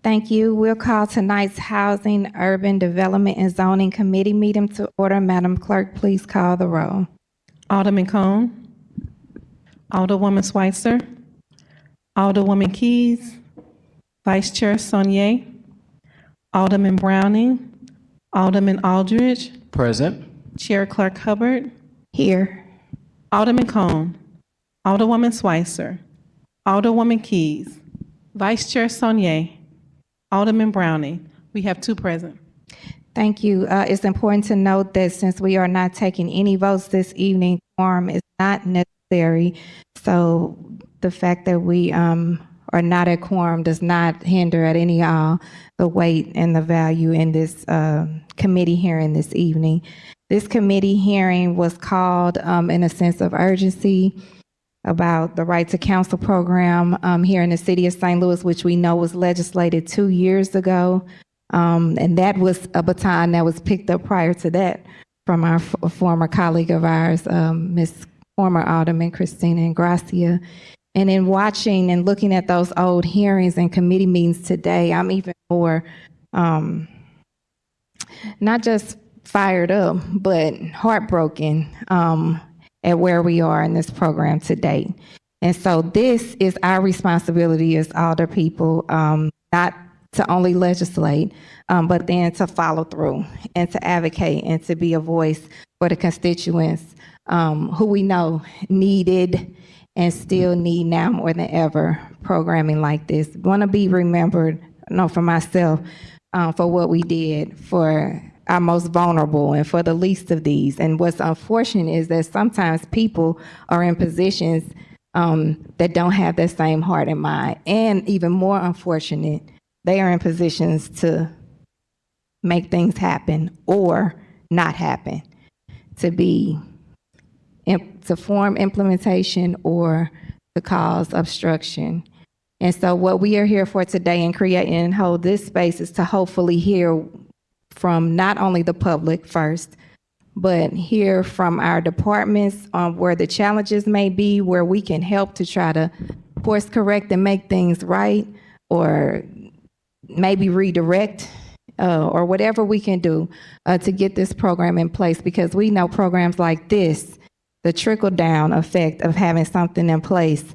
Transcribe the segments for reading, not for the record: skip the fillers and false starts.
Thank you. We'll call tonight's Housing, Urban Development, and Zoning Committee meeting to order. Madam Clerk, please call the roll. Alderman Cone, Alderwoman Schweitzer, Alderwoman Keys, Vice Chair Saunier, Alderman Browning, Alderman Aldridge, Present. Chair Clerk Hubbard, Here. Alderman Cone, Alderwoman Schweitzer, Alderwoman Keys, Vice Chair Saunier, Alderman Browning. We have 2 present. Thank you. It's important to note that since we are not taking any votes this evening, quorum is not necessary. So the fact that we are not at quorum does not hinder at any all the weight and the value in this committee hearing this evening. This committee hearing was called in a sense of urgency about the Right to Counsel program here in the city of St. Louis, which we know was legislated 2 years ago. And that was a baton that was picked up prior to that from our former colleague of ours, Ms. former Alderman Christina Ingracia. And in watching and looking at those old hearings and committee meetings today, I'm even more not just fired up, but heartbroken at where we are in this program today. And so this is our responsibility as Alder people, not to only legislate, but then to follow through and to advocate and to be a voice for the constituents who we know needed and still need now more than ever programming like this. Want to be remembered, for myself, for what we did for our most vulnerable and for the least of these. And what's unfortunate is that sometimes people are in positions that don't have that same heart and mind. And even more unfortunate, they are in positions to make things happen or not happen, to form implementation or to cause obstruction. And so what we are here for today and create and hold this space is to hopefully hear from not only the public first, but hear from our departments on where the challenges may be, where we can help to try to course correct and make things right, or maybe redirect, or whatever we can do to get this program in place, because we know programs like this, the trickle-down effect of having something in place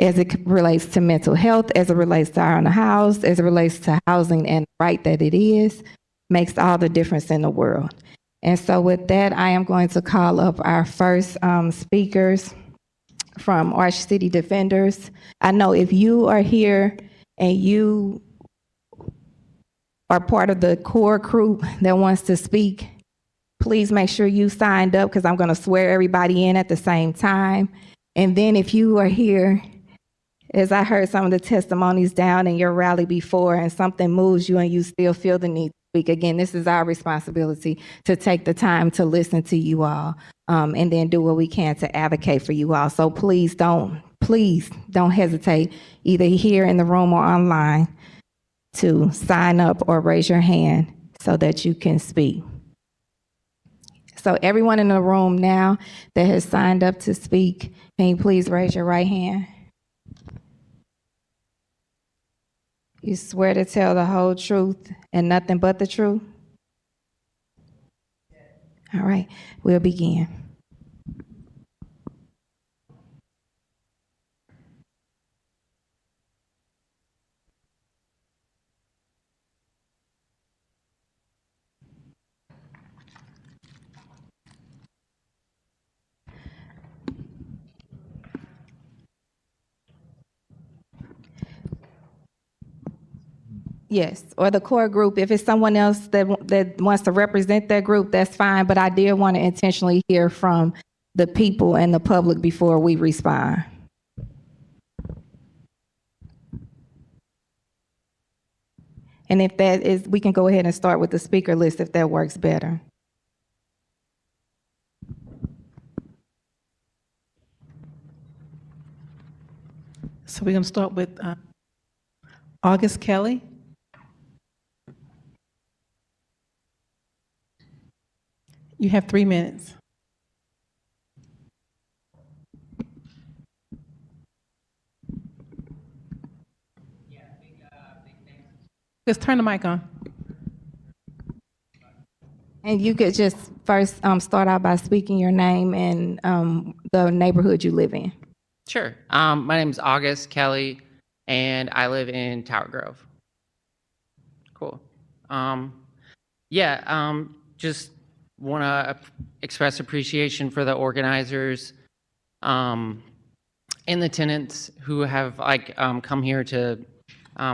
as it relates to mental health, as it relates to our own house, as it relates to housing and the right that it is, makes all the difference in the world. And so with that, I am going to call up our first speakers from Arch City Defenders. I know if you are here and you are part of the core group that wants to speak, please make sure you signed up, because I'm going to swear everybody in at the same time. And then if you are here, as I heard some of the testimonies down in your rally before, and something moves you and you still feel the need to speak, again, this is our responsibility to take the time to listen to you all, and then do what we can to advocate for you all. So please don't hesitate, either here in the room or online, to sign up or raise your hand so that you can speak. So everyone in the room now that has signed up to speak, can you please raise your right hand? You swear to tell the whole truth and nothing but the truth? All right, we'll begin. Yes, or the core group. If it's someone else that wants to represent that group, that's fine. But I did want to intentionally hear from the people and the public before we respond. And if that is, we can go ahead and start with the speaker list if that works better. So we're going to start with August Kelly. You have 3 minutes. Just turn the mic on. And you could just first start out by speaking your name and the neighborhood you live in. Sure. My name is August Kelly, and I live in Tower Grove. Cool. Just want to express appreciation for the organizers and the tenants who have come here to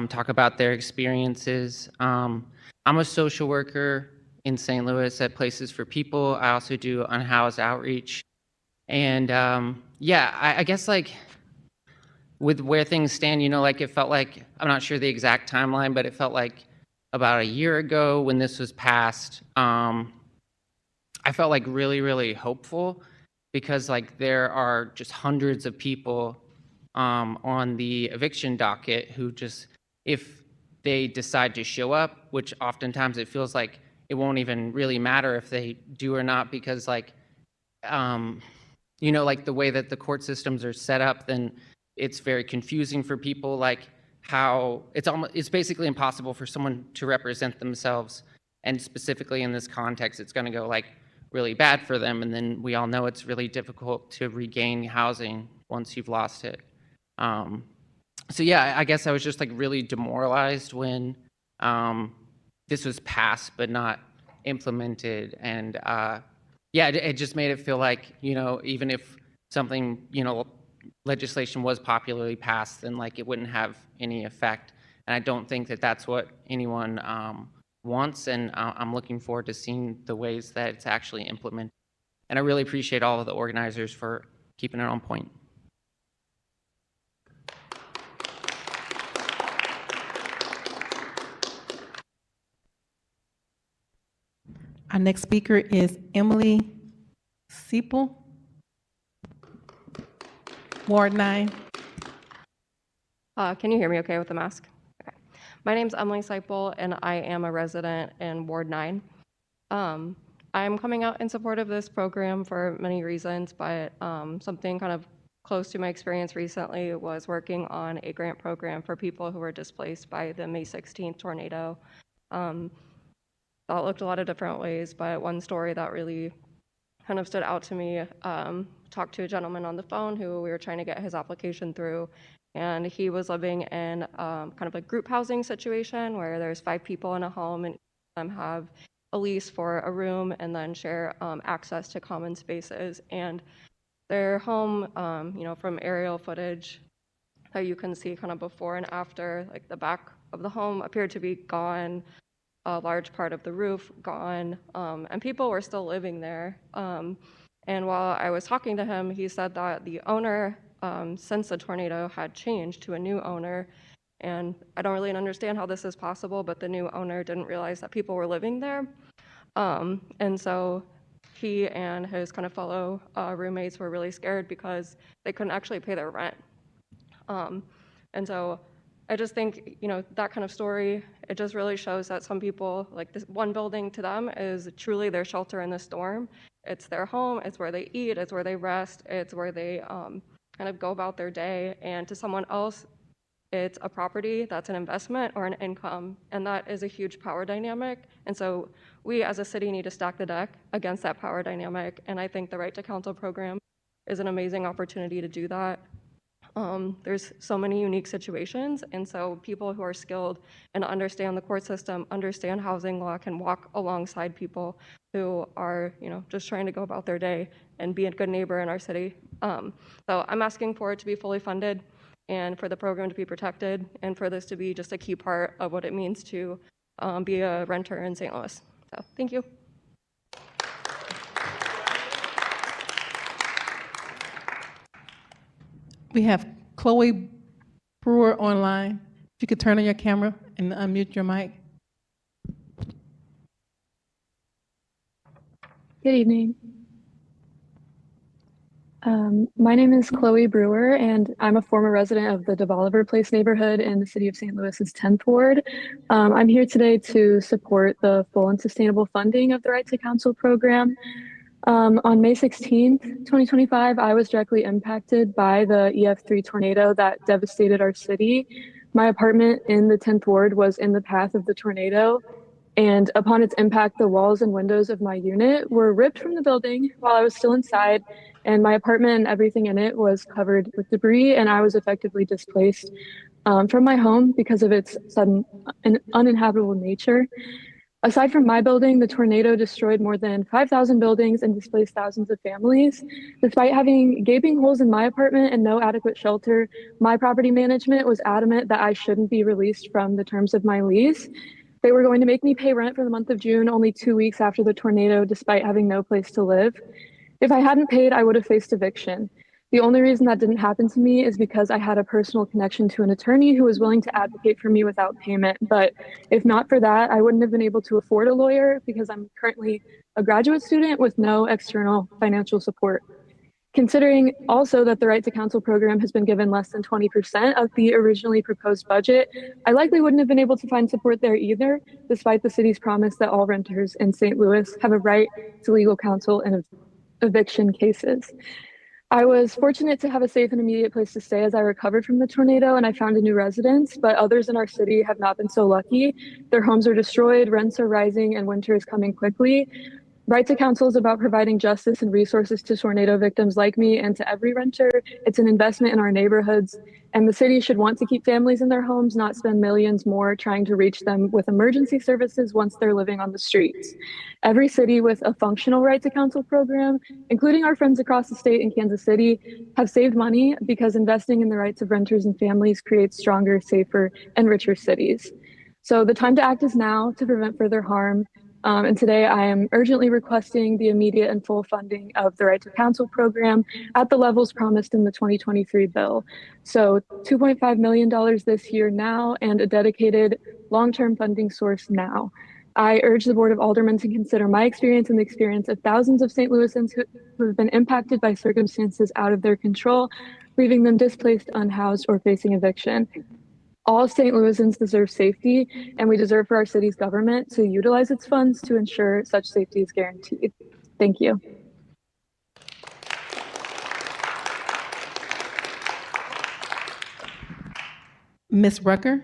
talk about their experiences. I'm a social worker in St. Louis at Places for People. I also do unhoused outreach. And I guess with where things stand, it felt like, I'm not sure the exact timeline, but it felt like about a year ago when this was passed, I felt like really, really hopeful because there are just hundreds of people on the eviction docket who just, if they decide to show up, which oftentimes it feels like it won't even really matter if they do or not because the way that the court systems are set up, then it's very confusing for people, how it's basically impossible for someone to represent themselves. And specifically in this context, it's going to go really bad for them. And then we all know it's really difficult to regain housing once you've lost it. I guess I was just really demoralized when this was passed but not implemented. And it just made it feel like, even if something, legislation was popularly passed, then it wouldn't have any effect. And I don't think that that's what anyone wants. And I'm looking forward to seeing the ways that it's actually implemented. And I really appreciate all of the organizers for keeping it on point. Our next speaker is Emily Seipel, Ward 9. Can you hear me okay with the mask? Okay. My name's Emily Seipel, and I am a resident in Ward 9. I'm coming out in support of this program for many reasons, but something kind of close to my experience recently was working on a grant program for people who were displaced by the May 16th tornado. That looked a lot of different ways, but one story that really kind of stood out to me, talked to a gentleman on the phone who we were trying to get his application through, and he was living in kind of a group housing situation where there's 5 people in a home and have a lease for a room and then share access to common spaces. And their home, from aerial footage that you can see kind of before and after, the back of the home appeared to be gone, a large part of the roof gone, and people were still living there. And while I was talking to him, he said that the owner, since the tornado, had changed to a new owner. And I don't really understand how this is possible, but the new owner didn't realize that people were living there. And so he and his kind of fellow roommates were really scared because they couldn't actually pay their rent. And so I just think, that kind of story, it just really shows that some people, this one building to them is truly their shelter in the storm. It's their home, it's where they eat, it's where they rest, it's where they kind of go about their day. And to someone else, it's a property that's an investment or an income, and that is a huge power dynamic. And so we as a city need to stack the deck against that power dynamic, and I think the Right to Counsel program is an amazing opportunity to do that. There's so many unique situations, and so people who are skilled and understand the court system, understand housing law, can walk alongside people who are, just trying to go about their day and be a good neighbor in our city. So I'm asking for it to be fully funded and for the program to be protected and for this to be just a key part of what it means to be a renter in St. Louis. So thank you. We have Chloe Brewer online. If you could turn on your camera and unmute your mic. Good evening. My name is Chloe Brewer, and I'm a former resident of the DeBoliver Place neighborhood in the city of St. Louis's 10th Ward. I'm here today to support the full and sustainable funding of the Right to Counsel program. On May 16th, 2025, I was directly impacted by the EF3 tornado that devastated our city. My apartment in the 10th ward was in the path of the tornado, and upon its impact, the walls and windows of my unit were ripped from the building while I was still inside, and my apartment and everything in it was covered with debris, and I was effectively displaced from my home because of its sudden uninhabitable nature. Aside from my building, the tornado destroyed more than 5,000 buildings and displaced thousands of families. Despite having gaping holes in my apartment and no adequate shelter, my property management was adamant that I shouldn't be released from the terms of my lease. They were going to make me pay rent for the month of June, only 2 weeks after the tornado, despite having no place to live. If I hadn't paid, I would have faced eviction. The only reason that didn't happen to me is because I had a personal connection to an attorney who was willing to advocate for me without payment. But if not for that, I wouldn't have been able to afford a lawyer because I'm currently a graduate student with no external financial support. Considering also that the Right to Counsel program has been given less than 20% of the originally proposed budget, I likely wouldn't have been able to find support there either, despite the city's promise that all renters in St. Louis have a right to legal counsel in eviction cases. I was fortunate to have a safe and immediate place to stay as I recovered from the tornado and I found a new residence, but others in our city have not been so lucky. Their homes are destroyed, rents are rising, and winter is coming quickly. Right to Counsel is about providing justice and resources to tornado victims like me and to every renter. It's an investment in our neighborhoods, and the city should want to keep families in their homes, not spend millions more trying to reach them with emergency services once they're living on the streets. Every city with a functional Right to Counsel program, including our friends across the state in Kansas City, have saved money because investing in the rights of renters and families creates stronger, safer, and richer cities. So the time to act is now to prevent further harm. And today I am urgently requesting the immediate and full funding of the Right to Counsel program at the levels promised in the 2023 bill. So $2.5 million this year now and a dedicated long-term funding source now. I urge the Board of Aldermen to consider my experience and the experience of thousands of St. Louisans who have been impacted by circumstances out of their control, leaving them displaced, unhoused, or facing eviction. All St. Louisans deserve safety, and we deserve for our city's government to utilize its funds to ensure such safety is guaranteed. Thank you. Ms. Rucker?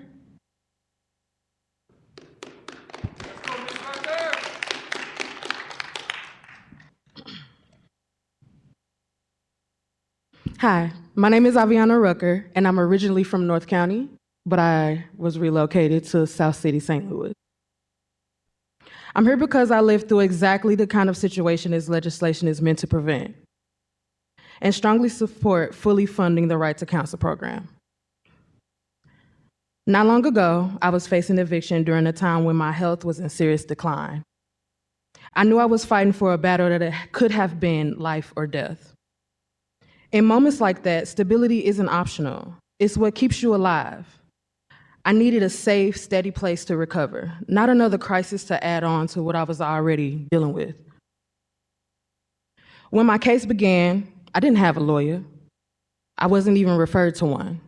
Hi, my name is Aviana Rucker, and I'm originally from North County, but I was relocated to South City, St. Louis. I'm here because I lived through exactly the kind of situation this legislation is meant to prevent, and strongly support fully funding the Right to Counsel program. Not long ago, I was facing eviction during a time when my health was in serious decline. I knew I was fighting for a battle that could have been life or death. In moments like that, stability isn't optional. It's what keeps you alive. I needed a safe, steady place to recover, not another crisis to add on to what I was already dealing with. When my case began, I didn't have a lawyer. I wasn't even referred to one.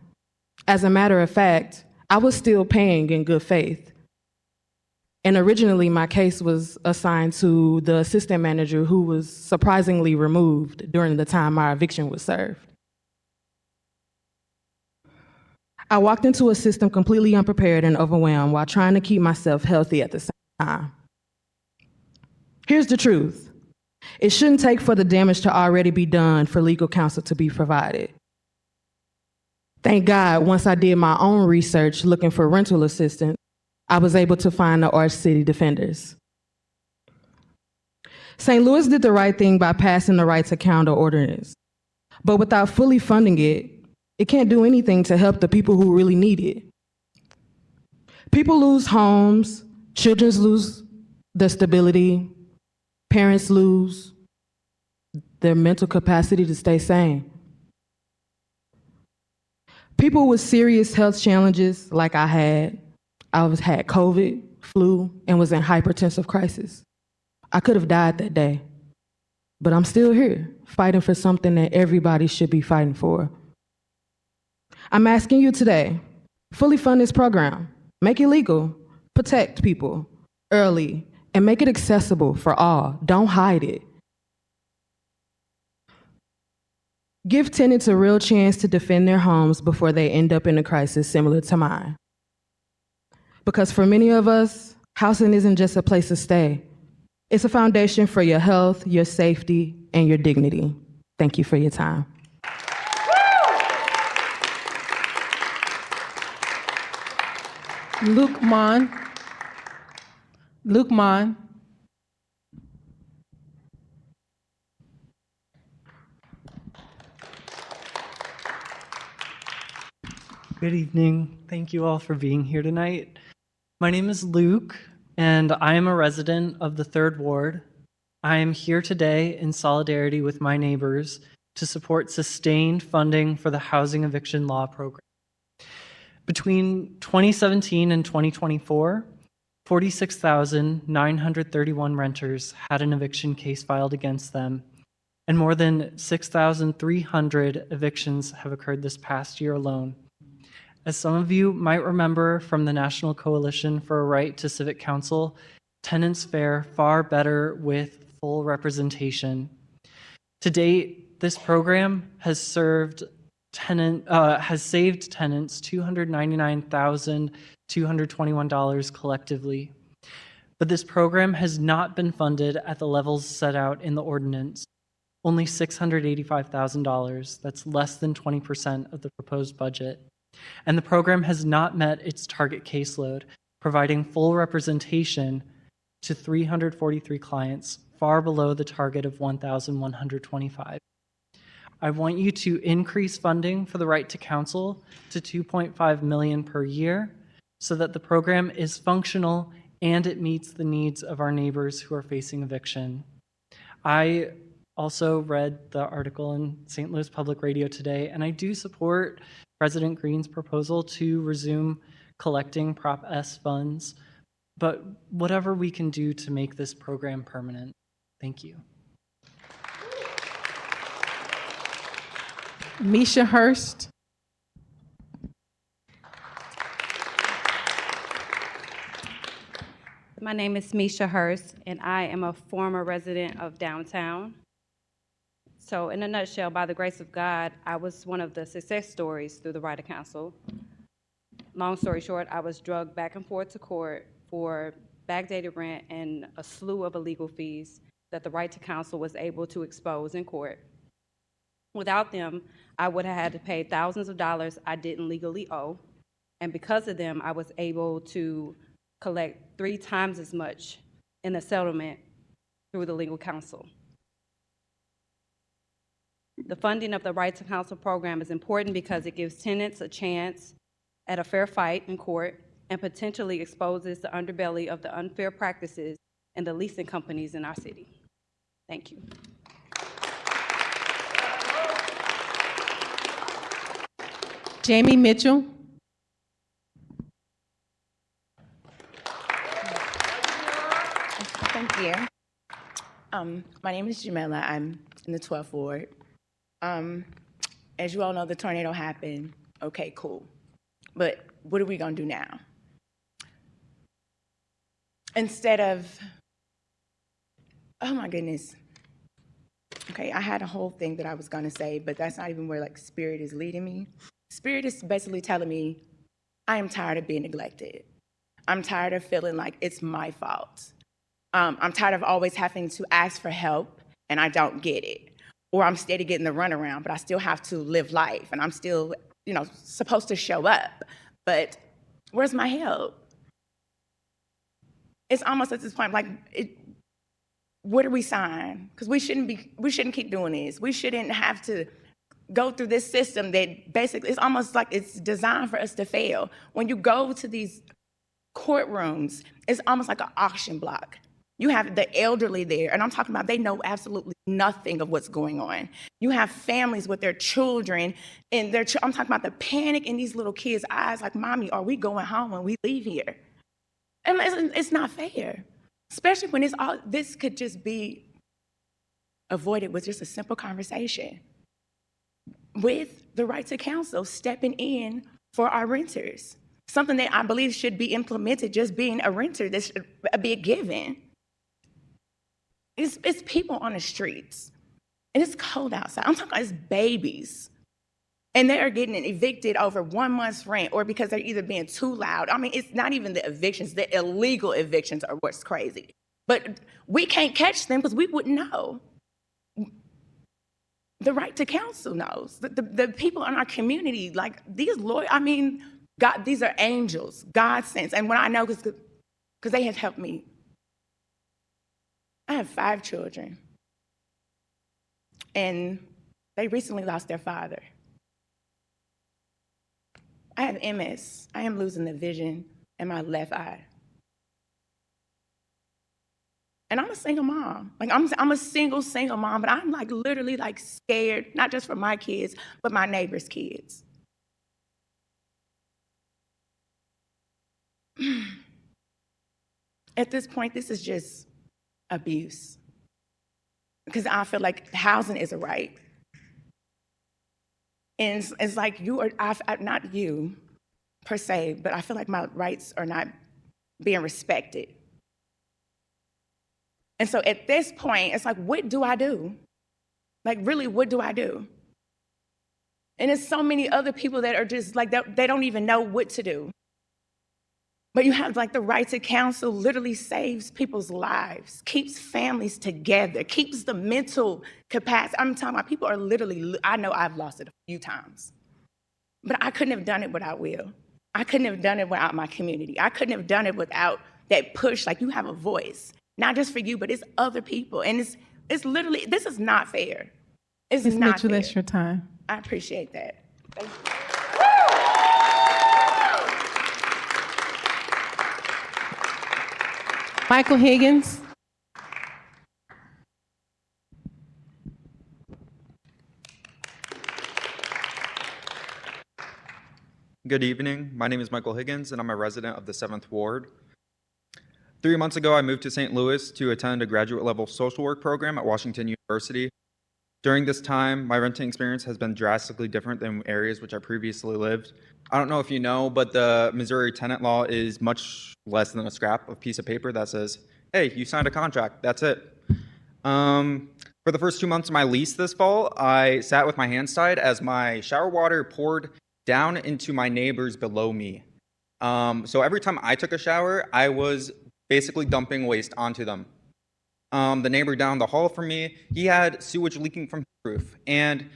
As a matter of fact, I was still paying in good faith. And originally, my case was assigned to the assistant manager who was surprisingly removed during the time my eviction was served. I walked into a system completely unprepared and overwhelmed while trying to keep myself healthy at the same time. Here's the truth. It shouldn't take for the damage to already be done for legal counsel to be provided. Thank God, once I did my own research looking for rental assistance, I was able to find the Arch City Defenders. St. Louis did the right thing by passing the Right to Counsel ordinance, but without fully funding it, it can't do anything to help the people who really need it. People lose homes, children lose their stability, parents lose their mental capacity to stay sane. People with serious health challenges like I had COVID, flu, and was in hypertensive crisis. I could have died that day, but I'm still here, fighting for something that everybody should be fighting for. I'm asking you today, fully fund this program, make it legal, protect people early, and make it accessible for all. Don't hide it. Give tenants a real chance to defend their homes before they end up in a crisis similar to mine. Because for many of us, housing isn't just a place to stay. It's a foundation for your health, your safety, and your dignity. Thank you for your time. Luke Mon. Luke Mon. Good evening. Thank you all for being here tonight. My name is Luke, and I am a resident of the 3rd Ward. I am here today in solidarity with my neighbors to support sustained funding for the Housing Eviction Law Program. Between 2017 and 2024, 46,931 renters had an eviction case filed against them, and more than 6,300 evictions have occurred this past year alone. As some of you might remember from the National Coalition for a Right to Civic Counsel, tenants fare far better with full representation. To date, this program has saved tenants $299,221 collectively. But this program has not been funded at the levels set out in the ordinance. Only $685,000, that's less than 20% of the proposed budget. And the program has not met its target caseload, providing full representation to 343 clients, far below the target of 1,125. I want you to increase funding for the right to counsel to $2.5 million per year so that the program is functional and it meets the needs of our neighbors who are facing eviction. I also read the article in St. Louis Public Radio today, and I do support President Green's proposal to resume collecting Prop S funds, but whatever we can do to make this program permanent. Thank you. Misha Hurst. My name is Misha Hurst, and I am a former resident of downtown. So in a nutshell, by the grace of God, I was one of the success stories through the Right to Counsel. Long story short, I was drugged back and forth to court for backdated rent and a slew of illegal fees that the Right to Counsel was able to expose in court. Without them, I would have had to pay thousands of dollars I didn't legally owe. And because of them, I was able to collect 3 times as much in a settlement through the legal counsel. The funding of the Right to Counsel program is important because it gives tenants a chance at a fair fight in court and potentially exposes the underbelly of the unfair practices in the leasing companies in our city. Thank you. Jamie Mitchell. Thank you. My name is Jamila. I'm in the 12th Ward. As you all know, the tornado happened. Okay, cool. But what are we going to do now? Instead of, oh my goodness. Okay, I had a whole thing that I was going to say, but that's not even where like Spirit is leading me. Spirit is basically telling me, I am tired of being neglected. I'm tired of feeling like it's my fault. I'm tired of always having to ask for help and I don't get it. Or I'm steady getting the runaround, but I still have to live life and I'm still, supposed to show up. But where's my help? It's almost at this point, like, where do we sign? Because we shouldn't keep doing this. We shouldn't have to go through this system that basically, it's almost like it's designed for us to fail. When you go to these courtrooms, it's almost like an auction block. You have the elderly there, and I'm talking about they know absolutely nothing of what's going on. You have families with their children, and I'm talking about the panic in these little kids' eyes, like, Mommy, are we going home when we leave here? And it's not fair, especially when this could just be avoided with just a simple conversation with the Right to Counsel stepping in for our renters. Something that I believe should be implemented, just being a renter, this should be a given. It's people on the streets. And it's cold outside. I'm talking about it's babies. And they are getting evicted over 1 month's rent or because they're either being too loud. I mean, it's not even the evictions, the illegal evictions are what's crazy. But we can't catch them because we wouldn't know. The right to counsel knows. The people in our community, like these lawyers, I mean, God, these are angels, God sent. And when I know, because they have helped me. I have 5 children. And they recently lost their father. I have MS. I am losing the vision in my left eye. And I'm a single mom. Like I'm a single mom, but I'm like literally like scared, not just for my kids, but my neighbors' kids. At this point, this is just abuse. Because I feel like housing is a right. And it's like you are, not you per se, but I feel like my rights are not being respected. And so at this point, it's like, what do I do? Like, really, what do I do? And there's so many other people that are just like, they don't even know what to do. But you have like the right to counsel literally saves people's lives, keeps families together, keeps the mental capacity. I'm talking about people are literally, I know I've lost it a few times, but I couldn't have done it without Will. I couldn't have done it without my community. I couldn't have done it without that push, like you have a voice, not just for you, but it's other people. And it's literally, this is not fair. It's Ms. not Mitchell, fair. that's your time. I appreciate that. Thank you. Michael Higgins. Good evening. My name is Michael Higgins, and I'm a resident of the 7th Ward. 3 months ago, I moved to St. Louis to attend a graduate-level social work program at Washington University. During this time, my renting experience has been drastically different than areas which I previously lived. I don't know if you know, but the Missouri tenant law is much less than a scrap of piece of paper that says, hey, you signed a contract, that's it. For the first 2 months of my lease this fall, I sat with my hands tied as my shower water poured down into my neighbors below me. So every time I took a shower, I was basically dumping waste onto them. The neighbor down the hall from me, he had sewage leaking from his roof. And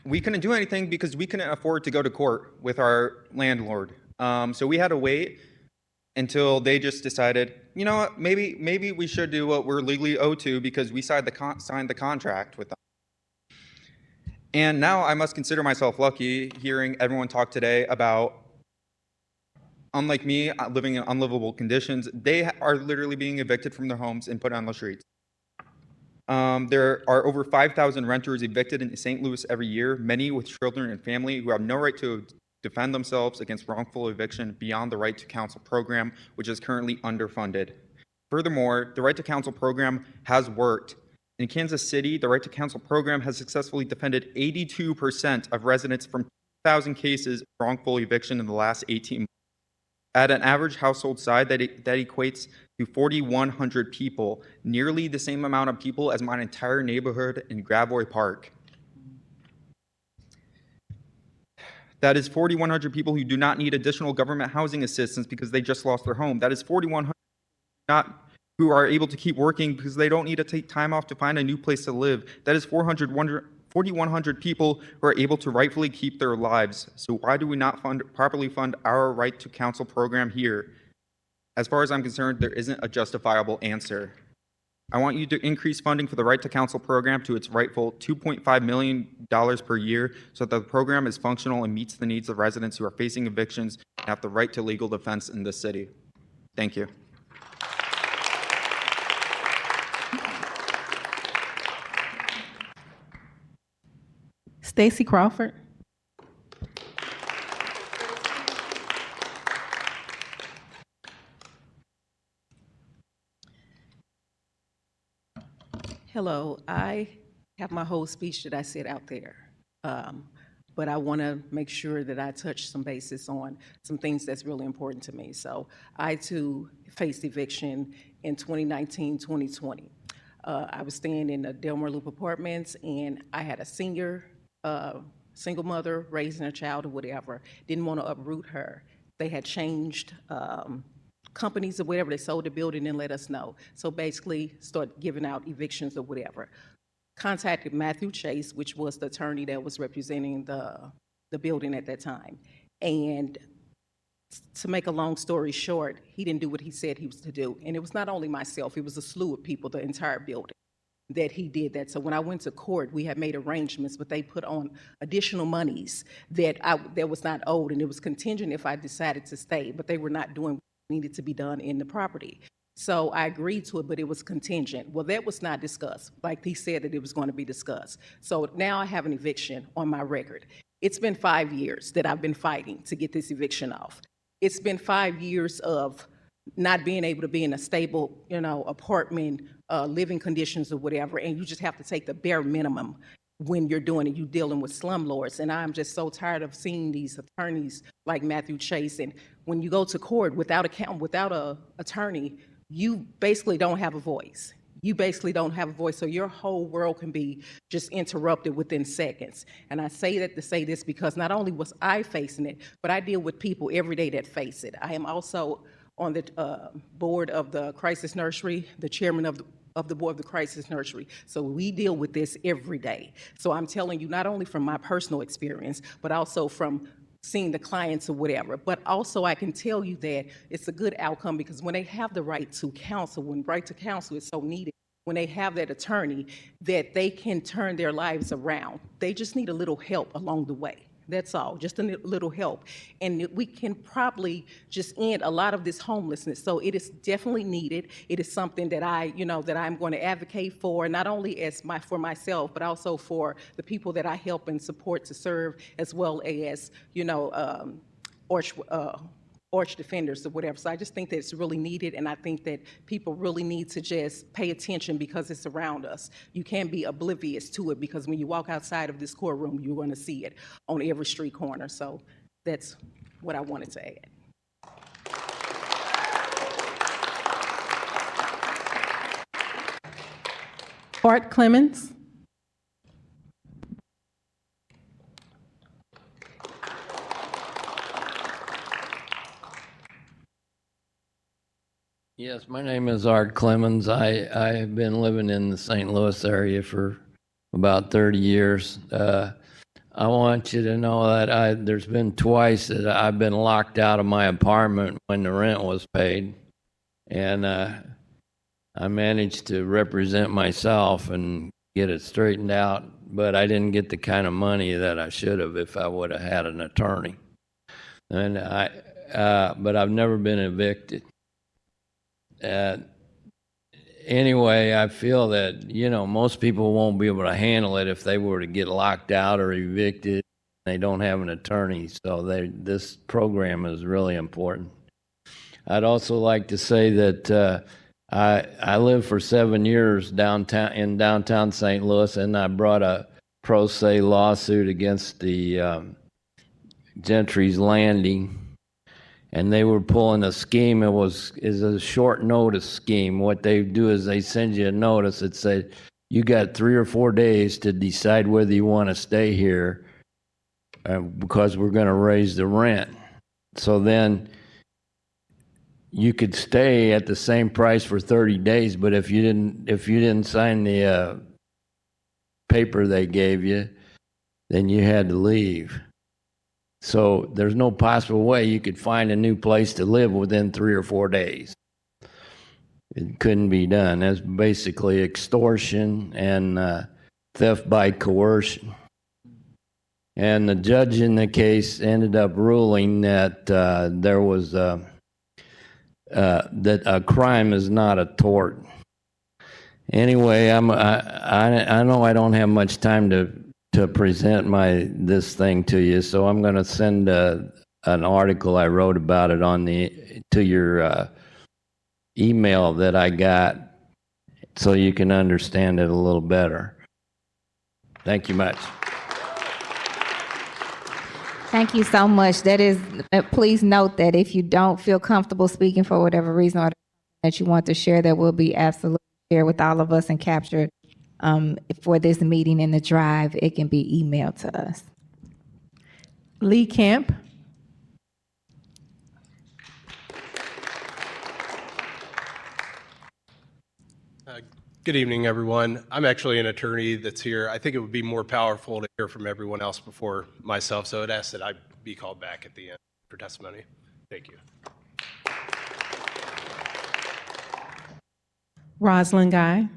we couldn't do anything because we couldn't afford to go to court with our landlord. So we had to wait until they just decided, you know what, maybe we should do what we're legally owed to because we signed the contract with them. And now I must consider myself lucky hearing everyone talk today about, unlike me, living in unlivable conditions. They are literally being evicted from their homes and put on the streets. There are over 5,000 renters evicted in St. Louis every year, many with children and family who have no right to defend themselves against wrongful eviction beyond the Right to Counsel program, which is currently underfunded. Furthermore, the Right to Counsel program has worked. In Kansas City, the Right to Counsel program has successfully defended 82% of residents from 2,000 cases of wrongful eviction in the last 18 months. At an average household size, that equates to 4,100 people, nearly the same amount of people as my entire neighborhood in Gravois Park. That is 4,100 people who do not need additional government housing assistance because they just lost their home. That is 4,100 who are able to keep working because they don't need to take time off to find a new place to live. That is 4,100 people who are able to rightfully keep their lives. So why do we not properly fund our Right to Counsel program here? As far as I'm concerned, there isn't a justifiable answer. I want you to increase funding for the Right to Counsel program to its rightful $2.5 million per year so that the program is functional and meets the needs of residents who are facing evictions and have the right to legal defense in this city. Thank you. Stacy Crawford. Hello, I have my whole speech that I said out there, but I want to make sure that I touch some bases on some things that's really important to me. So I too faced eviction in 2019, 2020. I was staying in the Delmar Loop Apartments, and I had a senior, single mother raising a child or whatever, didn't want to uproot her. They had changed companies or whatever. They sold the building and let us know. So basically, start giving out evictions or whatever. Contacted Matthew Chase, which was the attorney that was representing the building at that time. And to make a long story short, he didn't do what he said he was to do. And it was not only myself, it was a slew of people, the entire building, that he did that. So when I went to court, we had made arrangements, but they put on additional monies that was not owed, and it was contingent if I decided to stay, but they were not doing what needed to be done in the property. So I agreed to it, but it was contingent. Well, that was not discussed, like he said that it was going to be discussed. So now I have an eviction on my record. It's been 5 years that I've been fighting to get this eviction off. It's been 5 years of not being able to be in a stable, apartment, living conditions or whatever, and you just have to take the bare minimum when you're doing it. You're dealing with slumlords, and I'm just so tired of seeing these attorneys like Matthew Chase. And when you go to court without a attorney, you basically don't have a voice. You basically don't have a voice, so your whole world can be just interrupted within seconds. And I say that to say this because not only was I facing it, but I deal with people every day that face it. I am also on the board of the Crisis Nursery, the chairman of the board of the Crisis Nursery. So we deal with this every day. So I'm telling you, not only from my personal experience, but also from seeing the clients or whatever. But also I can tell you that it's a good outcome because when they have the right to counsel, when right to counsel is so needed, when they have that attorney, that they can turn their lives around. They just need a little help along the way. That's all, just a little help. And we can probably just end a lot of this homelessness. So it is definitely needed. It is something that that I'm going to advocate for, not only for myself, but also for the people that I help and support to serve, as well as, arch defenders or whatever. So I just think that it's really needed, and I think that people really need to just pay attention because it's around us. You can't be oblivious to it because when you walk outside of this courtroom, you're going to see it on every street corner. So that's what I wanted to add. Art Clemens. Yes, my name is Art Clemens. I have been living in the St. Louis area for about 30 years. I want you to know that there's been twice that I've been locked out of my apartment when the rent was paid. And I managed to represent myself and get it straightened out, but I didn't get the kind of money that I should have if I would have had an attorney. And but I've never been evicted. Anyway, I feel that, most people won't be able to handle it if they were to get locked out or evicted. They don't have an attorney, so this program is really important. I'd also like to say that I lived for 7 years in downtown St. Louis, and I brought a pro se lawsuit against the Gentry's Landing. And they were pulling a scheme. Is a short notice scheme. What they do is they send you a notice that said you got 3 or 4 days to decide whether you want to stay here because we're going to raise the rent. So then you could stay at the same price for 30 days, but if you didn't sign the paper they gave you, then you had to leave. So there's no possible way you could find a new place to live within 3 or 4 days. It couldn't be done. That's basically extortion and theft by coercion. And the judge in the case ended up ruling that there was that a crime is not a tort. Anyway, I know I don't have much time to present this thing to you, so I'm going to send an article I wrote about it to your email that I got, so you can understand it a little better. Thank you much. Thank you so much. That is, please note that if you don't feel comfortable speaking for whatever reason or that you want to share, that will be absolutely share with all of us and captured for this meeting in the drive, it can be emailed to us. Lee Camp. Good evening, everyone. I'm actually an attorney that's here. I think it would be more powerful to hear from everyone else before myself, so I'd ask that I be called back at the end for testimony. Thank you. Rosalind Guy.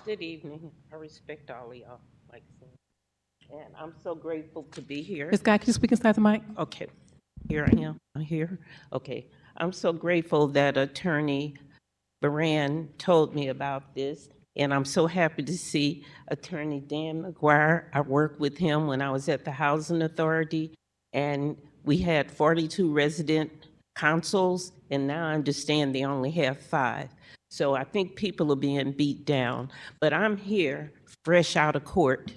Good evening. I respect all of y'all, like I said. And I'm so grateful to be here. Ms. Guy, can you speak inside the mic? Okay. Here I am. I'm here. Okay. I'm so grateful that Attorney Baran told me about this. And I'm so happy to see Attorney Dan McGuire. I worked with him when I was at the Housing Authority. And we had 42 resident councils. And now I understand they only have 5. So I think people are being beat down. But I'm here, fresh out of court,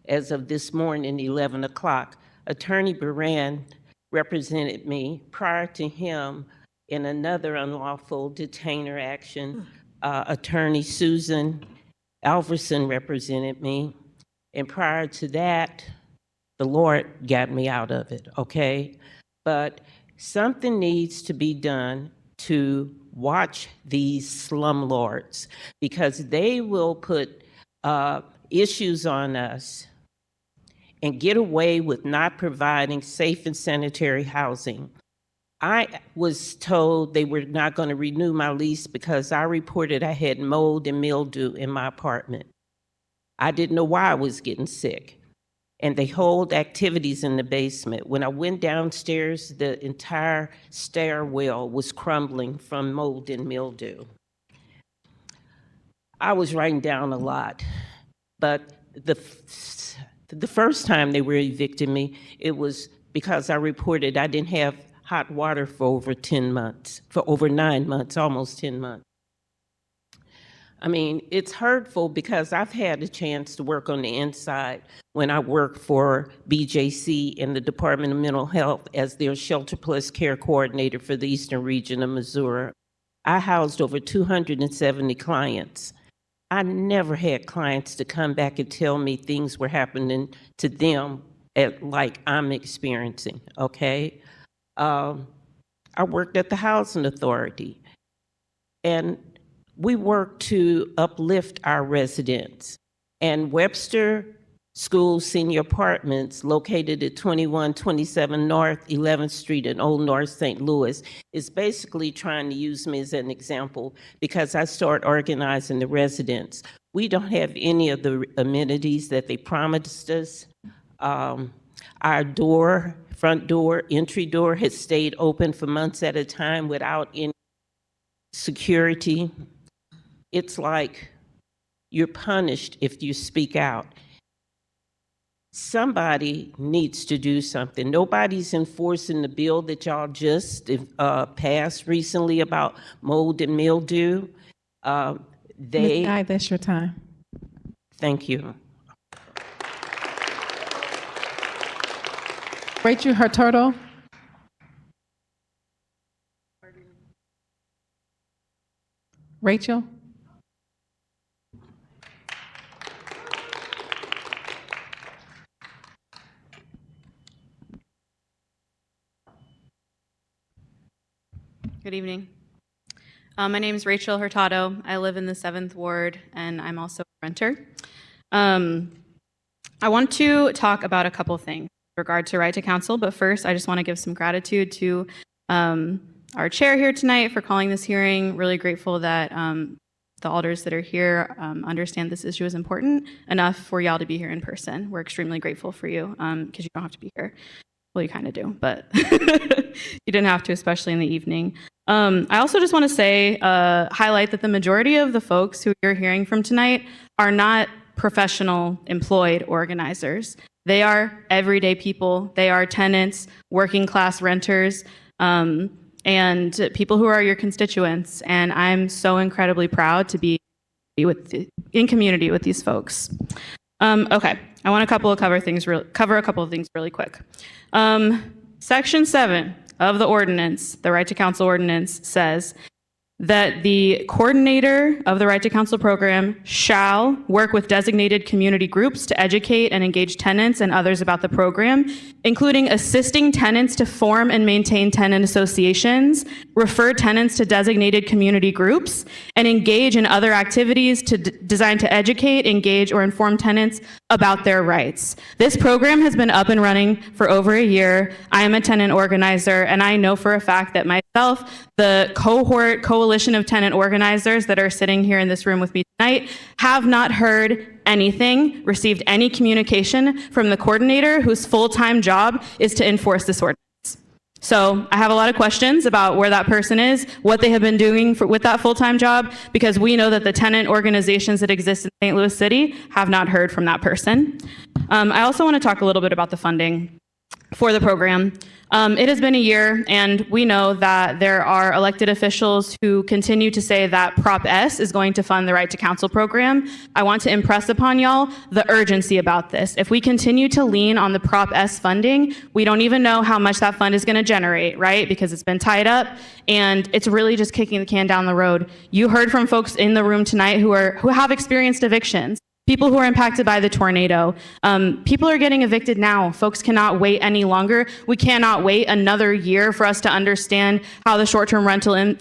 as of this morning, 11 o'clock. Attorney Baran represented me. Prior to him, in another unlawful detainer action, Attorney Susan Alverson represented me. And prior to that, the Lord got me out of it, okay? But something needs to be done to watch these slumlords, because they will put issues on us and get away with not providing safe and sanitary housing. I was told they were not going to renew my lease because I reported I had mold and mildew in my apartment. I didn't know why I was getting sick. And they hold activities in the basement. When I went downstairs, the entire stairwell was crumbling from mold and mildew. I was writing down a lot, but the first time they were evicting me, it was because I reported I didn't have hot water for over 10 months, for over 9 months, almost 10 months. I mean, it's hurtful because I've had a chance to work on the inside when I worked for BJC in the Department of Mental Health as their Shelter Plus Care Coordinator for the Eastern Region of Missouri. I housed over 270 clients. I never had clients to come back and tell me things were happening to them like I'm experiencing, okay? I worked at the Housing Authority, and we work to uplift our residents. And Webster School Senior Apartments, located at 2127 North 11th Street in Old North St. Louis, is basically trying to use me as an example because I start organizing the residents. We don't have any of the amenities that they promised us. Our door, front door, entry door has stayed open for months at a time without any security. It's like you're punished if you speak out. Somebody needs to do something. Nobody's enforcing the bill that y'all just passed recently about mold and mildew. Ms. Guy, that's your time. Thank you. Rachel Hurtado. Rachel. Good evening. My name is Rachel Hurtado. I live in the 7th Ward, and I'm also a renter. I want to talk about a couple things with regard to Right to Counsel, but first I just want to give some gratitude to our chair here tonight for calling this hearing. Really grateful that the alders that are here understand this issue is important enough for y'all to be here in person. We're extremely grateful for you because you don't have to be here. Well, you kind of do, but you didn't have to, especially in the evening. I also just want to say, highlight that the majority of the folks who you're hearing from tonight are not professional employed organizers. They are everyday people. They are tenants, working class renters, and people who are your constituents. And I'm so incredibly proud to be in community with these folks. Okay, I want to cover a couple of things really quick. Section 7 of the ordinance, the Right to Counsel ordinance, says that the coordinator of the Right to Counsel program shall work with designated community groups to educate and engage tenants and others about the program, including assisting tenants to form and maintain tenant associations, refer tenants to designated community groups, and engage in other activities designed to educate, engage, or inform tenants about their rights. This program has been up and running for over a year. I am a tenant organizer, and I know for a fact that myself, the coalition of tenant organizers that are sitting here in this room with me tonight, have not heard anything, received any communication from the coordinator whose full-time job is to enforce this ordinance. So I have a lot of questions about where that person is, what they have been doing with that full-time job, because we know that the tenant organizations that exist in St. Louis City have not heard from that person. I also want to talk a little bit about the funding for the program. It has been a year, and we know that there are elected officials who continue to say that Prop S is going to fund the Right to Counsel program. I want to impress upon y'all the urgency about this. If we continue to lean on the Prop S funding, we don't even know how much that fund is going to generate, right? Because it's been tied up, and it's really just kicking the can down the road. You heard from folks in the room tonight who have experienced evictions. People who are impacted by the tornado. People are getting evicted now. Folks cannot wait any longer. We cannot wait another year for us to understand how the short-term rental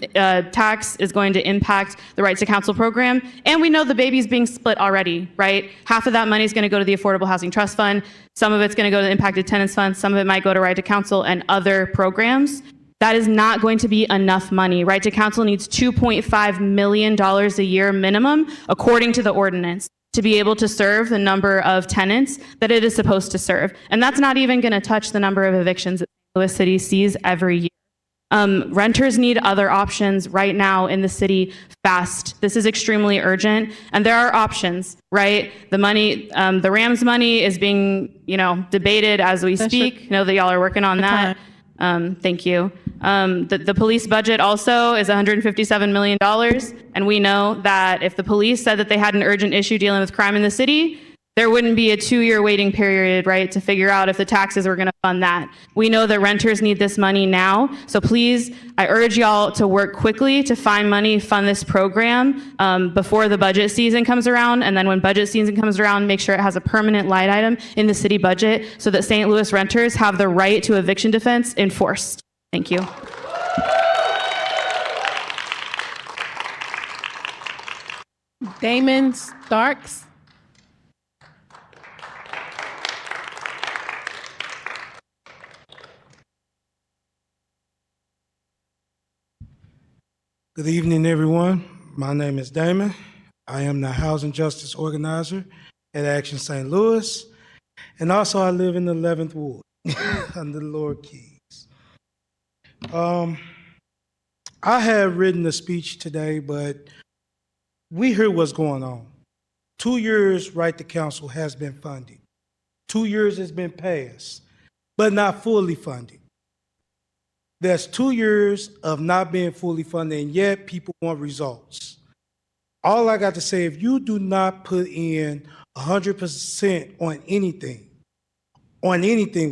tax is going to impact the Right to Counsel program. And we know the baby's being split already, right? Half of that money is going to go to the Affordable Housing Trust Fund. Some of it's going to go to the Impacted Tenants Fund. Some of it might go to Right to Counsel and other programs. That is not going to be enough money. Right to Counsel needs $2.5 million a year minimum, according to the ordinance, to be able to serve the number of tenants that it is supposed to serve. And that's not even going to touch the number of evictions that St. Louis City sees every year. Renters need other options right now in the city fast. This is extremely urgent, and there are options, right? The money, the Rams money is being, debated as we speak. I know that y'all are working on that. Thank you. The police budget also is $157 million, and we know that if the police said that they had an urgent issue dealing with crime in the city, there wouldn't be a 2-year waiting period, right, to figure out if the taxes were going to fund that. We know that renters need this money now, so please, I urge y'all to work quickly to find money, fund this program before the budget season comes around, and then when budget season comes around, make sure it has a permanent line item in the city budget so that St. Louis renters have the right to eviction defense enforced. Thank you. Damon Starks. Good evening, everyone. My name is Damon. I am the housing justice organizer at Action St. Louis, and also I live in the 11th Ward under the Lower Keys. I have written a speech today, but we hear what's going on. 2 years Right to Counsel has been funded. 2 years has been passed, but not fully funded. There's 2 years of not being fully funded, and yet people want results. All I got to say, if you do not put in 100% on anything,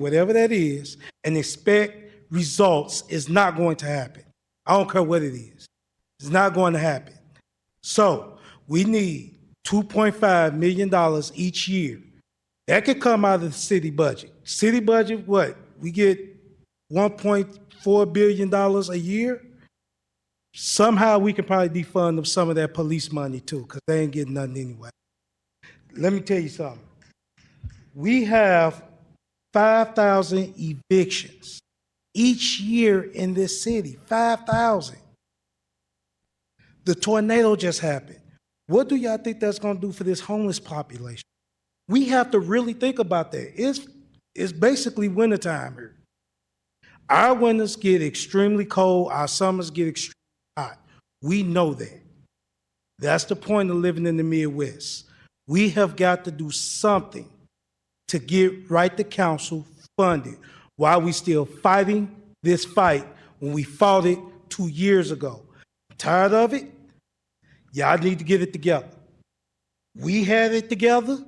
whatever that is, and expect results, is not going to happen. I don't care what it is. It's not going to happen. So we need $2.5 million each year. That could come out of the city budget. City budget, what? We get $1.4 billion a year. Somehow we can probably defund them some of that police money too, because they ain't getting nothing anyway. Let me tell you something. We have 5,000 evictions each year in this city, 5,000. The tornado just happened. What do y'all think that's going to do for this homeless population? We have to really think about that. It's basically wintertime here. Our winters get extremely cold. Our summers get extremely hot. We know that. That's the point of living in the Midwest. We have got to do something to get Right to Counsel funded while we still fighting this fight when we fought it 2 years ago. Tired of it? Y'all need to get it together. We had it together.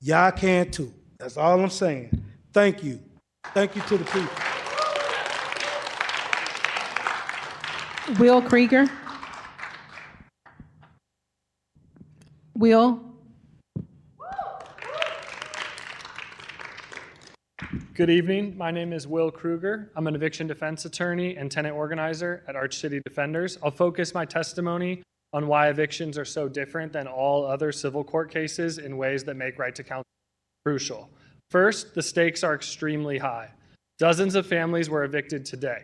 Y'all can too. That's all I'm saying. Thank you. Thank you to the people. Will Krieger. Will. Good evening. My name is Will Kruger. I'm an eviction defense attorney and tenant organizer at Arch City Defenders. I'll focus my testimony on why evictions are so different than all other civil court cases in ways that make right to counsel crucial. First, the stakes are extremely high. Dozens of families were evicted today.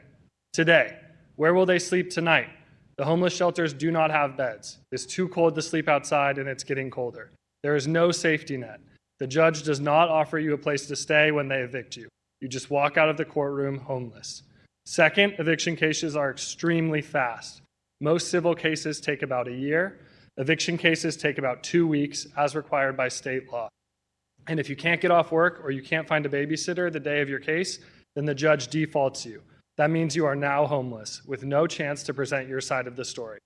Today. Where will they sleep tonight? The homeless shelters do not have beds. It's too cold to sleep outside and it's getting colder. There is no safety net. The judge does not offer you a place to stay when they evict you. You just walk out of the courtroom homeless. Second, eviction cases are extremely fast. Most civil cases take about a year. Eviction cases take about 2 weeks as required by state law. And if you can't get off work or you can't find a babysitter the day of your case, then the judge defaults you. That means you are now homeless with no chance to present your side of the story.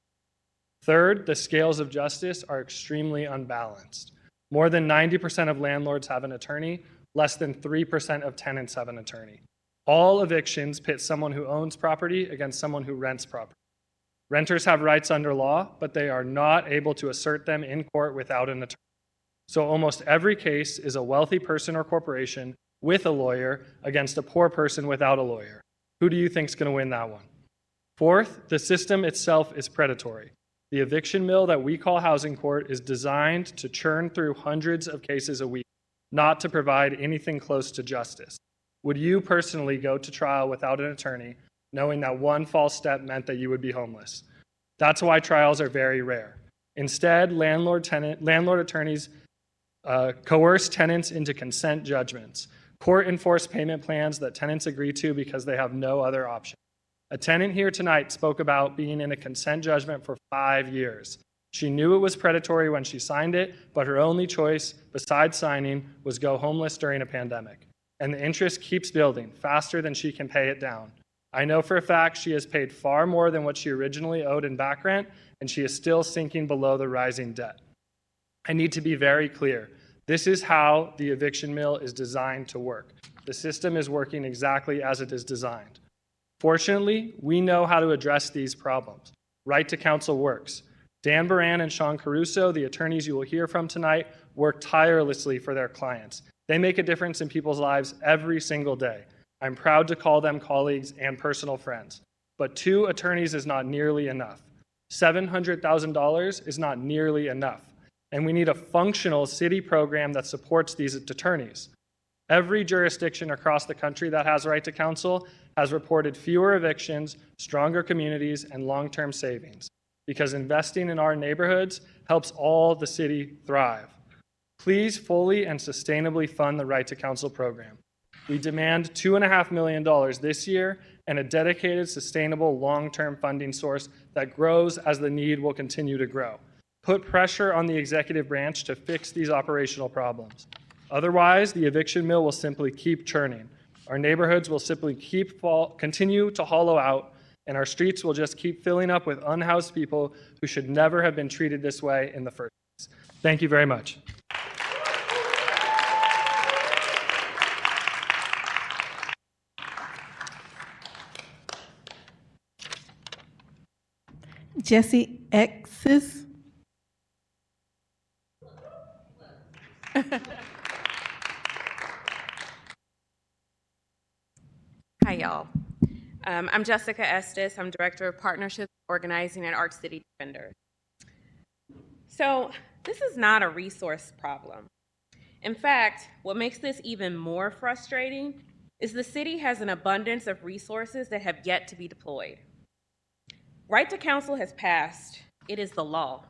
Third, the scales of justice are extremely unbalanced. More than 90% of landlords have an attorney, less than 3% of tenants have an attorney. All evictions pit someone who owns property against someone who rents property. Renters have rights under law, but they are not able to assert them in court without an attorney. So almost every case is a wealthy person or corporation with a lawyer against a poor person without a lawyer. Who do you think is going to win that one? Fourth, the system itself is predatory. The eviction mill that we call housing court is designed to churn through hundreds of cases a week, not to provide anything close to justice. Would you personally go to trial without an attorney, knowing that one false step meant that you would be homeless? That's why trials are very rare. Instead, landlord attorneys coerce tenants into consent judgments, court-enforced payment plans that tenants agree to because they have no other option. A tenant here tonight spoke about being in a consent judgment for 5 years. She knew it was predatory when she signed it, but her only choice besides signing was go homeless during a pandemic. And the interest keeps building faster than she can pay it down. I know for a fact she has paid far more than what she originally owed in back rent, and she is still sinking below the rising debt. I need to be very clear. This is how the eviction mill is designed to work. The system is working exactly as it is designed. Fortunately, we know how to address these problems. Right to counsel works. Dan Baran and Sean Caruso, the attorneys you will hear from tonight, work tirelessly for their clients. They make a difference in people's lives every single day. I'm proud to call them colleagues and personal friends. But 2 attorneys is not nearly enough. $700,000 is not nearly enough. And we need a functional city program that supports these attorneys. Every jurisdiction across the country that has right to counsel has reported fewer evictions, stronger communities, and long-term savings, because investing in our neighborhoods helps all the city thrive. Please fully and sustainably fund the Right to Counsel program. We demand $2.5 million this year and a dedicated, sustainable, long-term funding source that grows as the need will continue to grow. Put pressure on the executive branch to fix these operational problems. Otherwise, the eviction mill will simply keep churning. Our neighborhoods will simply continue to hollow out, and our streets will just keep filling up with unhoused people who should never have been treated this way in the first place. Thank you very much. Jesse X's. Hi, y'all. I'm Jessica Estes. I'm Director of Partnerships Organizing at Arch City Defenders. So this is not a resource problem. In fact, what makes this even more frustrating is the city has an abundance of resources that have yet to be deployed. Right to counsel has passed. It is the law.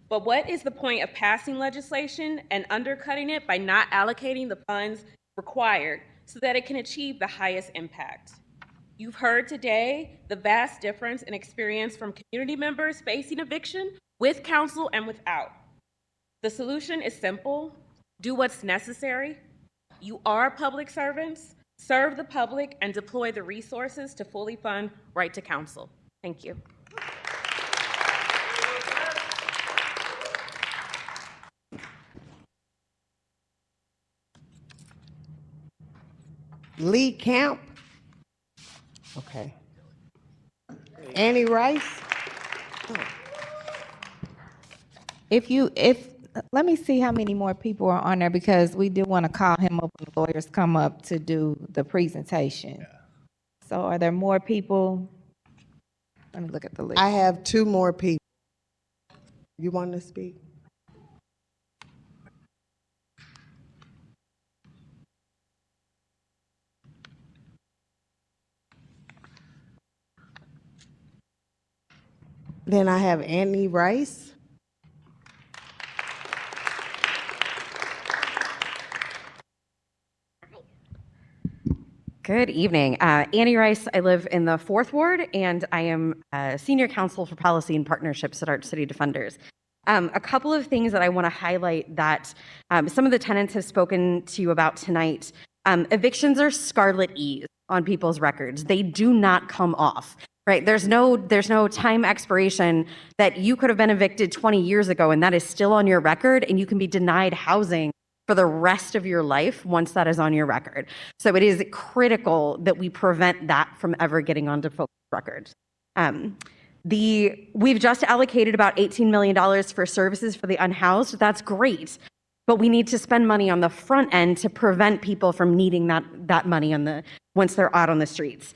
But what is the point of passing legislation and undercutting it by not allocating the funds required so that it can achieve the highest impact? You've heard today the vast difference in experience from community members facing eviction with counsel and without. The solution is simple. Do what's necessary. You are public servants. Serve the public and deploy the resources to fully fund Right to Counsel. Thank you. Lee Camp. Okay. Annie Rice? Let me see how many more people are on there, because we do want to call him up when the lawyers come up to do the presentation. So are there more people? Let me look at the list. I have 2 more people. You want to speak? Then I have Annie Rice. Good evening. Annie Rice. I live in the 4th Ward, and I am Senior Counsel for Policy and Partnerships at Arch City Defenders. A couple of things that I want to highlight that some of the tenants have spoken to you about tonight. Evictions are scarlet E's on people's records. They do not come off. Right? There's no time expiration that you could have been evicted 20 years ago, and that is still on your record, and you can be denied housing for the rest of your life once that is on your record. So it is critical that we prevent that from ever getting onto folks' records. We've just allocated about $18 million for services for the unhoused. That's great, but we need to spend money on the front end to prevent people from needing that money once they're out on the streets.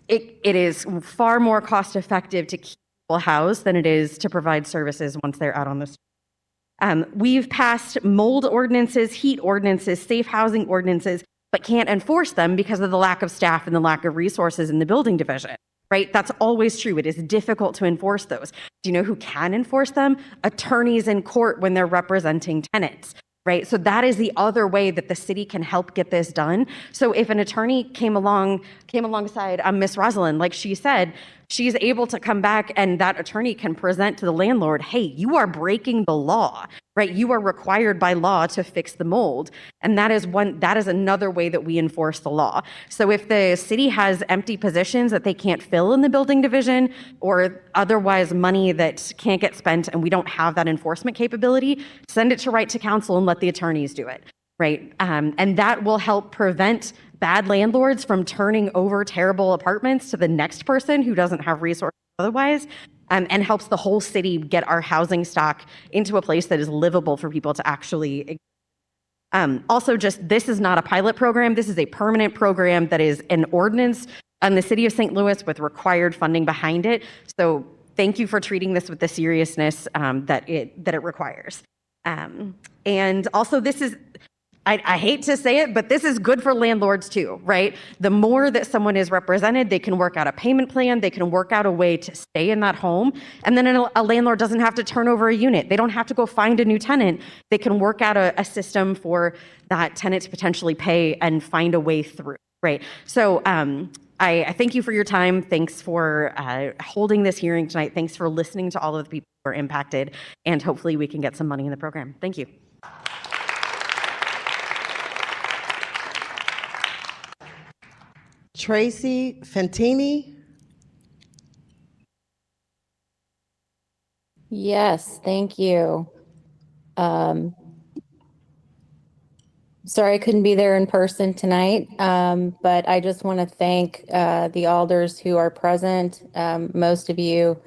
It is far more cost effective to keep people housed than it is to provide services once they're out on the street. We've passed mold ordinances, heat ordinances, safe housing ordinances, but can't enforce them because of the lack of staff and the lack of resources in the building division, right? That's always true. It is difficult to enforce those. Do you know who can enforce them? Attorneys in court when they're representing tenants. Right? So that is the other way that the city can help get this done. So if an attorney came alongside Miss Rosalind, like she said, she's able to come back and that attorney can present to the landlord, hey, you are breaking the law, right? You are required by law to fix the mold. And that is another way that we enforce the law. So if the city has empty positions that they can't fill in the building division, or otherwise money that can't get spent and we don't have that enforcement capability, send it to Right to Counsel and let the attorneys do it, right? And that will help prevent bad landlords from turning over terrible apartments to the next person who doesn't have resources otherwise, and helps the whole city get our housing stock into a place that is livable for people to actually. Also, this is not a pilot program. This is a permanent program that is an ordinance in the city of St. Louis with required funding behind it. So thank you for treating this with the seriousness that it requires. And also, this is, I hate to say it, but this is good for landlords too, right? The more that someone is represented, they can work out a payment plan, they can work out a way to stay in that home, and then a landlord doesn't have to turn over a unit. They don't have to go find a new tenant. They can work out a system for that tenant to potentially pay and find a way through, right? So I thank you for your time. Thanks for holding this hearing tonight. Thanks for listening to all of the people who are impacted, and hopefully we can get some money in the program. Thank you. Tracy Fantini? Yes, thank you. Sorry I couldn't be there in person tonight, but I just want to thank the alders who are present. Most of you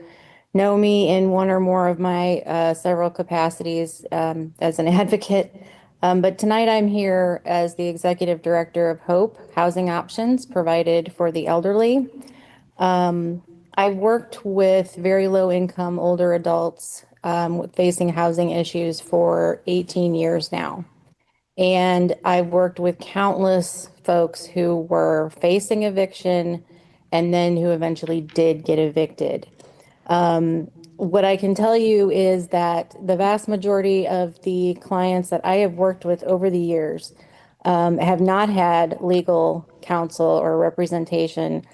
know me in one or more of my several capacities as an advocate. But tonight I'm here as the Executive Director of HOPE, Housing Options Provided for the Elderly. I've worked with very low income older adults facing housing issues for 18 years now. And I've worked with countless folks who were facing eviction and then who eventually did get evicted. What I can tell you is that the vast majority of the clients that I have worked with over the years have not had legal counsel or representation,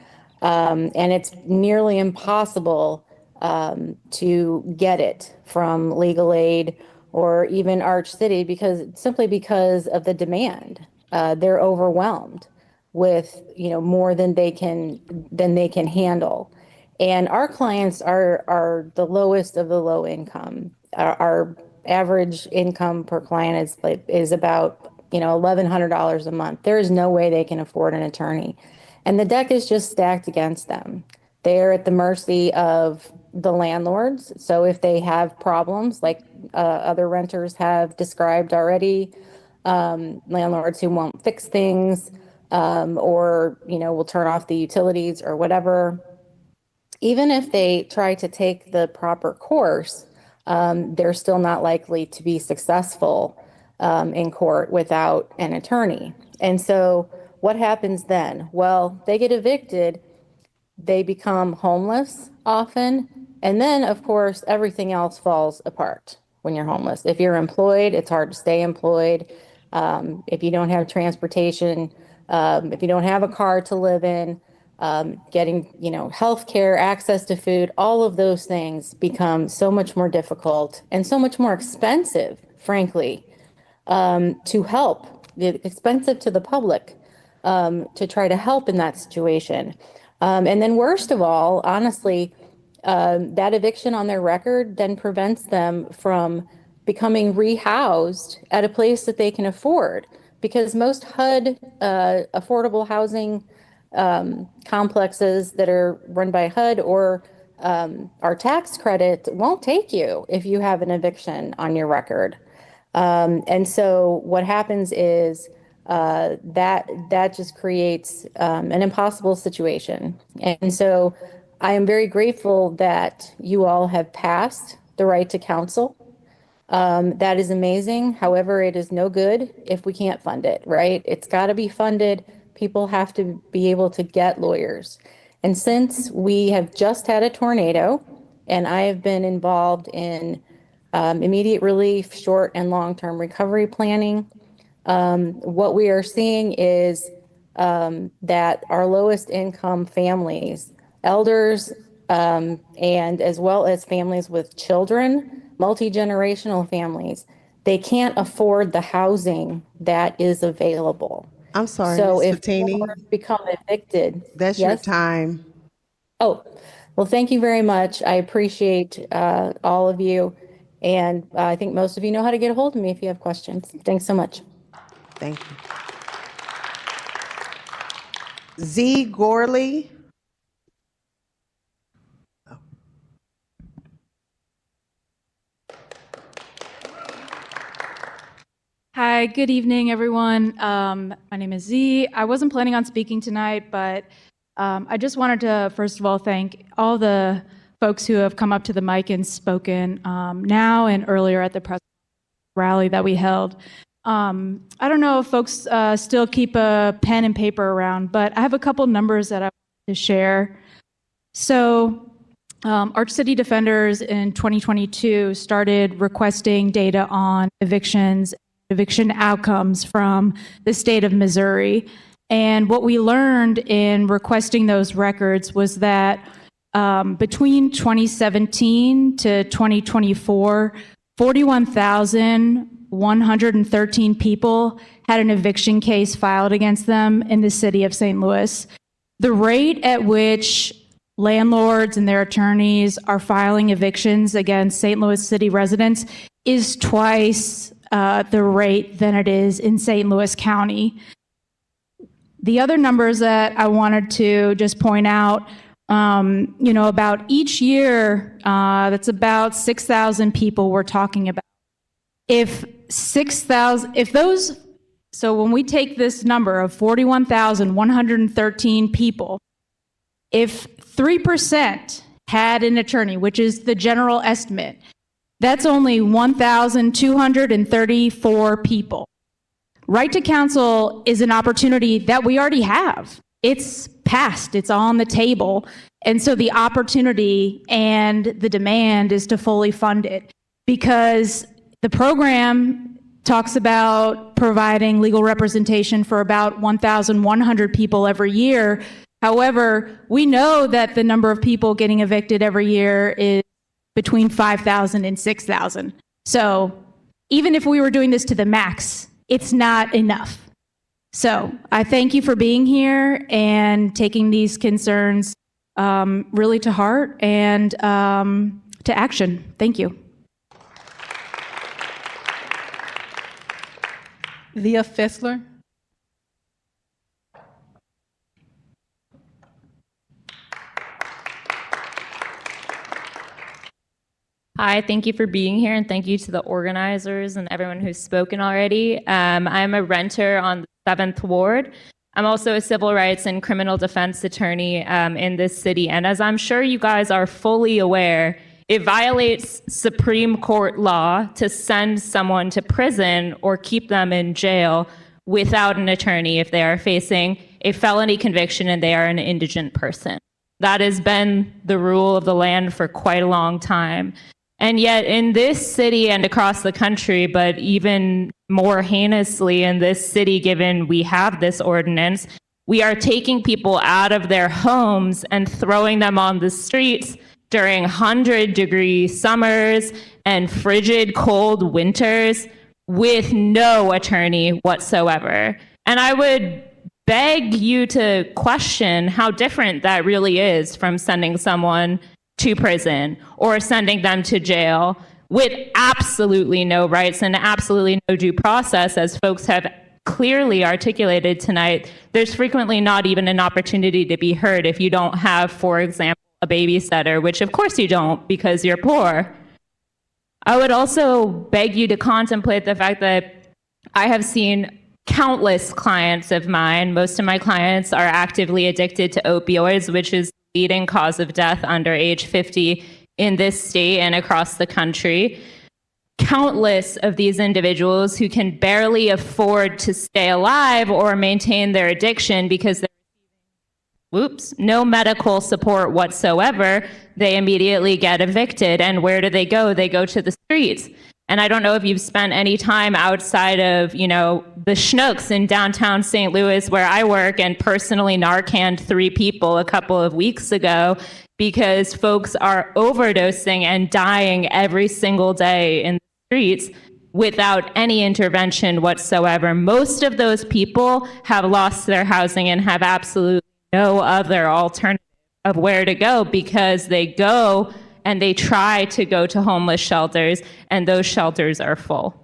and it's nearly impossible to get it from legal aid or even Arch City simply because of the demand. They're overwhelmed with more than they can handle. And our clients are the lowest of the low income. Our average income per client is about $1,100 a month. There is no way they can afford an attorney, and the deck is just stacked against them. They're at the mercy of the landlords. So if they have problems, like other renters have described already, landlords who won't fix things, or, will turn off the utilities or whatever, even if they try to take the proper course, they're still not likely to be successful in court without an attorney. And so what happens then? Well, they get evicted, they become homeless often, and then, of course, everything else falls apart when you're homeless. If you're employed, it's hard to stay employed. If you don't have transportation, if you don't have a car to live in, getting, health care, access to food, all of those things become so much more difficult and so much more expensive, frankly, to help. It's expensive to the public to try to help in that situation. And then worst of all, honestly, that eviction on their record then prevents them from becoming rehoused at a place that they can afford, because most HUD affordable housing complexes that are run by HUD or our tax credit won't take you if you have an eviction on your record. And so what happens is that just creates an impossible situation. And so I am very grateful that you all have passed the right to counsel. That is amazing. However, it is no good if we can't fund it, right? It's got to be funded. People have to be able to get lawyers. And since we have just had a tornado, and I have been involved in immediate relief, short and long-term recovery planning, what we are seeing is that our lowest income families, elders, and as well as families with children, multi-generational families, they can't afford the housing that is available. I'm sorry, So Ms. if Fatini, people become evicted. that's your Yes? time. Oh, well, thank you very much. I appreciate all of you. And I think most of you know how to get a hold of me if you have questions. Thanks so much. Thank you. Z. Gorley. Hi, good evening, everyone. My name is Z. I wasn't planning on speaking tonight, but I just wanted to, first of all, thank all the folks who have come up to the mic and spoken now and earlier at the press rally that we held. I don't know if folks still keep a pen and paper around, but I have a couple numbers that I want to share. So Arch City Defenders in 2022 started requesting data on evictions, eviction outcomes from the state of Missouri. And what we learned in requesting those records was that between 2017 to 2024, 41,113 people had an eviction case filed against them in the city of St. Louis. The rate at which landlords and their attorneys are filing evictions against St. Louis City residents is twice the rate than it is in St. Louis County. The other numbers that I wanted to just point out, about each year, that's about 6,000 people we're talking about. So when we take this number of 41,113 people, if 3% had an attorney, which is the general estimate, that's only 1,234 people. Right to counsel is an opportunity that we already have. It's passed, it's on the table. And so the opportunity and the demand is to fully fund it, because the program talks about providing legal representation for about 1,100 people every year. However, we know that the number of people getting evicted every year is between 5,000 and 6,000. So even if we were doing this to the max, it's not enough. So I thank you for being here and taking these concerns really to heart and to action. Thank you. Leah Fessler. Hi, thank you for being here, and thank you to the organizers and everyone who's spoken already. I'm a renter on the 7th Ward. I'm also a civil rights and criminal defense attorney in this city, and as I'm sure you guys are fully aware, it violates Supreme Court law to send someone to prison or keep them in jail without an attorney if they are facing a felony conviction and they are an indigent person. That has been the rule of the land for quite a long time. And yet in this city and across the country, but even more heinously in this city, given we have this ordinance, we are taking people out of their homes and throwing them on the streets during 100-degree summers and frigid cold winters with no attorney whatsoever. And I would beg you to question how different that really is from sending someone to prison or sending them to jail with absolutely no rights and absolutely no due process, as folks have clearly articulated tonight. There's frequently not even an opportunity to be heard if you don't have, for example, a babysitter, which of course you don't because you're poor. I would also beg you to contemplate the fact that I have seen countless clients of mine. Most of my clients are actively addicted to opioids, which is the leading cause of death under age 50 in this state and across the country. Countless of these individuals who can barely afford to stay alive or maintain their addiction because they're no medical support whatsoever, they immediately get evicted. And where do they go? They go to the streets. And I don't know if you've spent any time outside of, the Schnucks in downtown St. Louis where I work and personally Narcaned 3 people a couple of weeks ago because folks are overdosing and dying every single day in the streets without any intervention whatsoever. Most of those people have lost their housing and have absolutely no other alternative of where to go because they go and they try to go to homeless shelters and those shelters are full.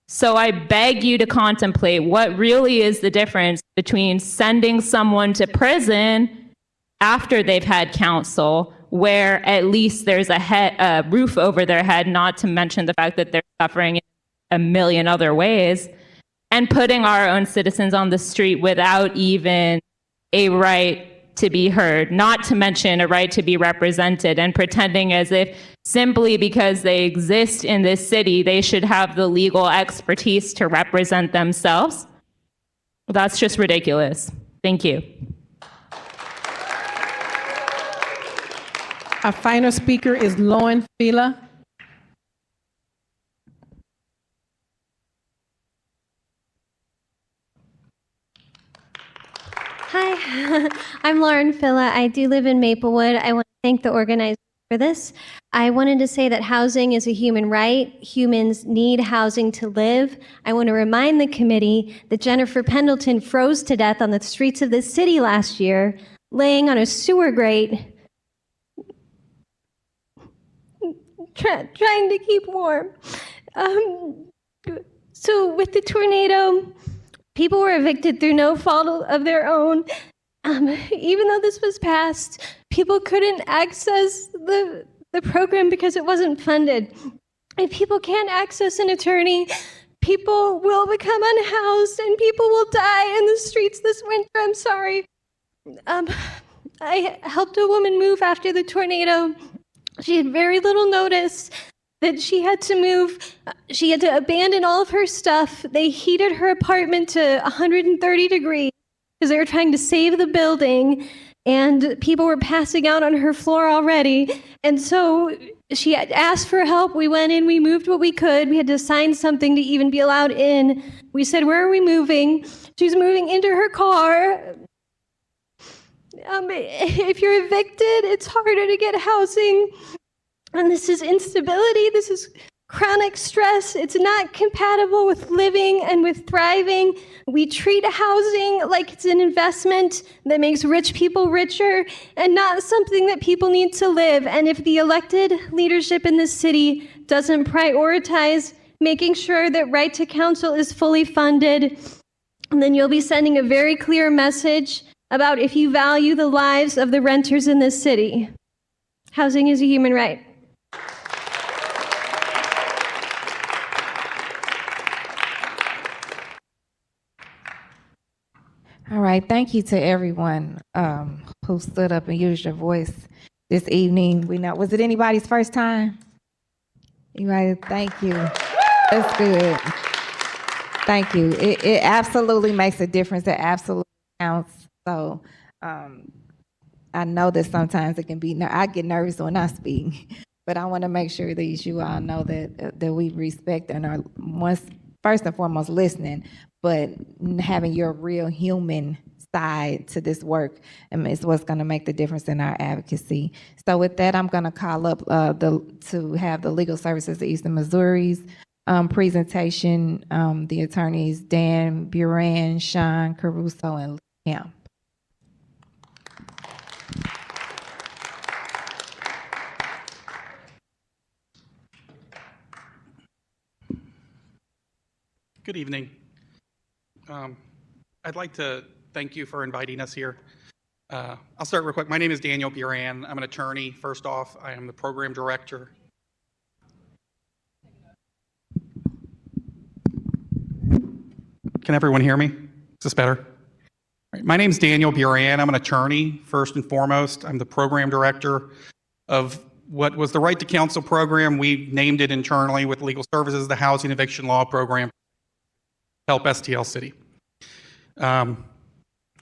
So I beg you to contemplate what really is the difference between sending someone to prison after they've had counsel, where at least there's a roof over their head, not to mention the fact that they're suffering in a million other ways, and putting our own citizens on the street without even a right to be heard, not to mention a right to be represented, and pretending as if simply because they exist in this city, they should have the legal expertise to represent themselves. That's just ridiculous. Thank you. Our final speaker is Lauren Fila. Hi, I'm Lauren Filla. I do live in Maplewood. I want to thank the organizers for this. I wanted to say that housing is a human right. Humans need housing to live. I want to remind the committee that Jennifer Pendleton froze to death on the streets of this city last year, laying on a sewer grate, trying to keep warm. So with the tornado, people were evicted through no fault of their own. Even though this was passed, people couldn't access the program because it wasn't funded. If people can't access an attorney, people will become unhoused and people will die in the streets this winter. I'm sorry. I helped a woman move after the tornado. She had very little notice that she had to move. She had to abandon all of her stuff. They heated her apartment to 130 degrees because they were trying to save the building, and people were passing out on her floor already. And so she had asked for help. We went in, we moved what we could. We had to sign something to even be allowed in. We said, "Where are we moving?" She's moving into her car. If you're evicted, it's harder to get housing. And this is instability, this is chronic stress. It's not compatible with living and with thriving. We treat housing like it's an investment that makes rich people richer and not something that people need to live. And if the elected leadership in this city doesn't prioritize making sure that Right to Counsel is fully funded, then you'll be sending a very clear message about if you value the lives of the renters in this city. Housing is a human right. All right, thank you to everyone who stood up and used your voice this evening. We know, was it anybody's first time? Anybody? Thank you. That's good. Thank you. It absolutely makes a difference. It absolutely counts. So I know that sometimes it can be, I get nervous when I speak, but I want to make sure that you all know that we respect and are first and foremost listening, but having your real human side to this work is what's going to make the difference in our advocacy. So with that, I'm going to call up to have the Legal Services of Eastern Missouri's presentation, the attorneys Dan Buran, Sean Caruso, and Lee Camp. Good evening. I'd like to thank you for inviting us here. I'll start real quick. My name is Daniel Buran. I'm an attorney. First off, I am the program director. Can everyone hear me? Is this better? All right. My name is Daniel Buran. I'm an attorney, first and foremost. I'm the program director of what was the Right to Counsel program. We named it internally with Legal Services, the Housing Eviction Law Program, help STL City.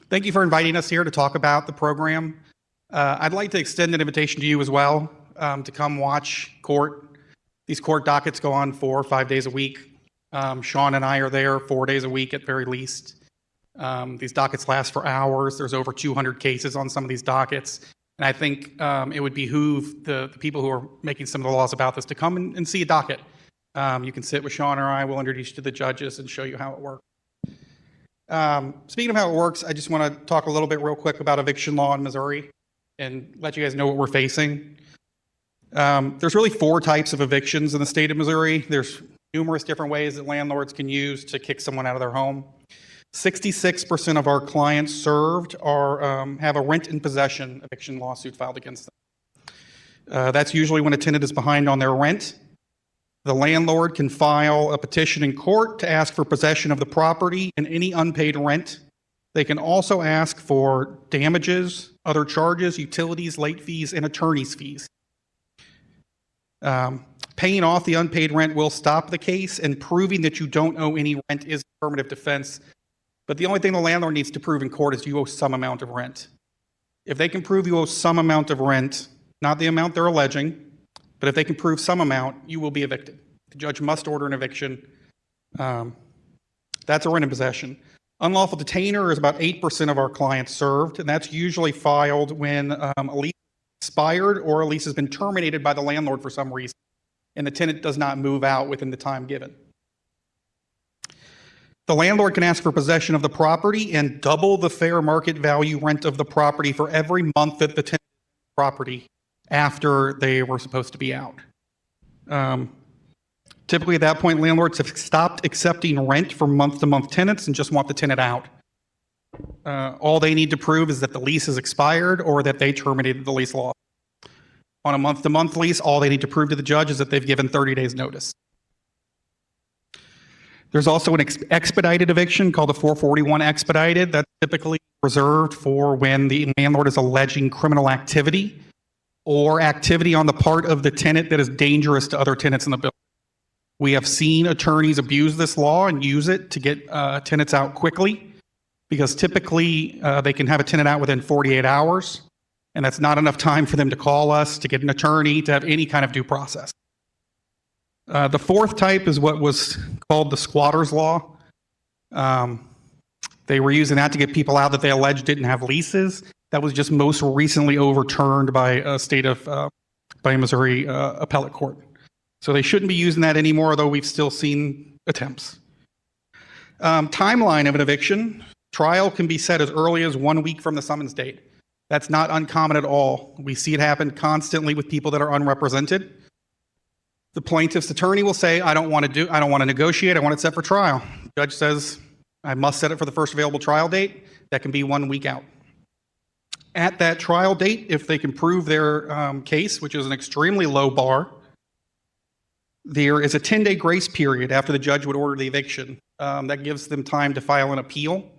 Thank you for inviting us here to talk about the program. I'd like to extend an invitation to you as well to come watch court. These court dockets go on 4 or 5 days a week. Sean and I are there 4 days a week at very least. These dockets last for hours. There's over 200 cases on some of these dockets. And I think it would behoove the people who are making some of the laws about this to come and see a docket. You can sit with Sean or I. We'll introduce you to the judges and show you how it works. Speaking of how it works, I just want to talk a little bit real quick about eviction law in Missouri and let you guys know what we're facing. There's really 4 types of evictions in the state of Missouri. There's numerous different ways that landlords can use to kick someone out of their home. 66% of our clients served have a rent in possession eviction lawsuit filed against them. That's usually when a tenant is behind on their rent. The landlord can file a petition in court to ask for possession of the property and any unpaid rent. They can also ask for damages, other charges, utilities, late fees, and attorney's fees. Paying off the unpaid rent will stop the case, and proving that you don't owe any rent is affirmative defense. But the only thing the landlord needs to prove in court is you owe some amount of rent. If they can prove you owe some amount of rent, not the amount they're alleging, but if they can prove some amount, you will be evicted. The judge must order an eviction. That's a rent in possession. Unlawful detainer is about 8% of our clients served, and that's usually filed when a lease expired or a lease has been terminated by the landlord for some reason, and the tenant does not move out within the time given. The landlord can ask for possession of the property and double the fair market value rent of the property for every month that the tenant property after they were supposed to be out. Typically at that point, landlords have stopped accepting rent from month-to-month tenants and just want the tenant out. All they need to prove is that the lease has expired or that they terminated the lease law. On a month-to-month lease, all they need to prove to the judge is that they've given 30 days notice. There's also an expedited eviction called a 441 expedited. That's typically reserved for when the landlord is alleging criminal activity or activity on the part of the tenant that is dangerous to other tenants in the building. We have seen attorneys abuse this law and use it to get tenants out quickly, because typically they can have a tenant out within 48 hours, and that's not enough time for them to call us, to get an attorney, to have any kind of due process. The 4th type is what was called the squatter's law. They were using that to get people out that they alleged didn't have leases. That was just most recently overturned by by Missouri appellate court. So they shouldn't be using that anymore, though we've still seen attempts. Timeline of an eviction. Trial can be set as early as 1 week from the summons date. That's not uncommon at all. We see it happen constantly with people that are unrepresented. The plaintiff's attorney will say, I don't want to negotiate, I want it set for trial. The judge says, I must set it for the first available trial date. That can be 1 week out. At that trial date, if they can prove their case, which is an extremely low bar, there is a 10-day grace period after the judge would order the eviction. That gives them time to file an appeal.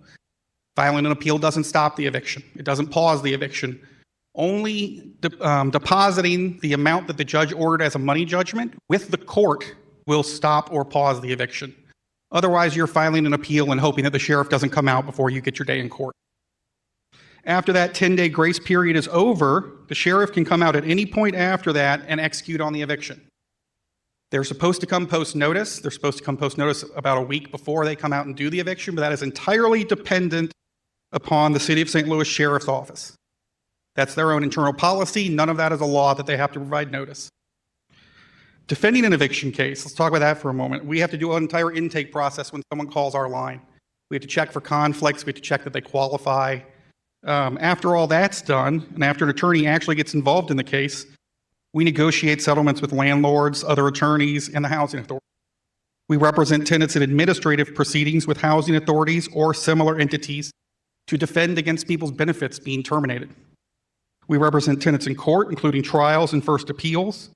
Filing an appeal doesn't stop the eviction. It doesn't pause the eviction. Only depositing the amount that the judge ordered as a money judgment with the court will stop or pause the eviction. Otherwise, you're filing an appeal and hoping that the sheriff doesn't come out before you get your day in court. After that 10-day grace period is over, the sheriff can come out at any point after that and execute on the eviction. They're supposed to come post notice. They're supposed to come post notice about a week before they come out and do the eviction, but that is entirely dependent upon the City of St. Louis Sheriff's Office. That's their own internal policy. None of that is a law that they have to provide notice. Defending an eviction case, let's talk about that for a moment. We have to do an entire intake process when someone calls our line. We have to check for conflicts. We have to check that they qualify. After all that's done, and after an attorney actually gets involved in the case, we negotiate settlements with landlords, other attorneys, and the housing authority. We represent tenants in administrative proceedings with housing authorities or similar entities to defend against people's benefits being terminated. We represent tenants in court, including trials and first appeals.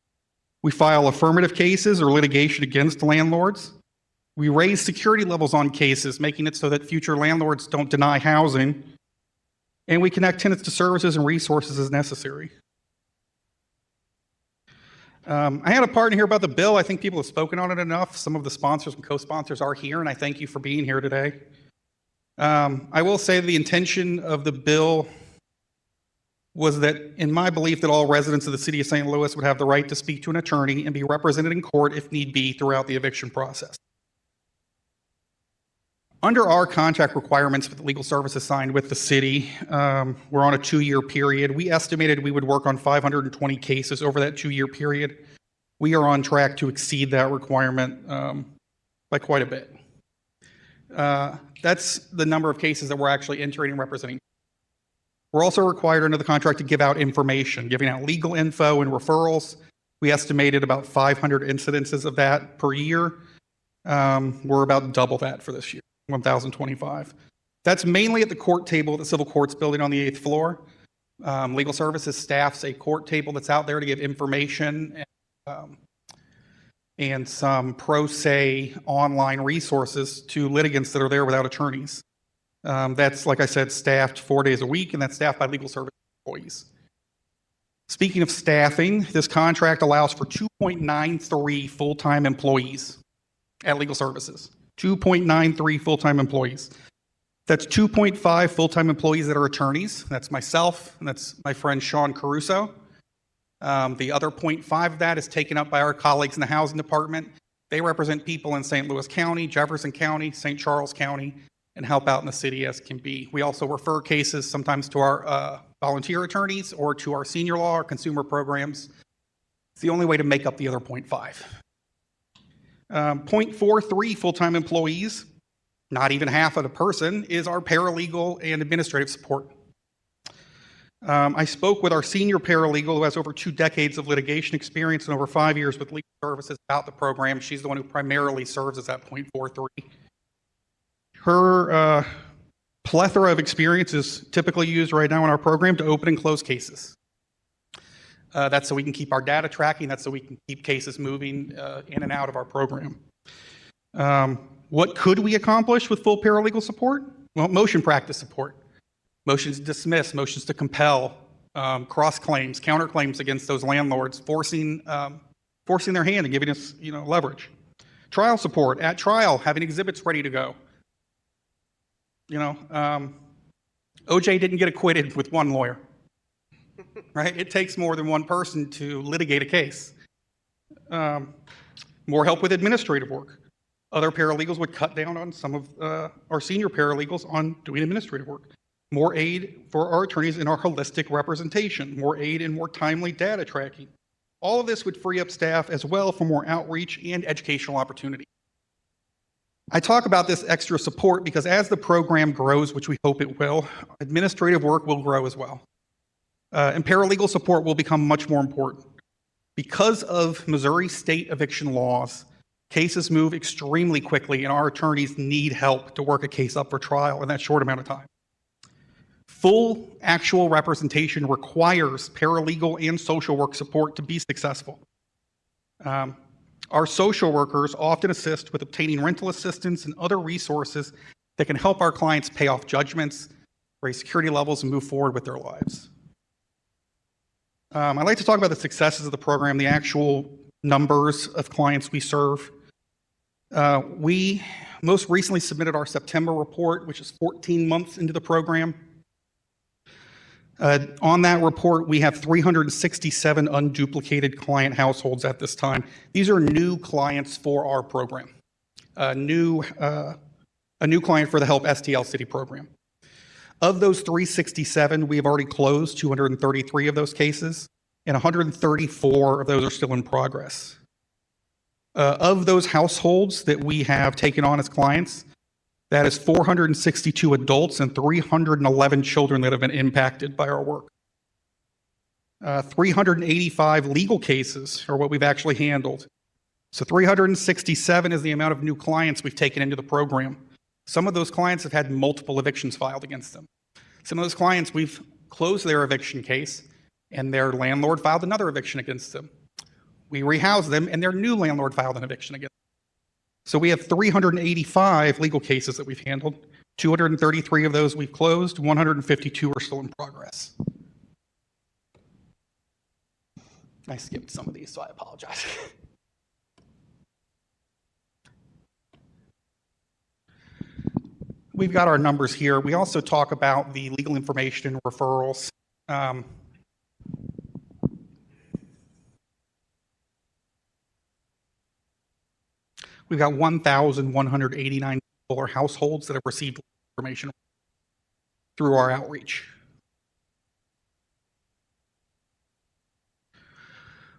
We file affirmative cases or litigation against landlords. We raise security levels on cases, making it so that future landlords don't deny housing. And we connect tenants to services and resources as necessary. I had a part in here about the bill. I think people have spoken on it enough. Some of the sponsors and co-sponsors are here, and I thank you for being here today. I will say the intention of the bill was that, in my belief, that all residents of the City of St. Louis would have the right to speak to an attorney and be represented in court if need be throughout the eviction process. Under our contract requirements for the legal services signed with the city, we're on a 2-year period. We estimated we would work on 520 cases over that 2-year period. We are on track to exceed that requirement by quite a bit. That's the number of cases that we're actually entering and representing. We're also required under the contract to give out information, giving out legal info and referrals. We estimated about 500 incidences of that per year. We're about double that for this year, 1,025. That's mainly at the court table at the Civil Courts building on the 8th floor. Legal Services staffs a court table that's out there to give information and some pro se online resources to litigants that are there without attorneys. That's, like I said, staffed 4 days a week, and that's staffed by legal service employees. Speaking of staffing, this contract allows for 2.93 full-time employees at Legal Services. 2.93 full-time employees. That's 2.5 full-time employees that are attorneys. That's myself, and that's my friend Sean Caruso. The other 0.5 of that is taken up by our colleagues in the housing department. They represent people in St. Louis County, Jefferson County, St. Charles County, and help out in the city as can be. We also refer cases sometimes to our volunteer attorneys or to our senior law or consumer programs. It's the only way to make up the other 0.5. 0.43 full-time employees, not even half of the person, is our paralegal and administrative support. I spoke with our senior paralegal who has over 2 decades of litigation experience and over 5 years with legal services about the program. She's the one who primarily serves as that 0.43. Her plethora of experience is typically used right now in our program to open and close cases. That's so we can keep our data tracking. That's so we can keep cases moving in and out of our program. What could we accomplish with full paralegal support? Well, motion practice support. Motions to dismiss, motions to compel, cross claims, counterclaims against those landlords, forcing their hand and giving us, leverage. Trial support at trial, having exhibits ready to go. OJ didn't get acquitted with one lawyer, right? It takes more than one person to litigate a case. More help with administrative work. Other paralegals would cut down on some of our senior paralegals on doing administrative work. More aid for our attorneys in our holistic representation. More aid and more timely data tracking. All of this would free up staff as well for more outreach and educational opportunity. I talk about this extra support because as the program grows, which we hope it will, administrative work will grow as well. And paralegal support will become much more important. Because of Missouri state eviction laws, cases move extremely quickly and our attorneys need help to work a case up for trial in that short amount of time. Full actual representation requires paralegal and social work support to be successful. Our social workers often assist with obtaining rental assistance and other resources that can help our clients pay off judgments, raise security levels, and move forward with their lives. I'd like to talk about the successes of the program, the actual numbers of clients we serve. We most recently submitted our September report, which is 14 months into the program. On that report, we have 367 unduplicated client households at this time. These are new clients for our program, a new client for the Help STL City program. Of those 367, we have already closed 233 of those cases, and 134 of those are still in progress. Of those households that we have taken on as clients, that is 462 adults and 311 children that have been impacted by our work. 385 legal cases are what we've actually handled. So 367 is the amount of new clients we've taken into the program. Some of those clients have had multiple evictions filed against them. Some of those clients, we've closed their eviction case and their landlord filed another eviction against them. We rehoused them and their new landlord filed an eviction against them. So we have 385 legal cases that we've handled. 233 of those we've closed, 152 are still in progress. I skipped some of these, so I apologize. We've got our numbers here. We also talk about the legal information and referrals. We've got 1,189 people or households that have received information through our outreach.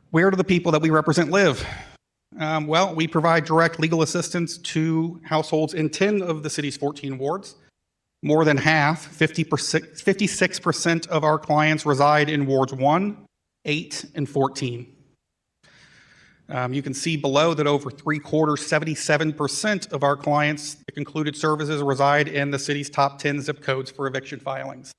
Where do the people that we represent live? Well, we provide direct legal assistance to households in 10 of the city's 14 wards. More than half, 56% of our clients reside in wards 1, 8, and 14. You can see below that over 3/4, 77% of our clients that concluded services reside in the city's top 10 zip codes for eviction filings.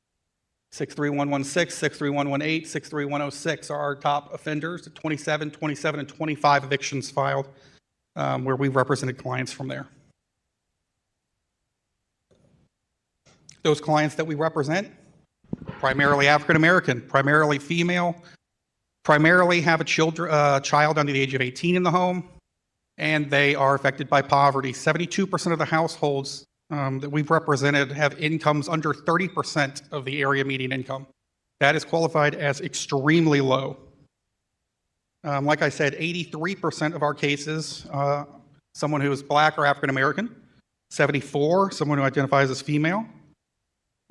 63116, 63118, 63106 are our top offenders, 27, 27, and 25 evictions filed where we've represented clients from there. Those clients that we represent, primarily African American, primarily female, primarily have a child under the age of 18 in the home, and they are affected by poverty. 72% of the households that we've represented have incomes under 30% of the area median income. That is qualified as extremely low. Like I said, 83% of our cases, someone who is Black or African American, 74, someone who identifies as female,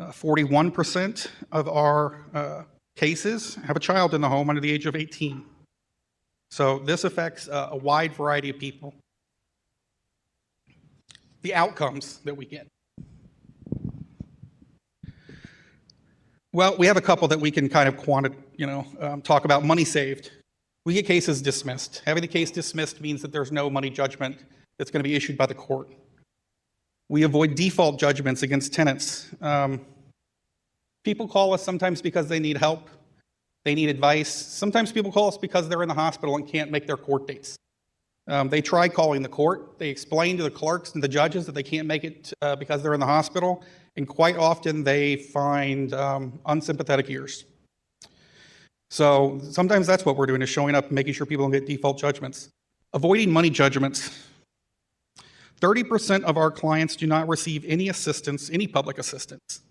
41% of our cases have a child in the home under the age of 18. So this affects a wide variety of people. The outcomes that we get. Well, we have a couple that we can kind of talk about. Money saved. We get cases dismissed. Having the case dismissed means that there's no money judgment that's going to be issued by the court. We avoid default judgments against tenants. People call us sometimes because they need help, they need advice. Sometimes people call us because they're in the hospital and can't make their court dates. They try calling the court. They explain to the clerks and the judges that they can't make it because they're in the hospital, and quite often they find unsympathetic ears. So sometimes that's what we're doing, is showing up and making sure people don't get default judgments. Avoiding money judgments. 30% of our clients do not receive any assistance, any public assistance,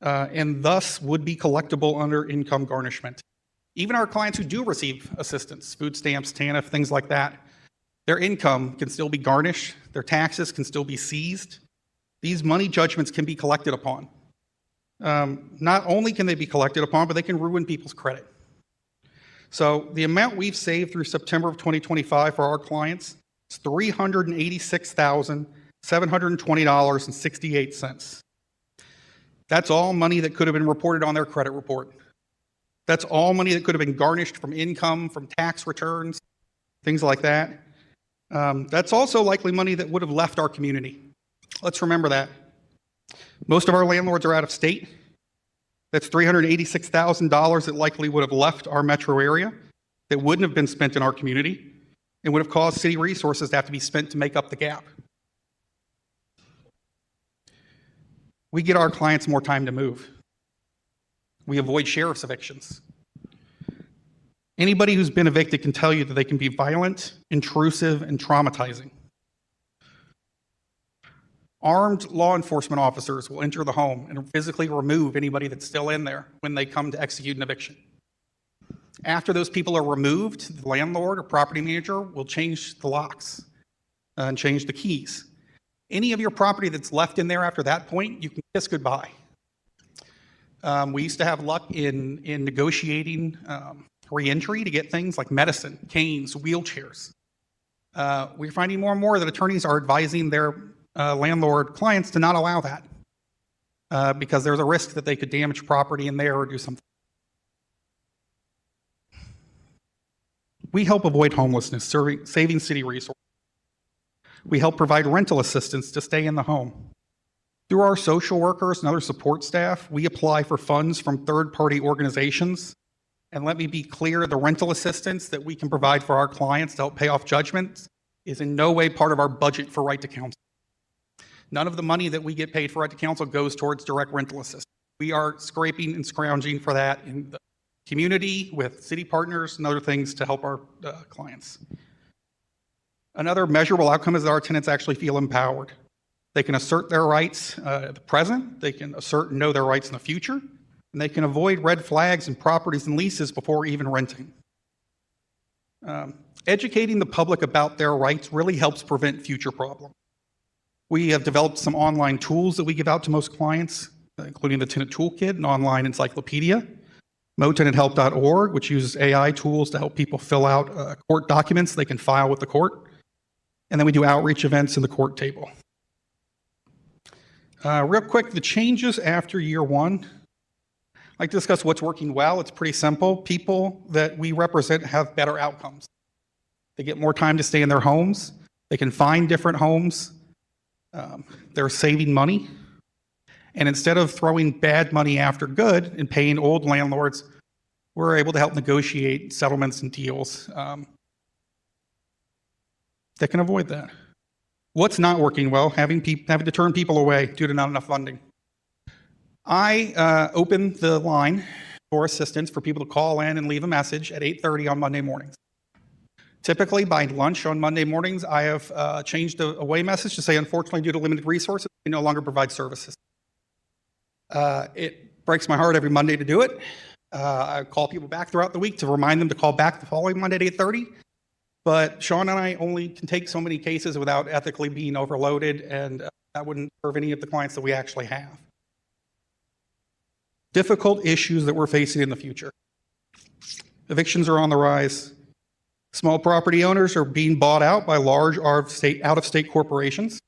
and thus would be collectible under income garnishment. Even our clients who do receive assistance, food stamps, TANF, things like that, their income can still be garnished, their taxes can still be seized. These money judgments can be collected upon. Not only can they be collected upon, but they can ruin people's credit. So the amount we've saved through September of 2025 for our clients is $386,720.68. That's all money that could have been reported on their credit report. That's all money that could have been garnished from income, from tax returns, things like that. That's also likely money that would have left our community. Let's remember that. Most of our landlords are out of state. That's $386,000 that likely would have left our metro area, that wouldn't have been spent in our community, and would have caused city resources to have to be spent to make up the gap. We get our clients more time to move. We avoid sheriff's evictions. Anybody who's been evicted can tell you that they can be violent, intrusive, and traumatizing. Armed law enforcement officers will enter the home and physically remove anybody that's still in there when they come to execute an eviction. After those people are removed, the landlord or property manager will change the locks and change the keys. Any of your property that's left in there after that point, you can kiss goodbye. We used to have luck in negotiating re-entry to get things like medicine, canes, wheelchairs. We're finding more and more that attorneys are advising their landlord clients to not allow that because there's a risk that they could damage property in there or do something. We help avoid homelessness, saving city resources. We help provide rental assistance to stay in the home. Through our social workers and other support staff, we apply for funds from third-party organizations. And let me be clear, the rental assistance that we can provide for our clients to help pay off judgments is in no way part of our budget for Right to Counsel. None of the money that we get paid for Right to Counsel goes towards direct rental assistance. We are scraping and scrounging for that in the community with city partners and other things to help our clients. Another measurable outcome is that our tenants actually feel empowered. They can assert their rights at the present, they can assert and know their rights in the future, and they can avoid red flags in properties and leases before even renting. Educating the public about their rights really helps prevent future problems. We have developed some online tools that we give out to most clients, including the Tenant Toolkit and online encyclopedia, motenanthelp.org, which uses AI tools to help people fill out court documents they can file with the court. And then we do outreach events in the court table. Real quick, the changes after year one. I'd like to discuss what's working well. It's pretty simple. People that we represent have better outcomes. They get more time to stay in their homes. They can find different homes. They're saving money. And instead of throwing bad money after good and paying old landlords, we're able to help negotiate settlements and deals that can avoid that. What's not working well? Having to turn people away due to not enough funding. I open the line for assistance for people to call in and leave a message at 8:30 on Monday mornings. Typically, by lunch on Monday mornings, I have changed a away message to say, unfortunately, due to limited resources, we no longer provide services. It breaks my heart every Monday to do it. I call people back throughout the week to remind them to call back the following Monday at 8:30. But Sean and I only can take so many cases without ethically being overloaded, and that wouldn't serve any of the clients that we actually have. Difficult issues that we're facing in the future. Evictions are on the rise. Small property owners are being bought out by large out-of-state corporations.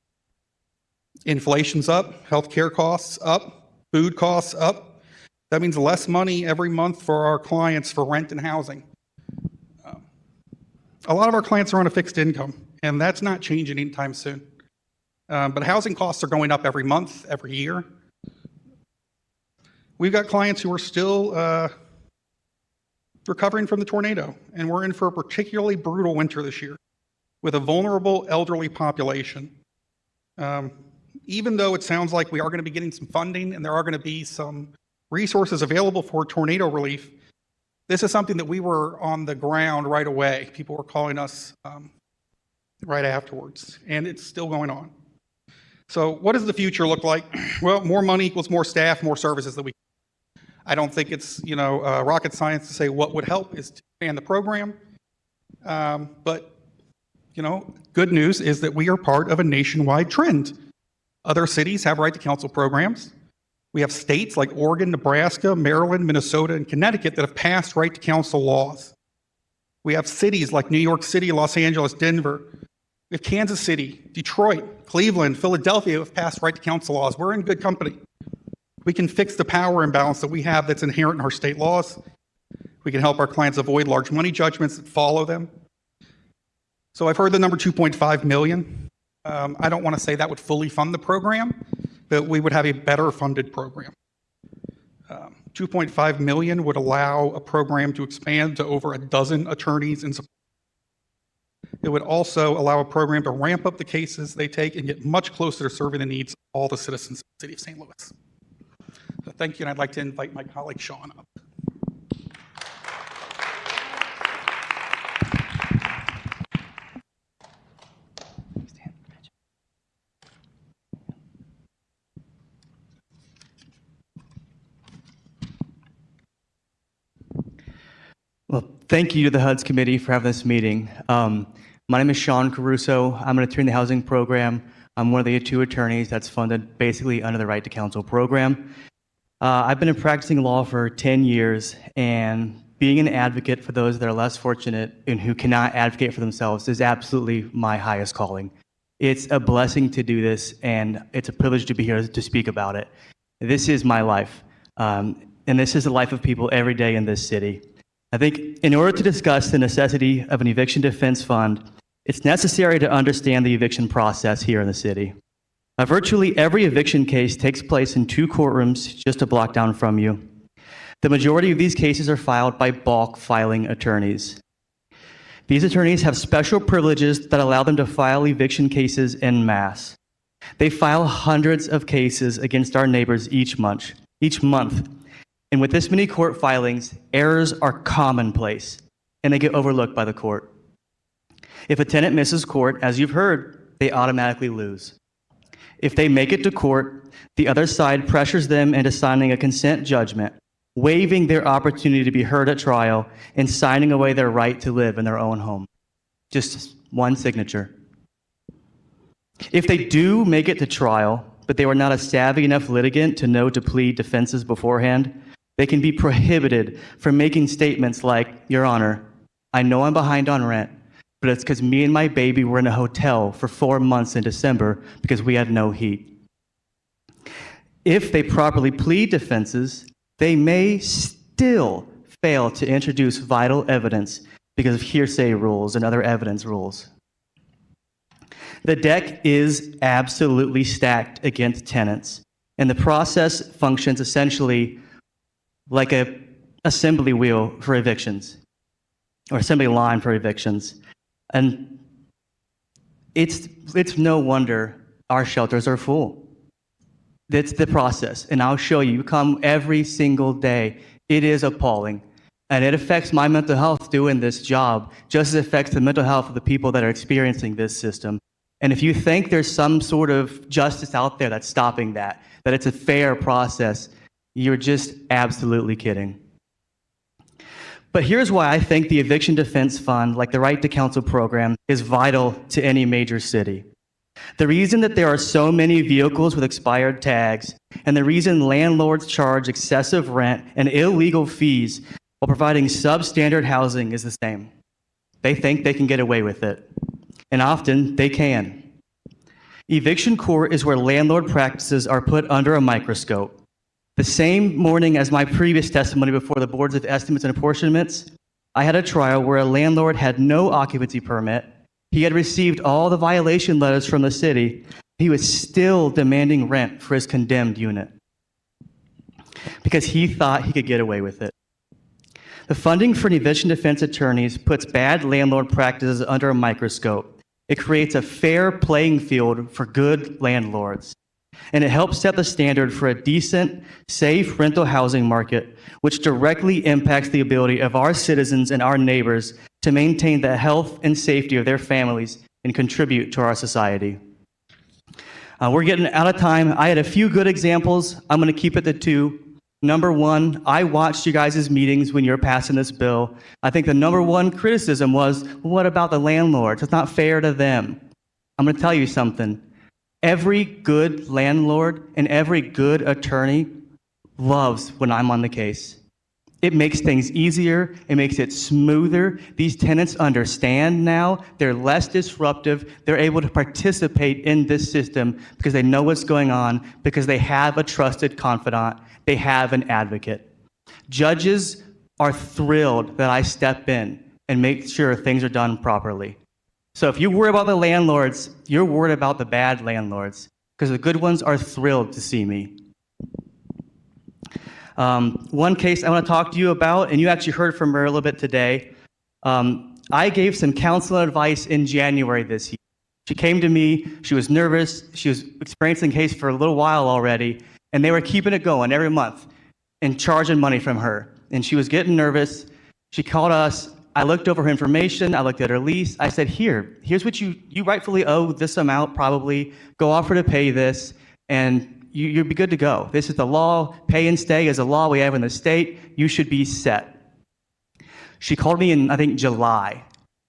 Inflation's up, healthcare costs up, food costs up. That means less money every month for our clients for rent and housing. A lot of our clients are on a fixed income, and that's not changing anytime soon. But housing costs are going up every month, every year. We've got clients who are still recovering from the tornado, and we're in for a particularly brutal winter this year with a vulnerable elderly population. Even though it sounds like we are going to be getting some funding and there are going to be some resources available for tornado relief, this is something that we were on the ground right away. People were calling us right afterwards, and it's still going on. So what does the future look like? Well, more money equals more staff, more services that we. I don't think it's rocket science to say what would help is to expand the program. But good news is that we are part of a nationwide trend. Other cities have right to counsel programs. We have states like Oregon, Nebraska, Maryland, Minnesota, and Connecticut that have passed right to counsel laws. We have cities like New York City, Los Angeles, Denver. We have Kansas City, Detroit, Cleveland, Philadelphia who have passed right to counsel laws. We're in good company. We can fix the power imbalance that we have that's inherent in our state laws. We can help our clients avoid large money judgments that follow them. So I've heard the number 2.5 million. I don't want to say that would fully fund the program, but we would have a better funded program. 2.5 million would allow a program to expand to over a dozen attorneys and support. It would also allow a program to ramp up the cases they take and get much closer to serving the needs of all the citizens of the city of St. Louis. So thank you, and I'd like to invite my colleague Sean up. Well, thank you to the HUD's committee for having this meeting. My name is Sean Caruso. I'm an attorney in the housing program. I'm one of the 2 attorneys that's funded basically under the Right to Counsel program. I've been practicing law for 10 years, and being an advocate for those that are less fortunate and who cannot advocate for themselves is absolutely my highest calling. It's a blessing to do this, and it's a privilege to be here to speak about it. This is my life, and this is the life of people every day in this city. I think in order to discuss the necessity of an eviction defense fund, it's necessary to understand the eviction process here in the city. Virtually every eviction case takes place in 2 courtrooms just a block down from you. The majority of these cases are filed by bulk filing attorneys. These attorneys have special privileges that allow them to file eviction cases en masse. They file hundreds of cases against our neighbors each month. And with this many court filings, errors are commonplace, and they get overlooked by the court. If a tenant misses court, as you've heard, they automatically lose. If they make it to court, the other side pressures them into signing a consent judgment, waiving their opportunity to be heard at trial and signing away their right to live in their own home. Just one signature. If they do make it to trial, but they were not a savvy enough litigant to know to plead defenses beforehand, they can be prohibited from making statements like, "Your Honor, I know I'm behind on rent, but it's because me and my baby were in a hotel for 4 months in December because we had no heat." If they properly plead defenses, they may still fail to introduce vital evidence because of hearsay rules and other evidence rules. The deck is absolutely stacked against tenants, and the process functions essentially like an assembly wheel for evictions, or assembly line for evictions. And it's no wonder our shelters are full. That's the process, and I'll show you. You come every single day. It is appalling, and it affects my mental health doing this job, just as it affects the mental health of the people that are experiencing this system. And if you think there's some sort of justice out there that's stopping that it's a fair process, you're just absolutely kidding. But here's why I think the Eviction Defense Fund, like the Right to Counsel program, is vital to any major city. The reason that there are so many vehicles with expired tags, and the reason landlords charge excessive rent and illegal fees while providing substandard housing is the same. They think they can get away with it, and often they can. Eviction court is where landlord practices are put under a microscope. The same morning as my previous testimony before the boards of estimates and apportionments, I had a trial where a landlord had no occupancy permit. He had received all the violation letters from the city. He was still demanding rent for his condemned unit because he thought he could get away with it. The funding for eviction defense attorneys puts bad landlord practices under a microscope. It creates a fair playing field for good landlords. And it helps set the standard for a decent, safe rental housing market, which directly impacts the ability of our citizens and our neighbors to maintain the health and safety of their families and contribute to our society. We're getting out of time. I had a few good examples. I'm going to keep it to 2. Number 1, I watched you guys' meetings when you were passing this bill. I think the number 1 criticism was, well, what about the landlords? It's not fair to them. I'm going to tell you something. Every good landlord and every good attorney loves when I'm on the case. It makes things easier. It makes it smoother. These tenants understand now. They're less disruptive. They're able to participate in this system because they know what's going on, because they have a trusted confidant. They have an advocate. Judges are thrilled that I step in and make sure things are done properly. So if you worry about the landlords, you're worried about the bad landlords, because the good ones are thrilled to see me. One case I want to talk to you about, and you actually heard from her a little bit today. I gave some counsel and advice in January this year. She came to me, she was nervous, she was experiencing the case for a little while already, and they were keeping it going every month and charging money from her. And she was getting nervous. She called us. I looked over her information. I looked at her lease. I said, here's what you rightfully owe this amount probably. Go offer to pay this, and you'll be good to go. This is the law. Pay and stay is a law we have in the state. You should be set. She called me in, I think, July.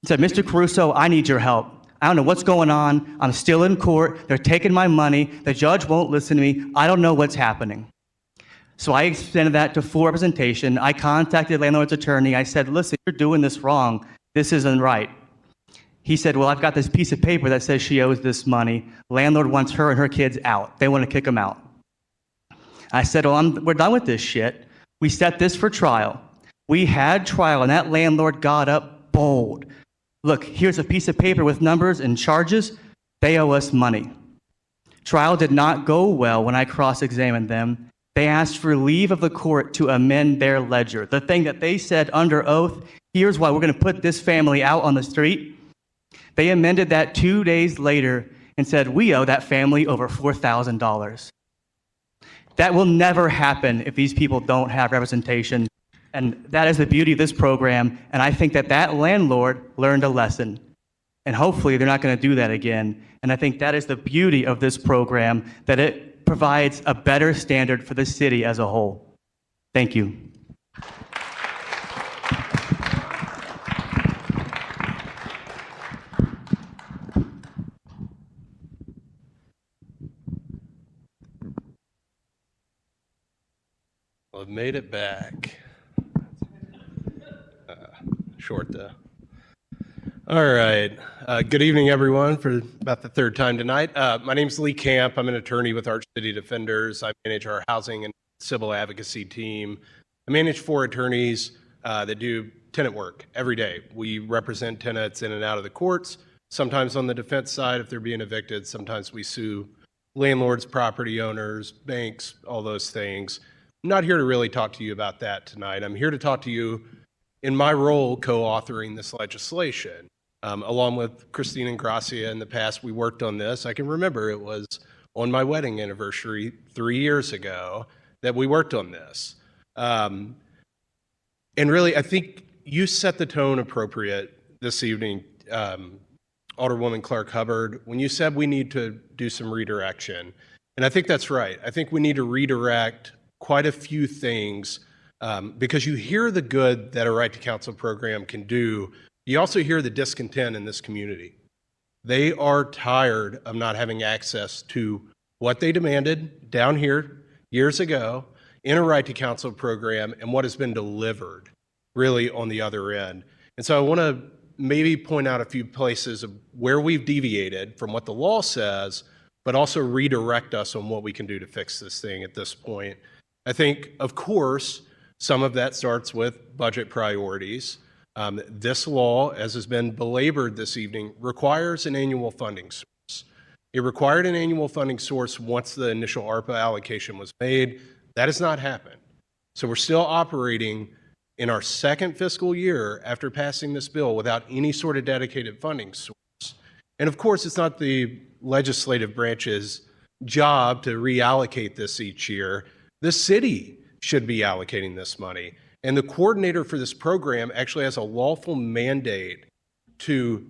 Said, Mr. Caruso, I need your help. I don't know what's going on. I'm still in court. They're taking my money. The judge won't listen to me. I don't know what's happening. So I extended that to full representation. I contacted the landlord's attorney. I said, listen, you're doing this wrong. This isn't right. He said, well, I've got this piece of paper that says she owes this money. Landlord wants her and her kids out. They want to kick them out. I said, well, we're done with this shit. We set this for trial. We had trial, and that landlord got up bold. Look, here's a piece of paper with numbers and charges. They owe us money. Trial did not go well when I cross-examined them. They asked for leave of the court to amend their ledger. The thing that they said under oath, here's why we're going to put this family out on the street. They amended that 2 days later and said, we owe that family over $4,000. That will never happen if these people don't have representation. And that is the beauty of this program. And I think that that landlord learned a lesson. And hopefully they're not going to do that again. And I think that is the beauty of this program, that it provides a better standard for the city as a whole. Thank you. Well, I've made it back. Short though. All right. Good evening, everyone, for about the third time tonight. My name is Lee Camp. I'm an attorney with Arch City Defenders. I manage our housing and civil advocacy team. I manage 4 attorneys that do tenant work every day. We represent tenants in and out of the courts, sometimes on the defense side if they're being evicted. Sometimes we sue landlords, property owners, banks, all those things. I'm not here to really talk to you about that tonight. I'm here to talk to you in my role co-authoring this legislation. Along with Christine and Gracia in the past, we worked on this. I can remember it was on my wedding anniversary 3 years ago that we worked on this. And really, I think you set the tone appropriate this evening, Alderwoman Clark Hubbard, when you said we need to do some redirection. And I think that's right. I think we need to redirect quite a few things because you hear the good that a Right to Counsel program can do. You also hear the discontent in this community. They are tired of not having access to what they demanded down here years ago in a Right to Counsel program and what has been delivered really on the other end. And so I want to maybe point out a few places of where we've deviated from what the law says, but also redirect us on what we can do to fix this thing at this point. I think, of course, some of that starts with budget priorities. This law, as has been belabored this evening, requires an annual funding source. It required an annual funding source once the initial ARPA allocation was made. That has not happened. So we're still operating in our second fiscal year after passing this bill without any sort of dedicated funding source. And of course, it's not the legislative branch's job to reallocate this each year. The city should be allocating this money. And the coordinator for this program actually has a lawful mandate to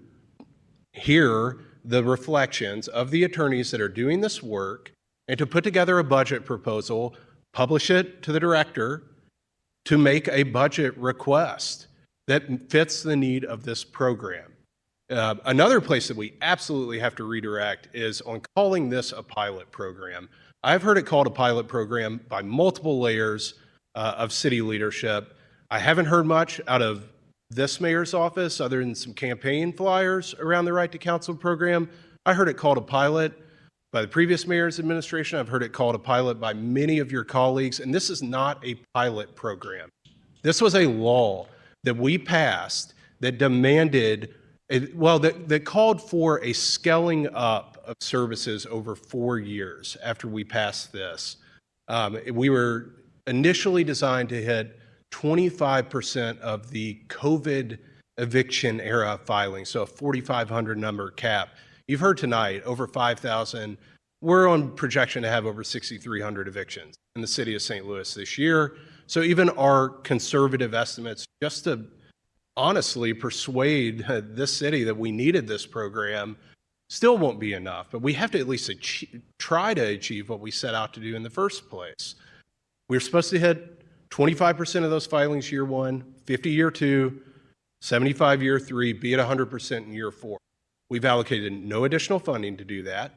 hear the reflections of the attorneys that are doing this work and to put together a budget proposal, publish it to the director to make a budget request that fits the need of this program. Another place that we absolutely have to redirect is on calling this a pilot program. I've heard it called a pilot program by multiple layers of city leadership. I haven't heard much out of this mayor's office other than some campaign flyers around the Right to Counsel program. I heard it called a pilot by the previous mayor's administration. I've heard it called a pilot by many of your colleagues, and this is not a pilot program. This was a law that we passed that demanded, that called for a scaling up of services over 4 years after we passed this. We were initially designed to hit 25% of the COVID eviction era filings, so a 4,500 number cap. You've heard tonight, over 5,000. We're on projection to have over 6,300 evictions in the city of St. Louis this year. So even our conservative estimates, just to honestly persuade this city that we needed this program, still won't be enough. But we have to at least try to achieve what we set out to do in the first place. We're supposed to hit 25% of those filings year one, 50 year two, 75 year three, be at 100% in year four. We've allocated no additional funding to do that.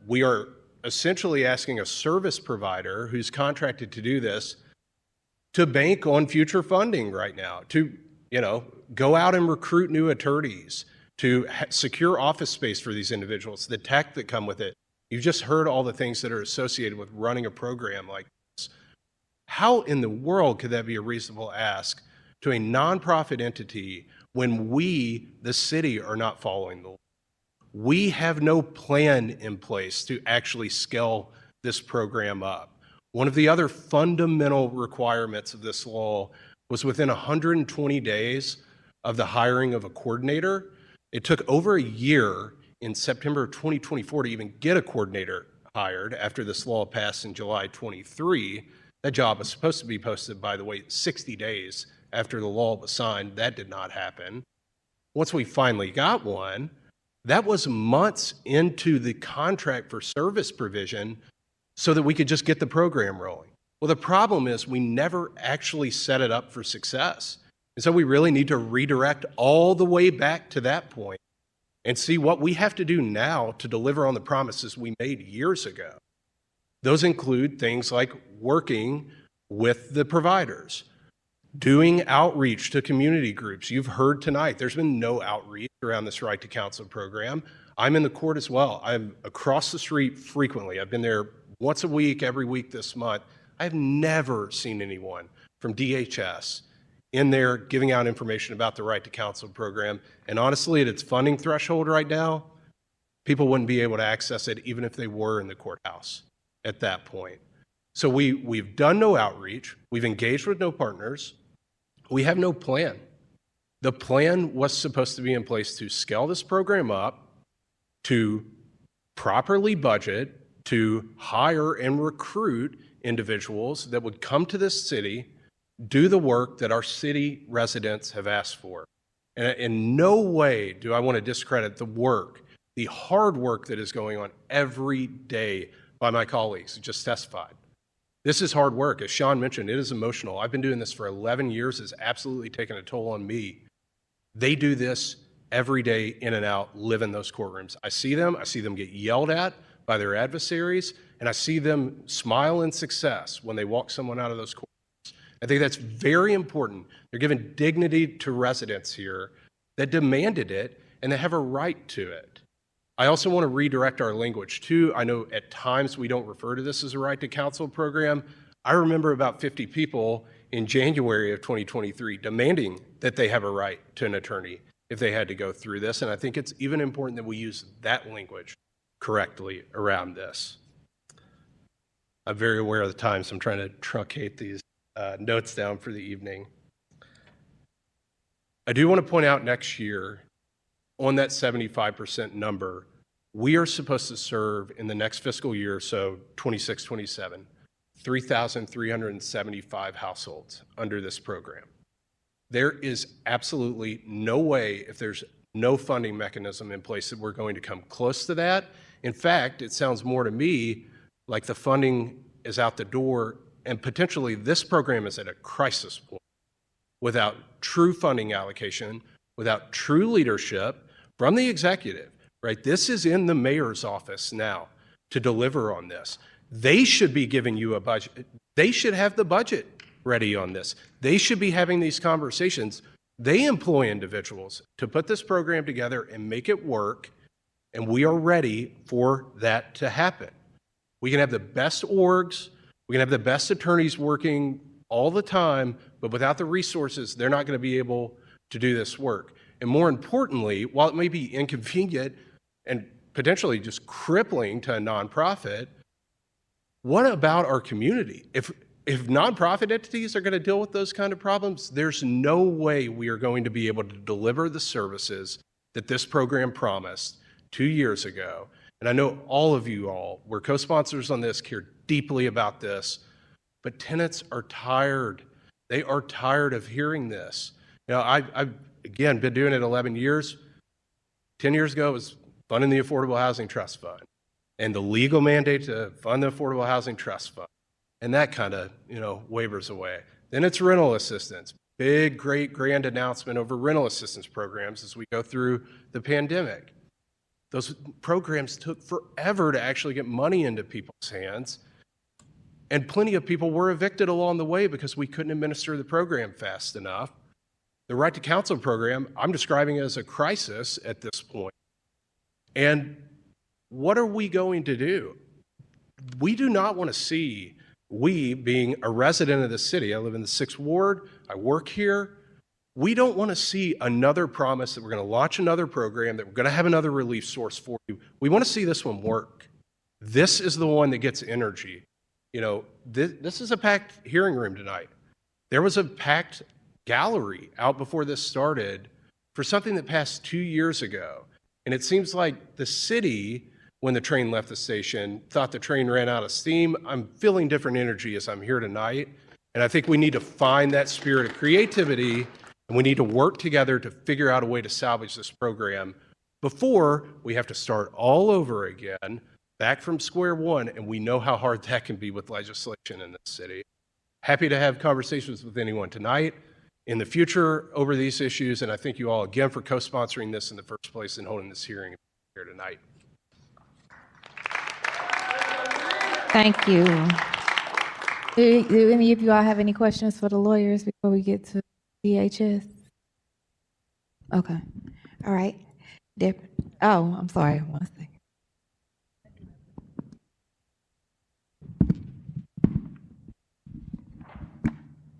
We are essentially asking a service provider who's contracted to do this to bank on future funding right now, to go out and recruit new attorneys, to secure office space for these individuals, the tech that come with it. You've just heard all the things that are associated with running a program like this. How in the world could that be a reasonable ask to a nonprofit entity when we, the city, are not following the law? We have no plan in place to actually scale this program up. One of the other fundamental requirements of this law was within 120 days of the hiring of a coordinator. It took over a year in September of 2024 to even get a coordinator hired after this law passed in July 23. That job was supposed to be posted, by the way, 60 days after the law was signed. That did not happen. Once we finally got one, that was months into the contract for service provision so that we could just get the program rolling. Well, the problem is we never actually set it up for success. And so we really need to redirect all the way back to that point and see what we have to do now to deliver on the promises we made years ago. Those include things like working with the providers, doing outreach to community groups. You've heard tonight, there's been no outreach around this Right to Counsel program. I'm in the court as well. I'm across the street frequently. I've been there once a week, every week this month. I've never seen anyone from DHS in there giving out information about the Right to Counsel program. And honestly, at its funding threshold right now, people wouldn't be able to access it even if they were in the courthouse at that point. So we've done no outreach. We've engaged with no partners. We have no plan. The plan was supposed to be in place to scale this program up, to properly budget, to hire and recruit individuals that would come to this city, do the work that our city residents have asked for. And in no way do I want to discredit the work, the hard work that is going on every day by my colleagues who just testified. This is hard work. As Sean mentioned, it is emotional. I've been doing this for 11 years. It's absolutely taken a toll on me. They do this every day in and out, live in those courtrooms. I see them get yelled at by their adversaries, and I see them smile in success when they walk someone out of those courtrooms. I think that's very important. They're giving dignity to residents here that demanded it and that have a right to it. I also want to redirect our language too. I know at times we don't refer to this as a Right to Counsel program. I remember about 50 people in January of 2023 demanding that they have a right to an attorney if they had to go through this. And I think it's even important that we use that language correctly around this. I'm very aware of the time, so I'm trying to truncate these notes down for the evening. I do want to point out next year, on that 75% number, we are supposed to serve in the next fiscal year, so 26, 27, 3,375 households under this program. There is absolutely no way, if there's no funding mechanism in place, that we're going to come close to that. In fact, it sounds more to me like the funding is out the door and potentially this program is at a crisis point without true funding allocation, without true leadership from the executive, right? This is in the mayor's office now to deliver on this. They should be giving you a budget. They should have the budget ready on this. They should be having these conversations. They employ individuals to put this program together and make it work, and we are ready for that to happen. We can have the best orgs, we can have the best attorneys working all the time, but without the resources, they're not going to be able to do this work. And more importantly, while it may be inconvenient and potentially just crippling to a nonprofit, what about our community? If if nonprofit entities are going to deal with those kind of problems, there's no way we are going to be able to deliver the services that this program promised 2 years ago. And I know all of you all were co-sponsors on this, care deeply about this, but tenants are tired. They are tired of hearing this. You know, I've again been doing it 11 years. 10 years ago, it was funding the Affordable Housing Trust Fund and the legal mandate to fund the Affordable Housing Trust Fund. And that kind of, wavers away. Then it's rental assistance. Big, great, grand announcement over rental assistance programs as we go through the pandemic. Those programs took forever to actually get money into people's hands. And plenty of people were evicted along the way because we couldn't administer the program fast enough. The Right to Counsel program, I'm describing as a crisis at this point. And what are we going to do? We do not want to see, we being a resident of the city, I live in the 6th Ward, I work here, we don't want to see another promise that we're going to launch another program, that we're going to have another relief source for you. We want to see this one work. This is the one that gets energy. This is a packed hearing room tonight. There was a packed gallery out before this started for something that passed 2 years ago. And it seems like the city, when the train left the station, thought the train ran out of steam. I'm feeling different energy as I'm here tonight. And I think we need to find that spirit of creativity, and we need to work together to figure out a way to salvage this program before we have to start all over again, back from square one, and we know how hard that can be with legislation in this city. Happy to have conversations with anyone tonight, in the future, over these issues, and I thank you all again for co-sponsoring this in the first place and holding this hearing here tonight. Thank you. Do any of you all have any questions for the lawyers before we get to DHS? Okay. All right. Oh, I'm sorry. One second.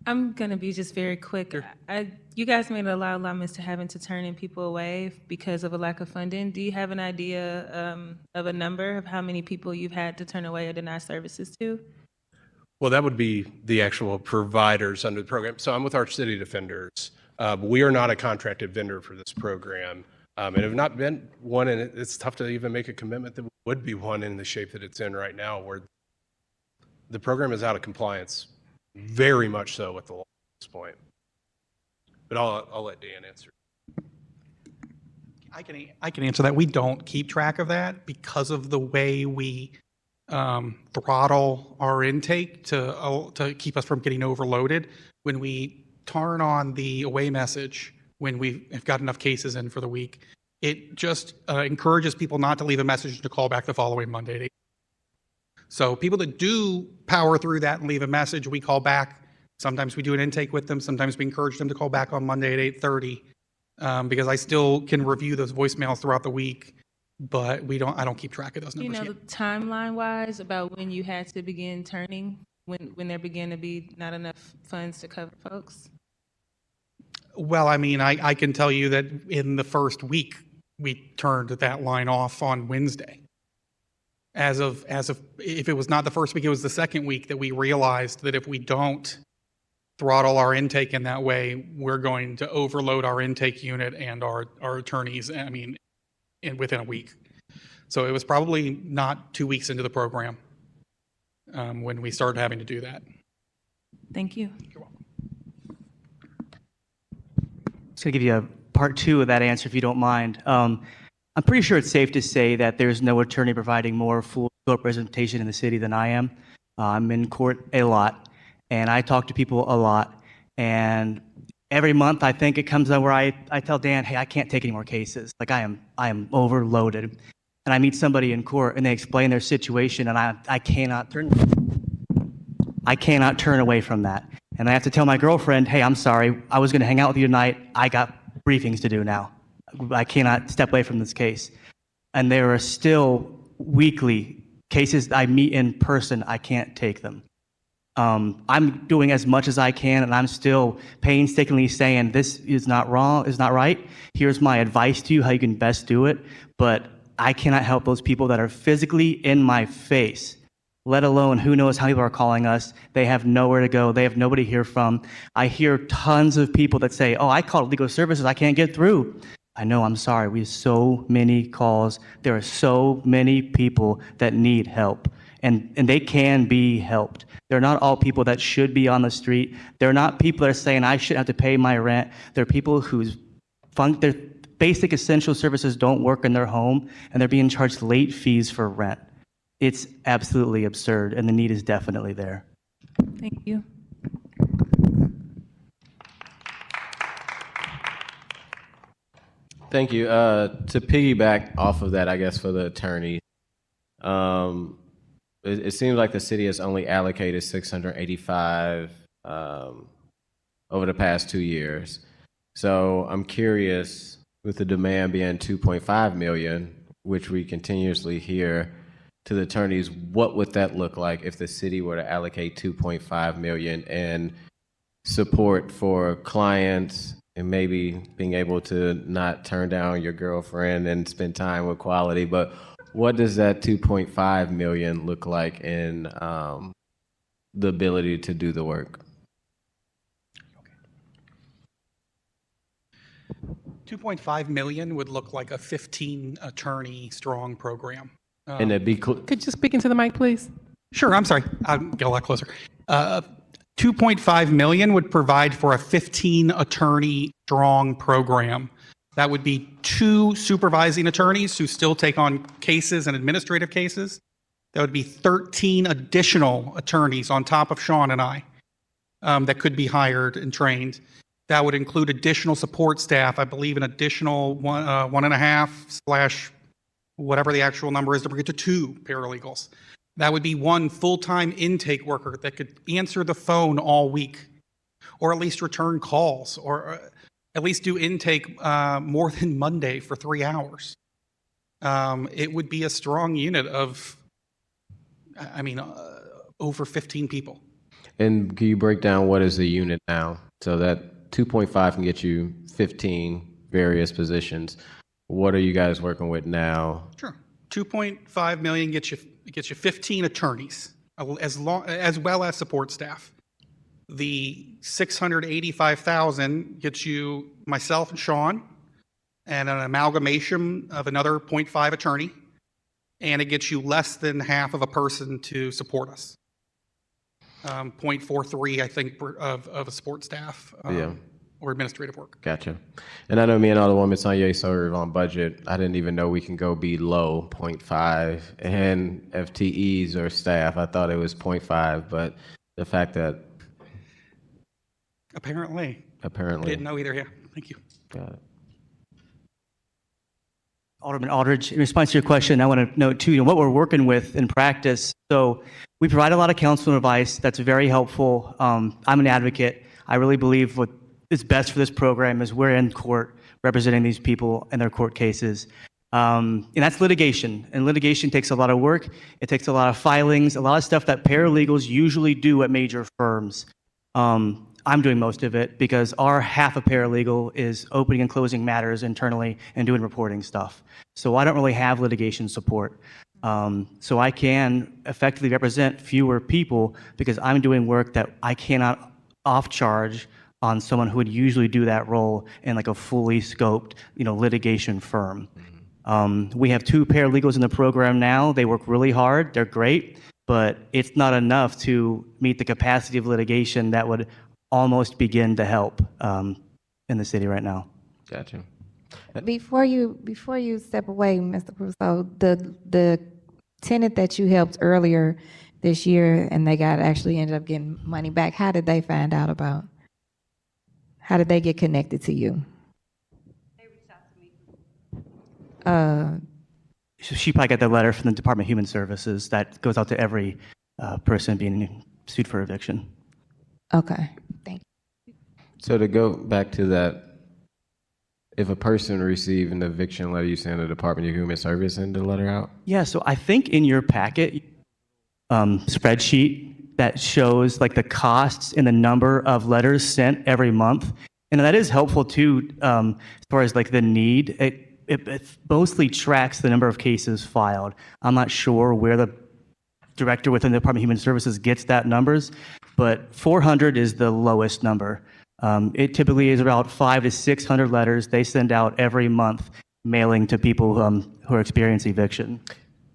I'm going to be just very quick. You guys made a lot of comments to having to turning people away because of a lack of funding. Do you have an idea of a number of how many people you've had to turn away or deny services to? Well, that would be the actual providers under the program. So I'm with Arch City Defenders. We are not a contracted vendor for this program, and have not been one, and it's tough to even make a commitment that would be one in the shape that it's in right now, where the program is out of compliance, very much so with the law at this point. But I'll let Dan answer. I can answer that. We don't keep track of that because of the way we throttle our intake to keep us from getting overloaded. When we turn on the away message, when we have got enough cases in for the week, it just encourages people not to leave a message and to call back the following Monday at 8. So people that do power through that and leave a message, we call back. Sometimes we do an intake with them. Sometimes we encourage them to call back on Monday at 8:30 because I still can review those voicemails throughout the week, but I don't keep track of those numbers. You know, yet. the timeline-wise about when you had to begin turning, when there began to be not enough funds to cover folks? Well, I mean, I can tell you that in the first week, we turned that line off on Wednesday. As of if it was not the first week, it was the second week that we realized that if we don't throttle our intake in that way, we're going to overload our intake unit and our attorneys, I mean, within a week. So it was probably not 2 weeks into the program when we started having to do that. Thank you. You're welcome. Just going to give you a part two of that answer, if you don't mind. I'm pretty sure it's safe to say that there's no attorney providing more full scope representation in the city than I am. I'm in court a lot, and I talk to people a lot. And every month, I think it comes out where I tell Dan, hey, I can't take any more cases. Like I am overloaded. And I meet somebody in court, and they explain their situation, and I cannot turn away from that. And I have to tell my girlfriend, hey, I'm sorry, I was going to hang out with you tonight. I got briefings to do now. I cannot step away from this case. And there are still weekly cases I meet in person. I can't take them. I'm doing as much as I can, and I'm still painstakingly saying this is not wrong, is not right. Here's my advice to you, how you can best do it. But I cannot help those people that are physically in my face let alone who knows how people are calling us. They have nowhere to go. They have nobody to hear from. I hear tons of people that say, oh, I called legal services. I can't get through. I know, I'm sorry. We have so many calls. There are so many people that need help, and they can be helped. They're not all people that should be on the street. They're not people that are saying, I shouldn't have to pay my rent. They're people whose their basic essential services don't work in their home, and they're being charged late fees for rent. It's absolutely absurd, and the need is definitely there. Thank you. Thank you. To piggyback off of that, I guess, for the attorney, it seems like the city has only allocated $685 over the past 2 years. So I'm curious, with the demand being $2.5 million, which we continuously hear to the attorneys, what would that look like if the city were to allocate $2.5 million in support for clients and maybe being able to not turn down your girlfriend and spend time with quality? But what does that $2.5 million look like in the ability to do the work? $2.5 million would look like a 15 attorney strong program. And it'd be Could you speak into the mic, please? Sure, I'm sorry. I'll get a lot closer. 2.5 million would provide for a 15 attorney strong program. That would be 2 supervising attorneys who still take on cases and administrative cases. That would be 13 additional attorneys on top of Sean and I that could be hired and trained. That would include additional support staff, I believe an additional 1.5/ whatever the actual number is to bring it to 2 paralegals. That would be 1 full-time intake worker that could answer the phone all week, or at least return calls, or at least do intake more than Monday for 3 hours. It would be a strong unit of, over 15 people. And can you break down what is the unit now? So that 2.5 can get you 15 various positions. What are you guys working with now? Sure. 2.5 million gets you 15 attorneys, as well as support staff. The 685,000 gets you myself and Sean, and an amalgamation of another 0.5 attorney, and it gets you less than half of a person to support us. 0.43, I think, of a support staff. Yeah. Or administrative work. Gotcha. And I know me and Alderwoman Sonye serve on budget. I didn't even know we can go below 0.5 and FTEs or staff. I thought it was 0.5, but the fact that Apparently. Didn't know either. Yeah. Thank you. Got it. Alderman Aldridge, in response to your question, I want to note too, what we're working with in practice. So we provide a lot of counsel and advice that's very helpful. I'm an advocate. I really believe what is best for this program is we're in court representing these people in their court cases. And that's litigation. And litigation takes a lot of work. It takes a lot of filings, a lot of stuff that paralegals usually do at major firms. I'm doing most of it because our half a paralegal is opening and closing matters internally and doing reporting stuff. So I don't really have litigation support. So I can effectively represent fewer people because I'm doing work that I cannot off-charge on someone who would usually do that role in like a fully scoped, litigation firm. We have 2 paralegals in the program now. They work really hard. They're great, but it's not enough to meet the capacity of litigation that would almost begin to help in the city right now. Gotcha. Before you step away, Mr. Crusoe, the tenant that you helped earlier this year and they actually ended up getting money back, how did they find out about? How did they get connected to you? They reached out to me. She probably got the letter from the Department of Human Services that goes out to every person being sued for eviction. Okay, thank you. So to go back to that, if a person received an eviction letter, you send the Department of Human Services send the letter out? Yeah, so I think in your packet, spreadsheet that shows like the costs and the number of letters sent every month. And that is helpful too, as far as like the need. It mostly tracks the number of cases filed. I'm not sure where the director within the Department of Human Services gets that numbers, but 400 is the lowest number. It typically is about 500 to 600 letters they send out every month, mailing to people who are experiencing eviction.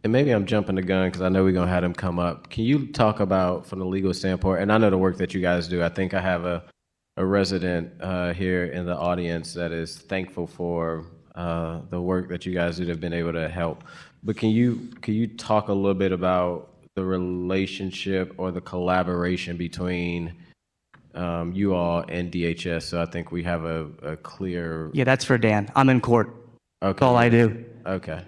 And maybe I'm jumping the gun because I know we're going to have them come up. Can you talk about, from the legal standpoint, and I know the work that you guys do. I think I have a resident here in the audience that is thankful for the work that you guys do to have been able to help. But can you talk a little bit about the relationship or the collaboration between you all and DHS? So I think we have a clear... Yeah, that's for Dan. I'm in court. Okay. That's all I do. Okay.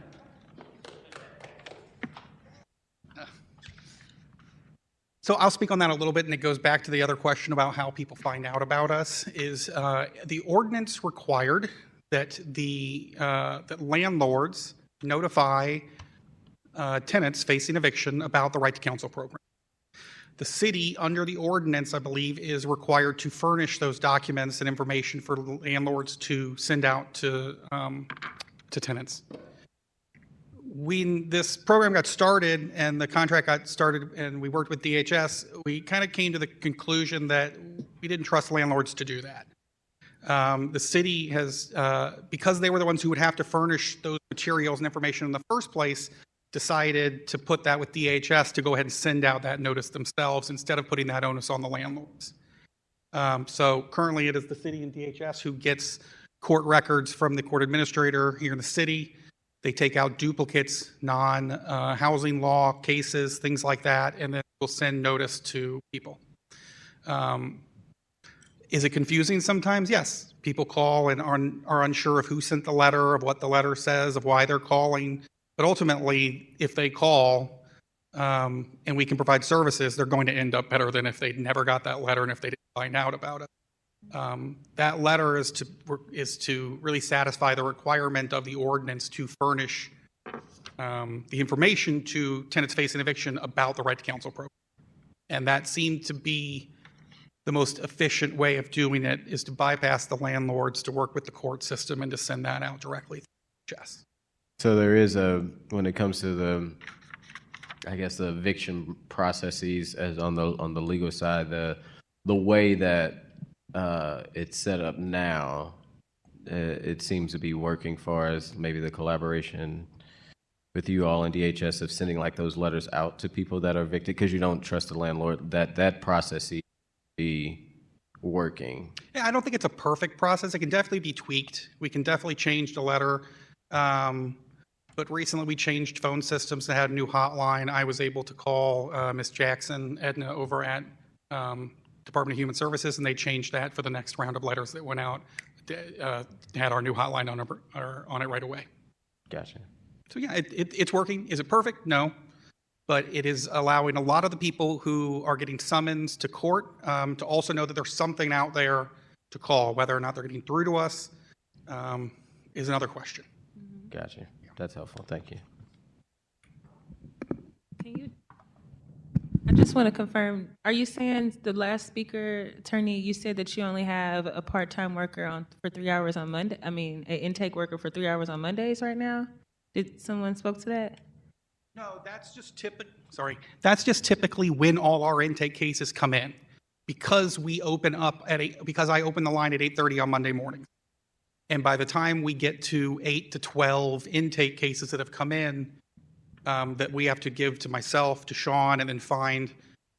So I'll speak on that a little bit, and it goes back to the other question about how people find out about us. Is the ordinance required that that landlords notify tenants facing eviction about the right to counsel program? The city, under the ordinance, I believe, is required to furnish those documents and information for landlords to send out to tenants. When this program got started and the contract got started and we worked with DHS, we kind of came to the conclusion that we didn't trust landlords to do that. The city has, because they were the ones who would have to furnish those materials and information in the first place, decided to put that with DHS to go ahead and send out that notice themselves instead of putting that onus on the landlords. So currently it is the city and DHS who gets court records from the court administrator here in the city. They take out duplicates, non-housing law cases, things like that, and then we'll send notice to people. Is it confusing sometimes? Yes. People call and are unsure of who sent the letter, of what the letter says, of why they're calling. But ultimately, if they call and we can provide services, they're going to end up better than if they never got that letter and if they didn't find out about it. That letter is to really satisfy the requirement of the ordinance to furnish the information to tenants facing eviction about the right to counsel program. And that seemed to be the most efficient way of doing it, is to bypass the landlords, to work with the court system, and to send that out directly to DHS. So there is when it comes to the eviction processes, as on the legal side, the way that it's set up now, it seems to be working for us. Maybe the collaboration with you all and DHS of sending like those letters out to people that are evicted, because you don't trust the landlord, that process seems to be working. Yeah, I don't think it's a perfect process. It can definitely be tweaked. We can definitely change the letter. But recently we changed phone systems that had a new hotline. I was able to call Ms. Jackson, Edna, over at Department of Human Services, and they changed that for the next round of letters that went out. Had our new hotline on it right away. Gotcha. So yeah, it's working. Is it perfect? No. But it is allowing a lot of the people who are getting summons to court to also know that there's something out there to call. Whether or not they're getting through to us is another question. Gotcha. That's helpful. Thank you. I just want to confirm, are you saying the last speaker, attorney, you said that you only have a part-time worker for 3 hours on Monday? I mean, an intake worker for 3 hours on Mondays right now? Did someone spoke to that? No, that's just typically when all our intake cases come in, because we open up because I open the line at 8:30 on Monday mornings. And by the time we get to 8 to 12 intake cases that have come in, that we have to give to myself, to Sean, and then find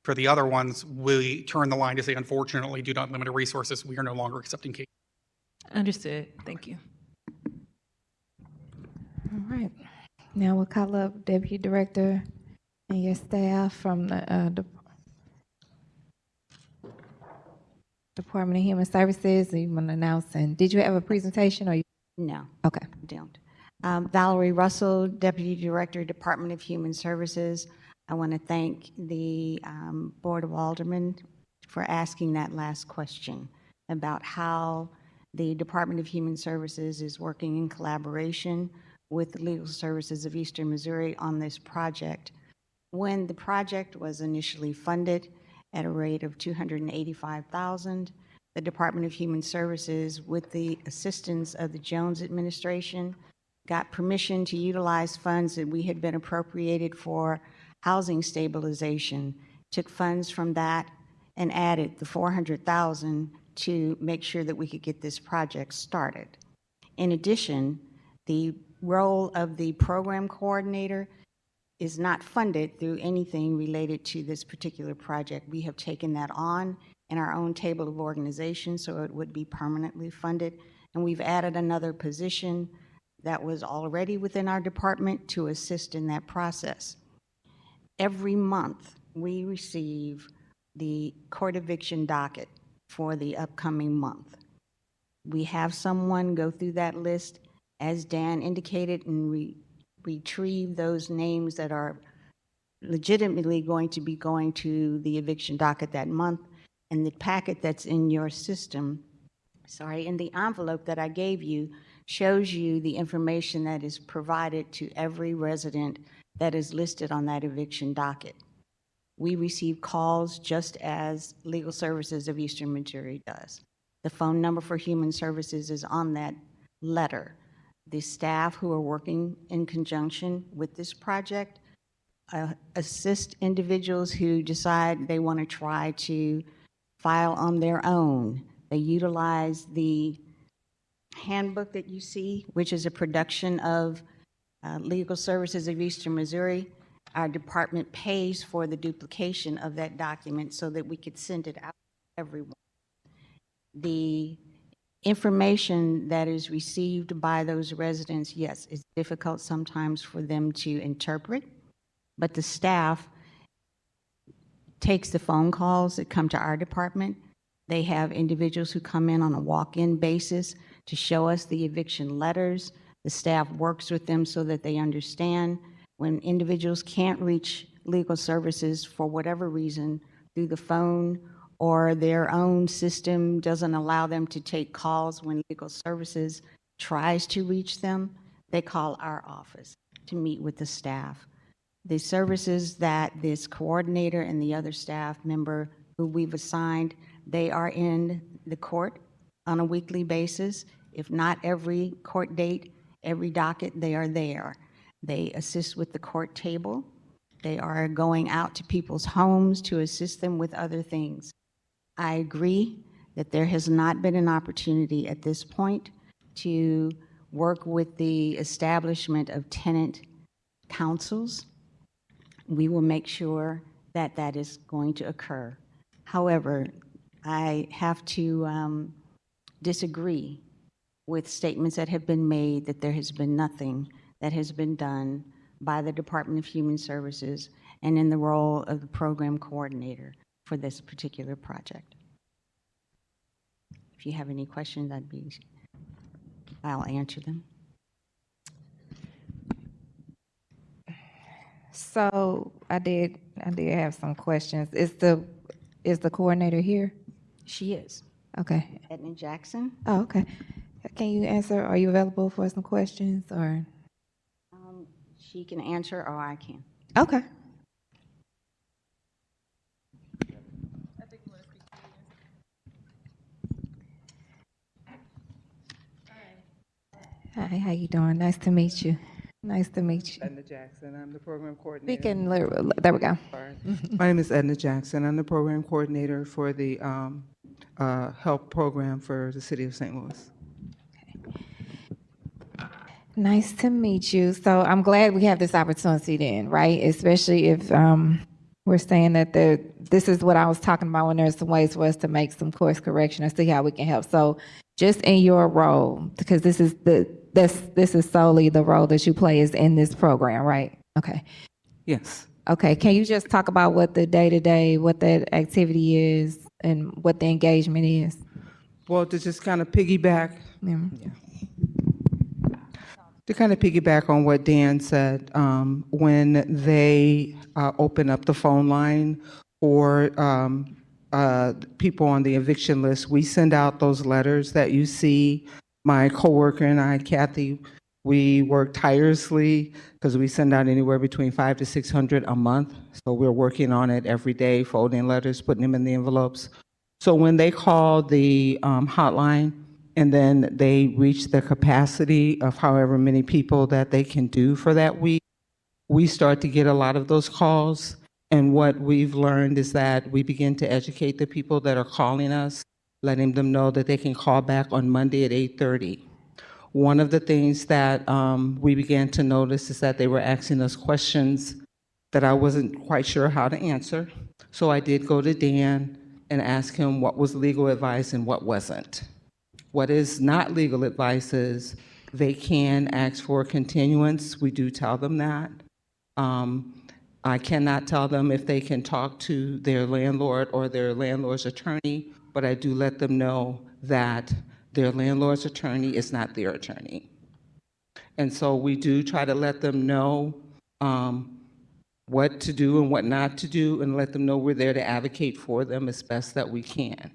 for the other ones, we turn the line to say, unfortunately, due to unlimited resources, we are no longer accepting cases. Understood. Thank you. All right. Now we'll call up Deputy Director and your staff from the Department of Human Services. You want to announce, and did you have a presentation or you? No. Okay. Don't. Valerie Russell, Deputy Director, Department of Human Services. I want to thank the Board of Aldermen for asking that last question about how the Department of Human Services is working in collaboration with the Legal Services of Eastern Missouri on this project. When the project was initially funded at a rate of $285,000, the Department of Human Services, with the assistance of the Jones administration, got permission to utilize funds that we had been appropriated for housing stabilization, took funds from that and added the $400,000 to make sure that we could get this project started. In addition, the role of the program coordinator is not funded through anything related to this particular project. We have taken that on in our own table of organization, so it would be permanently funded. And we've added another position that was already within our department to assist in that process. Every month, we receive the court eviction docket for the upcoming month. We have someone go through that list, as Dan indicated, and retrieve those names that are legitimately going to be going to the eviction docket that month. And the packet that's in your system, in the envelope that I gave you, shows you the information that is provided to every resident that is listed on that eviction docket. We receive calls just as Legal Services of Eastern Missouri does. The phone number for Human Services is on that letter. The staff who are working in conjunction with this project assist individuals who decide they want to try to file on their own. They utilize the handbook that you see, which is a production of Legal Services of Eastern Missouri. Our department pays for the duplication of that document so that we could send it out to everyone. The information that is received by those residents, yes, it's difficult sometimes for them to interpret, but the staff takes the phone calls that come to our department. They have individuals who come in on a walk-in basis to show us the eviction letters. The staff works with them so that they understand. When individuals can't reach Legal Services for whatever reason through the phone, or their own system doesn't allow them to take calls when Legal Services tries to reach them, they call our office to meet with the staff. The services that this coordinator and the other staff member who we've assigned, they are in the court on a weekly basis. If not every court date, every docket, they are there. They assist with the court table. They are going out to people's homes to assist them with other things. I agree that there has not been an opportunity at this point to work with the establishment of tenant councils. We will make sure that that is going to occur. However, I have to disagree with statements that have been made that there has been nothing that has been done by the Department of Human Services and in the role of the program coordinator for this particular project. If you have any questions, I'll answer them. So I did have some questions. Is the coordinator here? She is. Okay. Edna Jackson. Oh, okay. Can you answer? Are you available for some questions or? She can answer or I can. Okay. Hi, how you doing? Nice to meet you. Nice to meet you. Edna Jackson. I'm the program coordinator. We can, there we go. My name is Edna Jackson. I'm the program coordinator for the health program for the city of St. Louis. Nice to meet you. So I'm glad we have this opportunity then, right? Especially if we're saying that this is what I was talking about when there's some ways for us to make some course correction and see how we can help. So just in your role, because this is solely the role that you play is in this program, right? Okay. Yes. Okay. Can you just talk about what the day-to-day, what that activity is and what the engagement is? Well, to just kind of piggyback. Yeah. To kind of piggyback on what Dan said, when they open up the phone line for people on the eviction list, we send out those letters that you see. My coworker and I, Kathy, we work tirelessly because we send out anywhere between 500 to 600 a month. So we're working on it every day, folding letters, putting them in the envelopes. So when they call the hotline, and then they reach the capacity of however many people that they can do for that week, we start to get a lot of those calls. And what we've learned is that we begin to educate the people that are calling us, letting them know that they can call back on Monday at 8:30. One of the things that we began to notice is that they were asking us questions that I wasn't quite sure how to answer. So I did go to Dan and ask him what was legal advice and what wasn't. What is not legal advice is they can ask for a continuance. We do tell them that. I cannot tell them if they can talk to their landlord or their landlord's attorney, but I do let them know that their landlord's attorney is not their attorney. And so we do try to let them know what to do and what not to do, and let them know we're there to advocate for them as best that we can.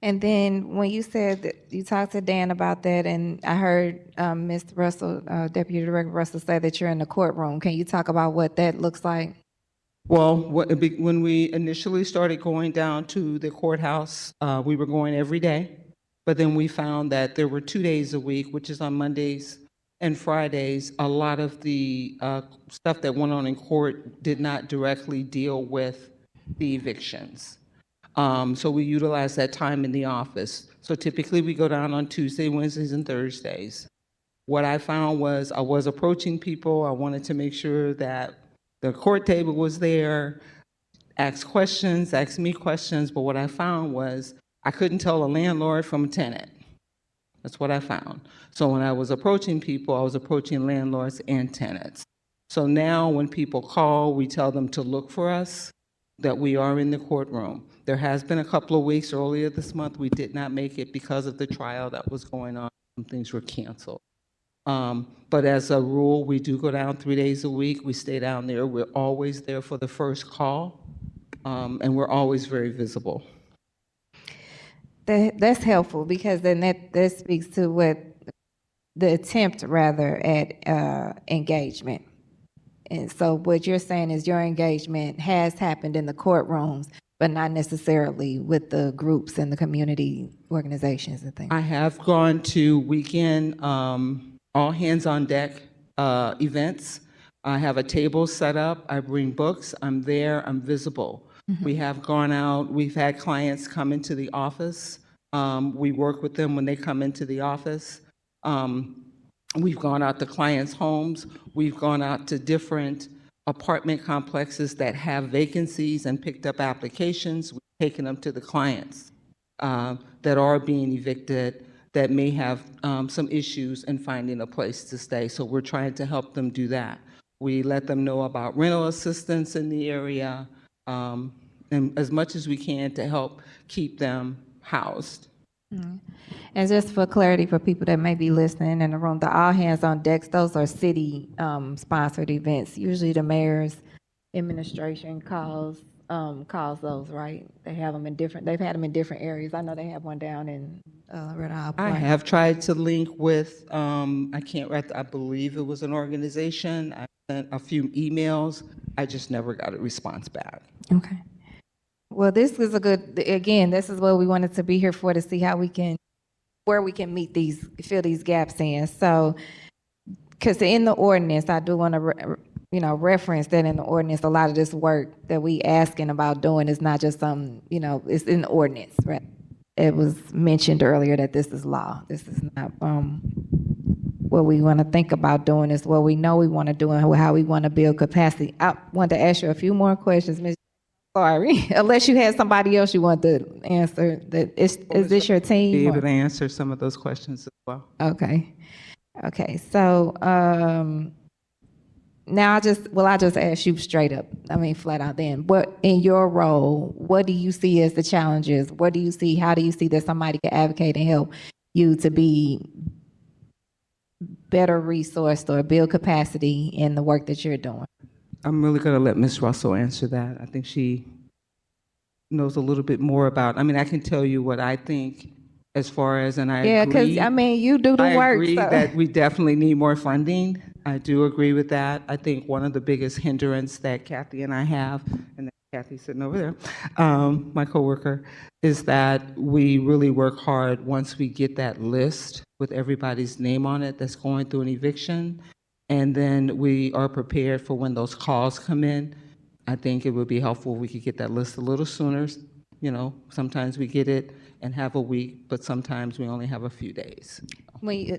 And then when you said that you talked to Dan about that, and I heard Ms. Russell, Deputy Director Russell, say that you're in the courtroom. Can you talk about what that looks like? Well, when we initially started going down to the courthouse, we were going every day, but then we found that there were 2 days a week, which is on Mondays and Fridays. A lot of the stuff that went on in court did not directly deal with the evictions. So we utilize that time in the office. So typically we go down on Tuesday, Wednesdays, and Thursdays. What I found was I was approaching people. I wanted to make sure that the court table was there, ask me questions, but what I found was I couldn't tell a landlord from a tenant. That's what I found. So when I was approaching people, I was approaching landlords and tenants. So now when people call, we tell them to look for us, that we are in the courtroom. There has been a couple of weeks earlier this month, we did not make it because of the trial that was going on. Some things were canceled. But as a rule, we do go down 3 days a week. We stay down there. We're always there for the first call, and we're always very visible. That's helpful, because then that speaks to what the attempt, rather, at engagement. And so what you're saying is your engagement has happened in the courtrooms, but not necessarily with the groups and the community organizations and things. I have gone to weekend all hands on deck events. I have a table set up. I bring books. I'm there. I'm visible. We have gone out. We've had clients come into the office. We work with them when they come into the office. We've gone out to clients' homes. We've gone out to different apartment complexes that have vacancies and picked up applications. We've taken them to the clients that are being evicted, that may have some issues in finding a place to stay. So we're trying to help them do that. We let them know about rental assistance in the area, and as much as we can to help keep them housed. And just for clarity for people that may be listening in the room, the All Hands on Decks, those are city sponsored events. Usually the mayor's administration calls those, right? They have them they've had them in different areas. I know they have one down in Red Isle I Park. have tried to link with, I believe it was an organization. I sent a few emails. I just never got a response back. Okay. Well, this is this is what we wanted to be here for, to see how where we can fill these gaps in. So, because in the ordinance, I do want to, reference that in the ordinance, a lot of this work that we asking about doing is not just it's in the ordinance, right? It was mentioned earlier that this is law. This is not what we want to think about doing. Is what we know we want to do and how we want to build capacity. I want to ask you a few more questions, Ms. Sorry, unless you had somebody else you want to answer. Is this your team? Be able to answer some of those questions as well. Okay. So now I'll just ask you straight up. Flat out. Then, what in your role? What do you see as the challenges? What do you see? How do you see that somebody can advocate and help you to be better resourced or build capacity in the work that you're doing? I'm really going to let Ms. Russell answer that. I think she knows a little bit more about. I can tell you what I think as far as, and I agree. Yeah, because you do the work. I agree that we definitely need more funding. I do agree with that. I think one of the biggest hindrance that Kathy and I have, and Kathy's sitting over there, my coworker, is that we really work hard once we get that list with everybody's name on it that's going through an eviction. and then we are prepared for when those calls come in. I think it would be helpful if we could get that list a little sooner. You know, sometimes we get it and have a week, but sometimes we only have a few days.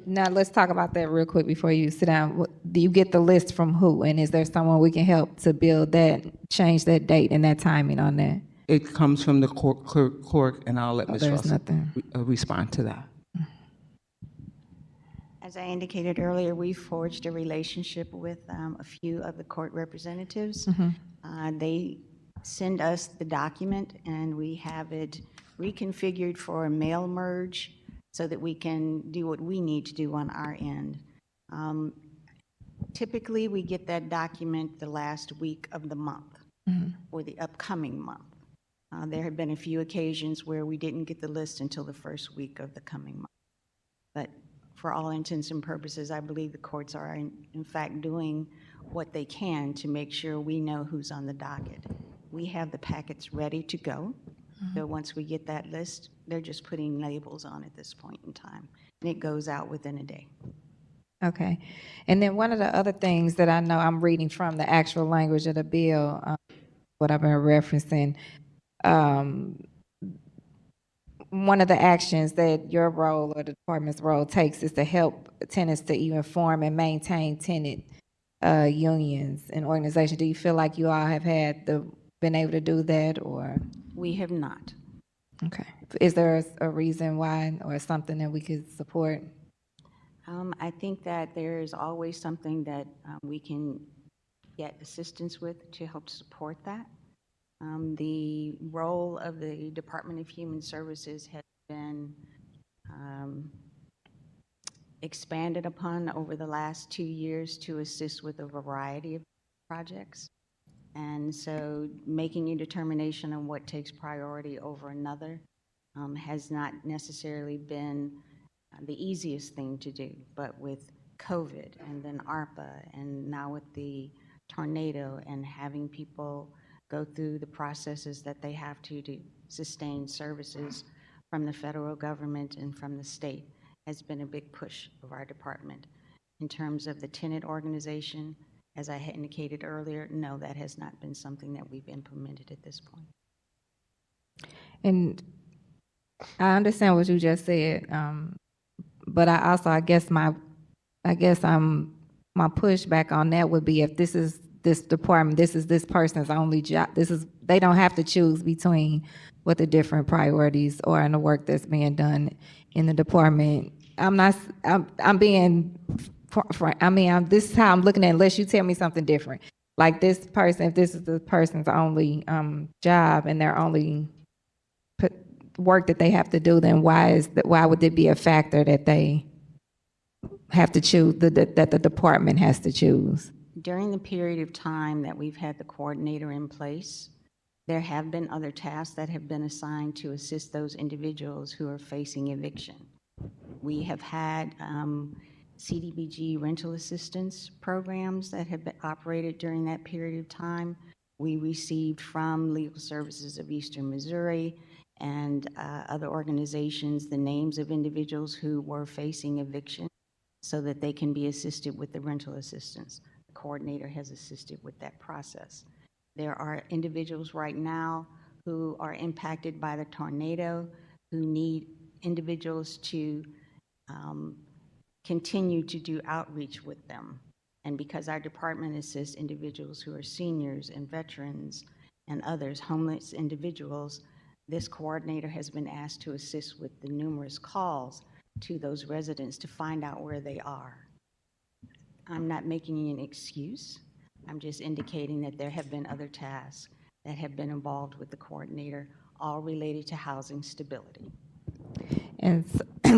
Now, let's talk about that real quick before you sit down. Do you get the list from who? And is there someone we can help to build that, change that date and that timing on that? It comes from the clerk, and I'll let Ms. There's Russell nothing. respond to that. As I indicated earlier, we forged a relationship with a few of the court representatives. They send us the document, and we have it reconfigured for a mail merge so that we can do what we need to do on our end. Typically, we get that document the last week of the month or the upcoming month. There have been a few occasions where we didn't get the list until the first week of the coming month. But for all intents and purposes, I believe the courts are in fact doing what they can to make sure we know who's on the docket. We have the packets ready to go. So once we get that list, they're just putting labels on at this point in time. And it goes out within a day. Okay. And then one of the other things that I know I'm reading from the actual language of the bill, what I've been referencing, one of the actions that your role or the department's role takes is to help tenants to even form and maintain tenant unions and organizations. Do you feel like you all have been able to do that, or? We have not. Okay. Is there a reason why, or something that we could support? I think that there is always something that we can get assistance with to help support that. The role of the Department of Human Services has been expanded upon over the last 2 years to assist with a variety of projects. And so making a determination on what takes priority over another has not necessarily been the easiest thing to do. But with COVID and then ARPA and now with the tornado and having people go through the processes that they have to sustain services from the federal government and from the state has been a big push of our department. In terms of the tenant organization, as I had indicated earlier, no, that has not been something that we've implemented at this point. And I understand what you just said, but I guess my pushback on that would be if this is this department, this is this person's only job. They don't have to choose between what the different priorities are and the work that's being done in the department. I'm being frank. This is how I'm looking at it, unless you tell me something different. Like this person, if this is the person's only job and their only work that they have to do, then why would it be a factor that they have to choose, that the department has to choose? During the period of time that we've had the coordinator in place, there have been other tasks that have been assigned to assist those individuals who are facing eviction. We have had CDBG rental assistance programs that have been operated during that period of time. We received from Legal Services of Eastern Missouri and other organizations the names of individuals who were facing eviction so that they can be assisted with the rental assistance. The coordinator has assisted with that process. There are individuals right now who are impacted by the tornado who need individuals to continue to do outreach with them. And because our department assists individuals who are seniors and veterans and others, homeless individuals, this coordinator has been asked to assist with the numerous calls to those residents to find out where they are. I'm not making an excuse. I'm just indicating that there have been other tasks that have been involved with the coordinator, all related to housing stability. And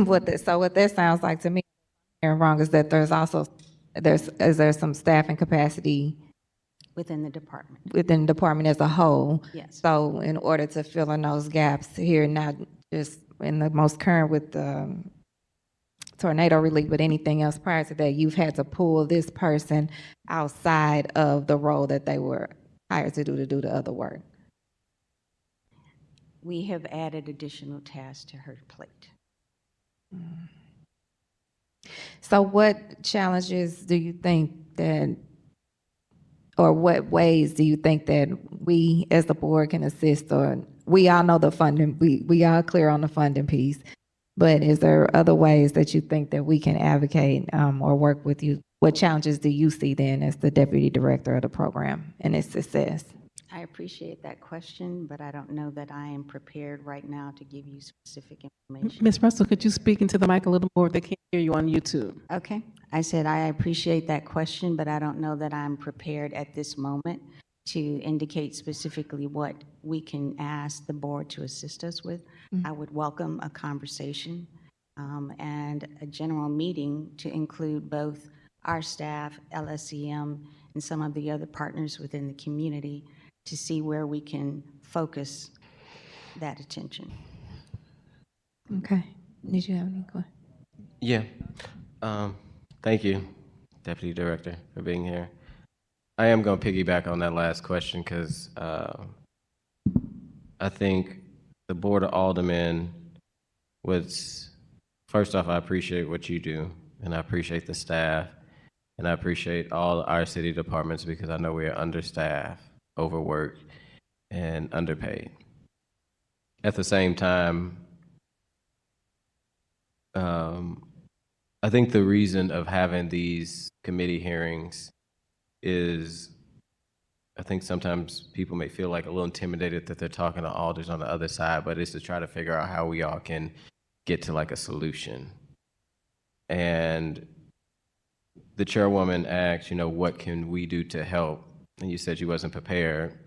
what that sounds like to me, wrong, is that is there some staffing capacity within the department as a whole? Yes. So in order to fill in those gaps here, not just in the most current with the tornado relief, but anything else prior to that, you've had to pull this person outside of the role that they were hired to do the other work. We have added additional tasks to her plate. So what challenges do you think that, or what ways do you think that we as the board can assist? Or we all know the funding, we are clear on the funding piece, but is there other ways that you think that we can advocate or work with you? What challenges do you see then as the deputy director of the program and its success? I appreciate that question, but I don't know that I am prepared right now to give you specific information. Ms. Russell, could you speak into the mic a little more? They can't hear you on YouTube. Okay. I said I appreciate that question, but I don't know that I'm prepared at this moment to indicate specifically what we can ask the board to assist us with. I would welcome a conversation and a general meeting to include both our staff, LSEM, and some of the other partners within the community to see where we can focus that attention. Okay. Did you have any questions? Yeah. Thank you, Deputy Director, for being here. I am going to piggyback on that last question because I think the Board of Aldermen was, first off, I appreciate what you do, and I appreciate the staff, and I appreciate all our city departments because I know we are understaffed, overworked, and underpaid. At the same time, I think the reason of having these committee hearings is I think sometimes people may feel like a little intimidated that they're talking to alders on the other side, but it's to try to figure out how we all can get to like a solution. And the chairwoman asked, you know, what can we do to help? And you said you wasn't prepared,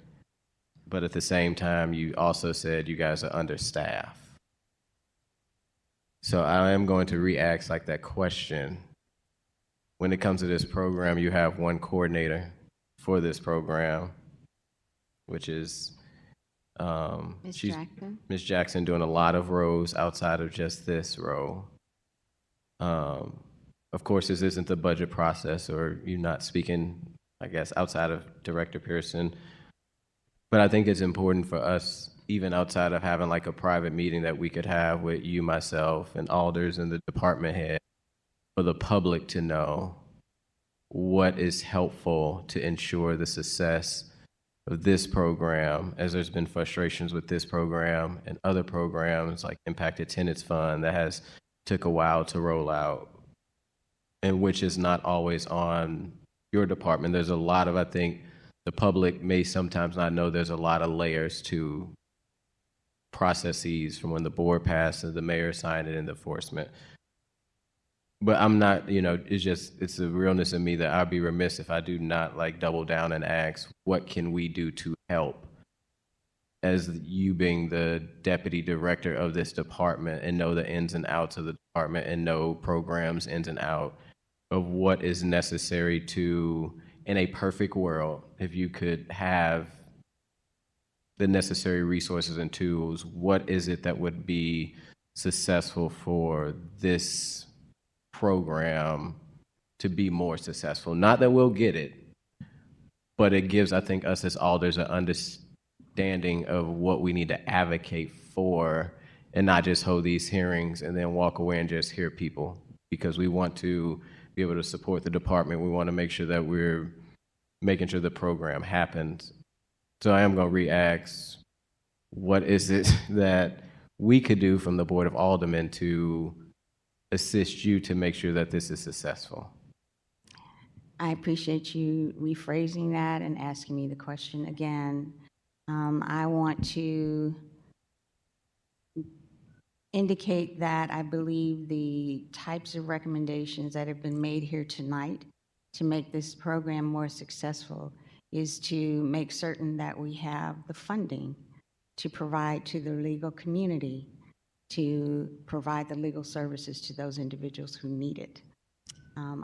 but at the same time, you also said you guys are understaffed. So I am going to re-ask like that question. When it comes to this program, you have one coordinator for this program, which is Ms. Jackson? Ms. Jackson doing a lot of roles outside of just this role. Of course, this isn't the budget process, or you're not speaking, I guess, outside of Director Pearson. But I think it's important for us, even outside of having like a private meeting that we could have with you, myself, and alders and the department head, for the public to know what is helpful to ensure the success of this program, as there's been frustrations with this program and other programs like Impacted Tenants Fund that has took a while to roll out, and which is not always on your department. There's a lot of, I think, the public may sometimes not know there's a lot of layers to processes from when the board passed and the mayor signed it and the enforcement. But I'm not, you know, it's the realness in me that I'd be remiss if I do not like double down and ask, what can we do to help? As you being the deputy director of this department and know the ins and outs of the department and know programs ins and out of what is necessary to, in a perfect world, if you could have the necessary resources and tools, what is it that would be successful for this program to be more successful? Not that we'll get it, but it gives, I think, us as alders an understanding of what we need to advocate for and not just hold these hearings and then walk away and just hear people, because we want to be able to support the department. We want to make sure that we're making sure the program happens. So I am going to re-ask, what is it that we could do from the Board of Aldermen to assist you to make sure that this is successful? I appreciate you rephrasing that and asking me the question again. I want to indicate that I believe the types of recommendations that have been made here tonight to make this program more successful is to make certain that we have the funding to provide to the legal community, to provide the legal services to those individuals who need it.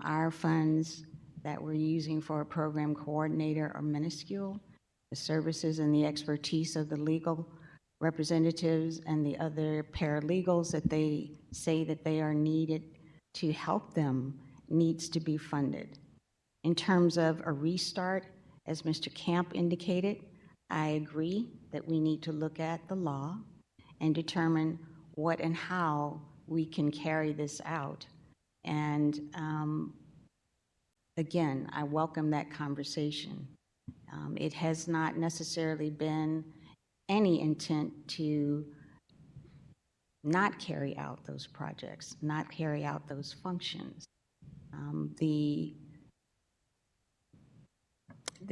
Our funds that we're using for a program coordinator are minuscule. The services and the expertise of the legal representatives and the other paralegals that they say that they are needed to help them needs to be funded. In terms of a restart, as Mr. Camp indicated, I agree that we need to look at the law and determine what and how we can carry this out. And again, I welcome that conversation. It has not necessarily been any intent to not carry out those projects, not carry out those functions. The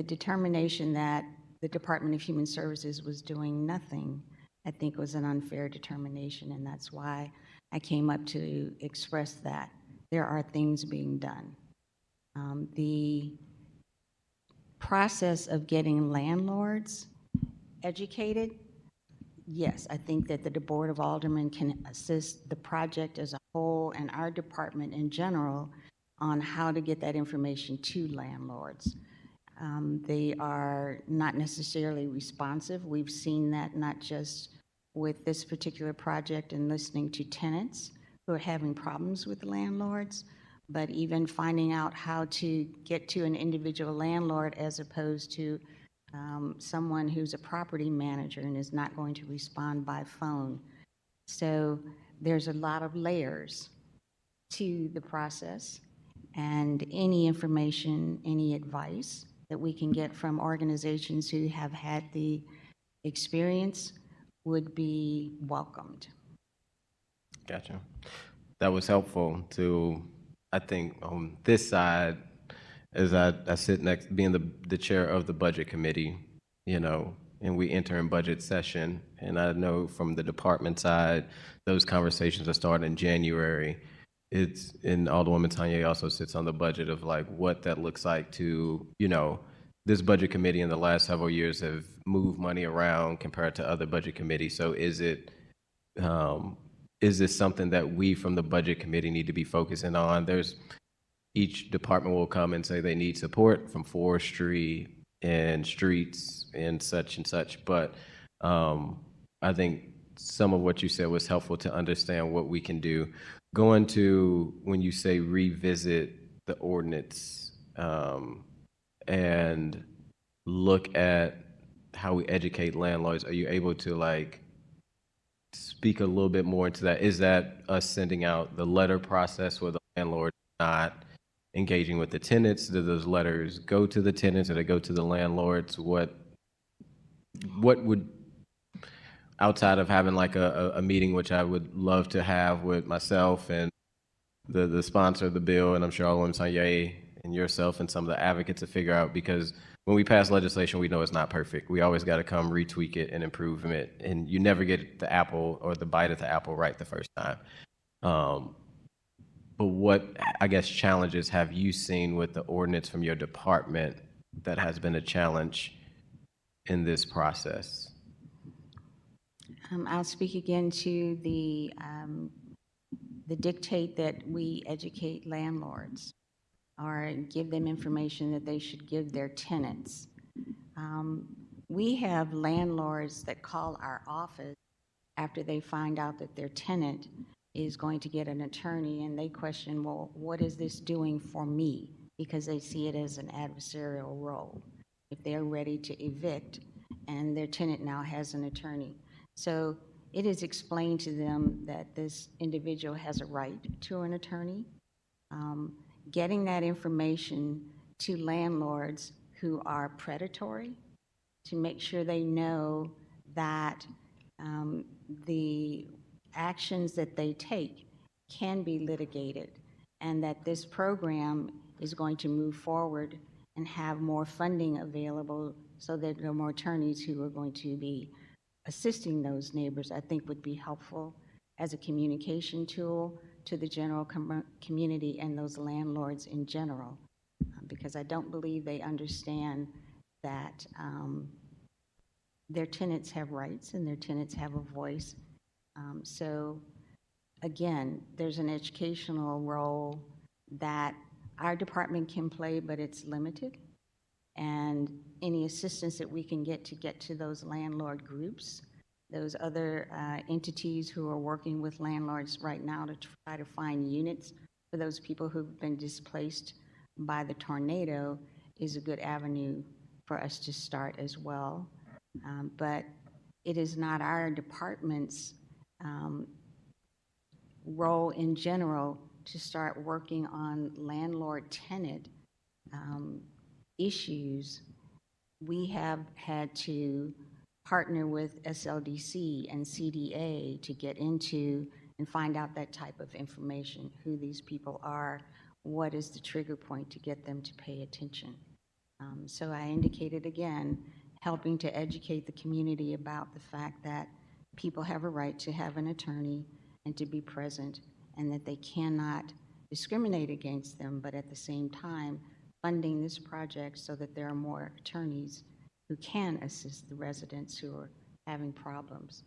determination that the Department of Human Services was doing nothing, I think was an unfair determination, and that's why I came up to express that there are things being done. The process of getting landlords educated, yes, I think that the Board of Aldermen can assist the project as a whole and our department in general on how to get that information to landlords. They are not necessarily responsive. We've seen that not just with this particular project and listening to tenants who are having problems with landlords, but even finding out how to get to an individual landlord as opposed to someone who's a property manager and is not going to respond by phone. So there's a lot of layers to the process, and any information, any advice that we can get from organizations who have had the experience would be welcomed. Gotcha. That was helpful to, I think, on this side, as I sit next, being the chair of the budget committee, you know, and we enter in budget session. And I know from the department side, those conversations are starting in January. It's, and Alderwoman Tanya also sits on the budget of like what that looks like to, you know, this budget committee in the last several years have moved money around compared to other budget committees. So is this something that we from the budget committee need to be focusing on? Each department will come and say they need support from forestry and streets and such. But I think some of what you said was helpful to understand what we can do. Going to, when you say revisit the ordinance and look at how we educate landlords, are you able to like speak a little bit more into that? Is that us sending out the letter process where the landlord not engaging with the tenants? Do those letters go to the tenants or they go to the landlords? What would, outside of having like a meeting, which I would love to have with myself and the sponsor of the bill, and I'm sure Alderwoman Tanya and yourself and some of the advocates to figure out, because when we pass legislation, we know it's not perfect. We always got to come retweak it and improve it, and you never get the apple or the bite of the apple right the first time. But what, I guess, challenges have you seen with the ordinance from your department that has been a challenge in this process? I'll speak again to the dictate that we educate landlords or give them information that they should give their tenants. We have landlords that call our office after they find out that their tenant is going to get an attorney, and they question, well, what is this doing for me? Because they see it as an adversarial role. If they're ready to evict and their tenant now has an attorney. So it is explained to them that this individual has a right to an attorney. Getting that information to landlords who are predatory to make sure they know that the actions that they take can be litigated, and that this program is going to move forward and have more funding available so that there are more attorneys who are going to be assisting those neighbors, I think would be helpful as a communication tool to the general community and those landlords in general, because I don't believe they understand that their tenants have rights and their tenants have a voice. So again, there's an educational role that our department can play, but it's limited. And any assistance that we can get to those landlord groups, those other entities who are working with landlords right now to try to find units for those people who've been displaced by the tornado, is a good avenue for us to start as well. But it is not our department's role in general to start working on landlord-tenant issues, we have had to partner with SLDC and CDA to get into and find out that type of information, who these people are, what is the trigger point to get them to pay attention. So I indicated again, helping to educate the community about the fact that people have a right to have an attorney and to be present, and that they cannot discriminate against them, but at the same time, funding this project so that there are more attorneys who can assist the residents who are having problems.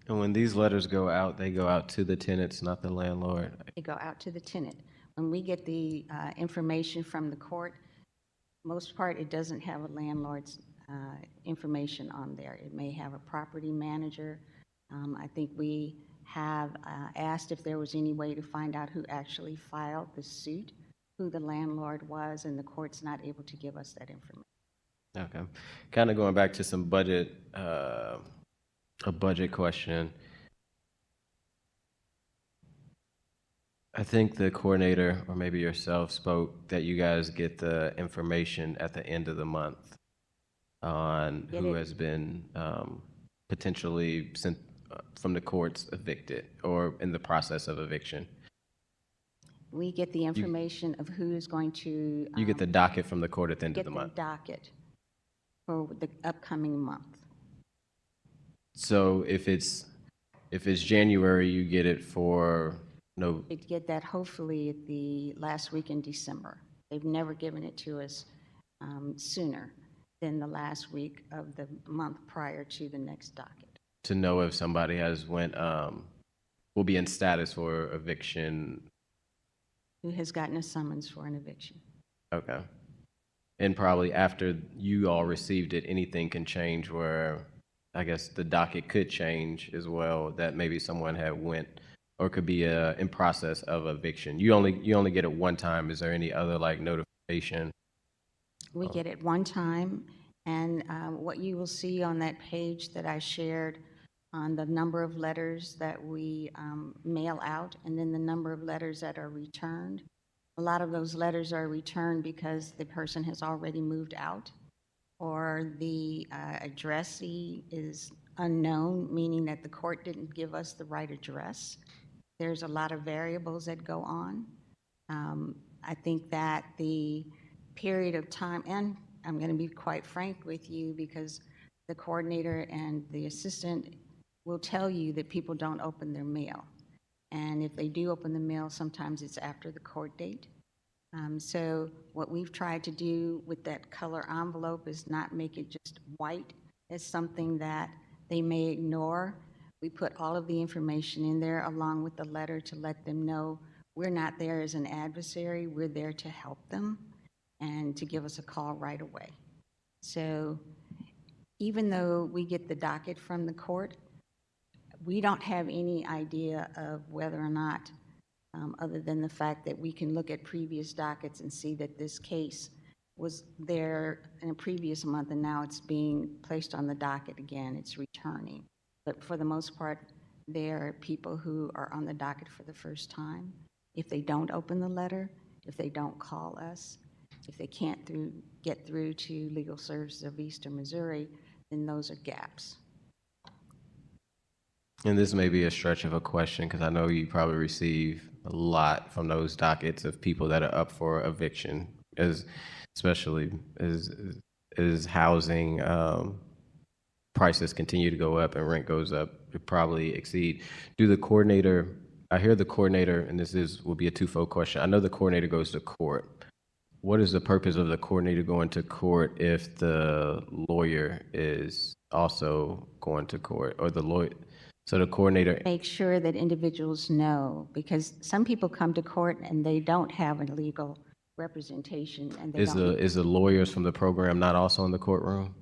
And when these letters go out, they go out to the tenants, not the landlord. They go out to the tenant. When we get the information from the court, most part, it doesn't have a landlord's information on there. It may have a property manager. I think we have asked if there was any way to find out who actually filed the suit, who the landlord was, and the court's not able to give us that information. Okay. Kind of going back to some budget, a budget question. I think the coordinator, or maybe yourself, spoke that you guys get the information at the end of the month on who has been potentially sent from the courts evicted or in the process of eviction. We get the information of who is going to. You get the docket from the court at the end of the month. Get the docket for the upcoming month. So if it's January, you get it for no. We get that hopefully at the last week in December. They've never given it to us sooner than the last week of the month prior to the next docket. To know if somebody has will be in status for eviction. Who has gotten a summons for an eviction. Okay. And probably after you all received it, anything can change where I guess the docket could change as well, that maybe someone had went or could be in process of eviction. You only get it one time. Is there any other like notification? We get it one time, and what you will see on that page that I shared on the number of letters that we mail out, and then the number of letters that are returned. A lot of those letters are returned because the person has already moved out, or the addressee is unknown, meaning that the court didn't give us the right address. There's a lot of variables that go on. I think that the period of time, and I'm going to be quite frank with you because the coordinator and the assistant will tell you that people don't open their mail. And if they do open the mail, sometimes it's after the court date. So what we've tried to do with that color envelope is not make it just white as something that they may ignore. We put all of the information in there along with the letter to let them know we're not there as an adversary, we're there to help them and to give us a call right away. So even though we get the docket from the court, we don't have any idea of whether or not, other than the fact that we can look at previous dockets and see that this case was there in a previous month and now it's being placed on the docket again, it's returning. But for the most part, there are people who are on the docket for the first time. If they don't open the letter, if they don't call us, if they can't get through to Legal Services of Eastern Missouri, then those are gaps. And this may be a stretch of a question because I know you probably receive a lot from those dockets of people that are up for eviction, especially as housing prices continue to go up and rent goes up, it probably exceed. Do the coordinator, I hear the coordinator, and will be a twofold question. I know the coordinator goes to court. What is the purpose of the coordinator going to court if the lawyer is also going to court, or the lawyer? So the coordinator make sure that individuals know, because some people come to court and they don't have a legal representation, and they is the lawyers from the program not also in the courtroom?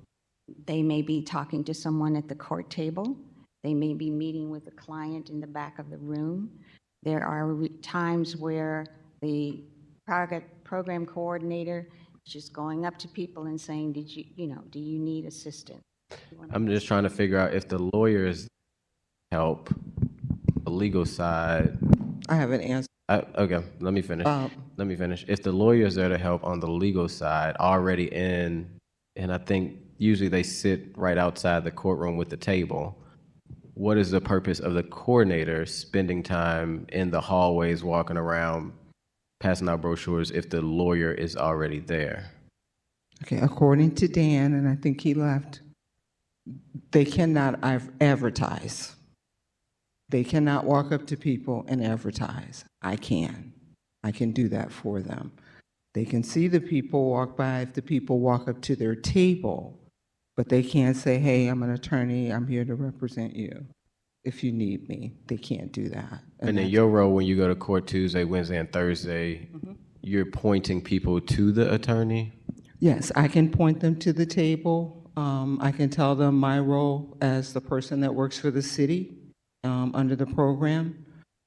They may be talking to someone at the court table. They may be meeting with a client in the back of the room. There are times where the program coordinator is just going up to people and saying, do you need assistance? I'm just trying to figure out if the lawyers help the legal side. I have an answer Okay, let me finish. Let me finish. If the lawyer's there to help on the legal side, already in, and I think usually they sit right outside the courtroom with the table, what is the purpose of the coordinator spending time in the hallways, walking around, passing out brochures if the lawyer is already there? Okay, according to Dan, and I think he left, they cannot advertise. They cannot walk up to people and advertise. I can. I can do that for them. They can see the people walk by if the people walk up to their table, but they can't say, hey, I'm an attorney, I'm here to represent you. If you need me, they can't do that. And in your role, when you go to court Tuesday, Wednesday, and Thursday, you're pointing people to the attorney? Yes, I can point them to the table. I can tell them my role as the person that works for the city under the program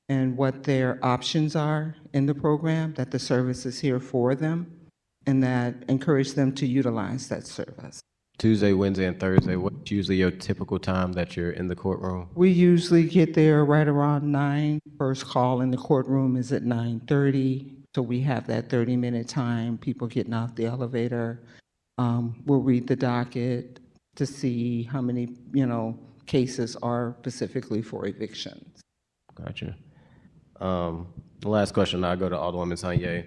and what their options are in the program, that the service is here for them, and that encourage them to utilize that service. Tuesday, Wednesday, and Thursday, what's usually your typical time that you're in the courtroom? We usually get there right around 9. First call in the courtroom is at 9:30, so we have that 30-minute time, people getting off the elevator. We'll read the docket to see how many, cases are specifically for evictions. Gotcha. The last question, I'll go to Alderwoman Sanye.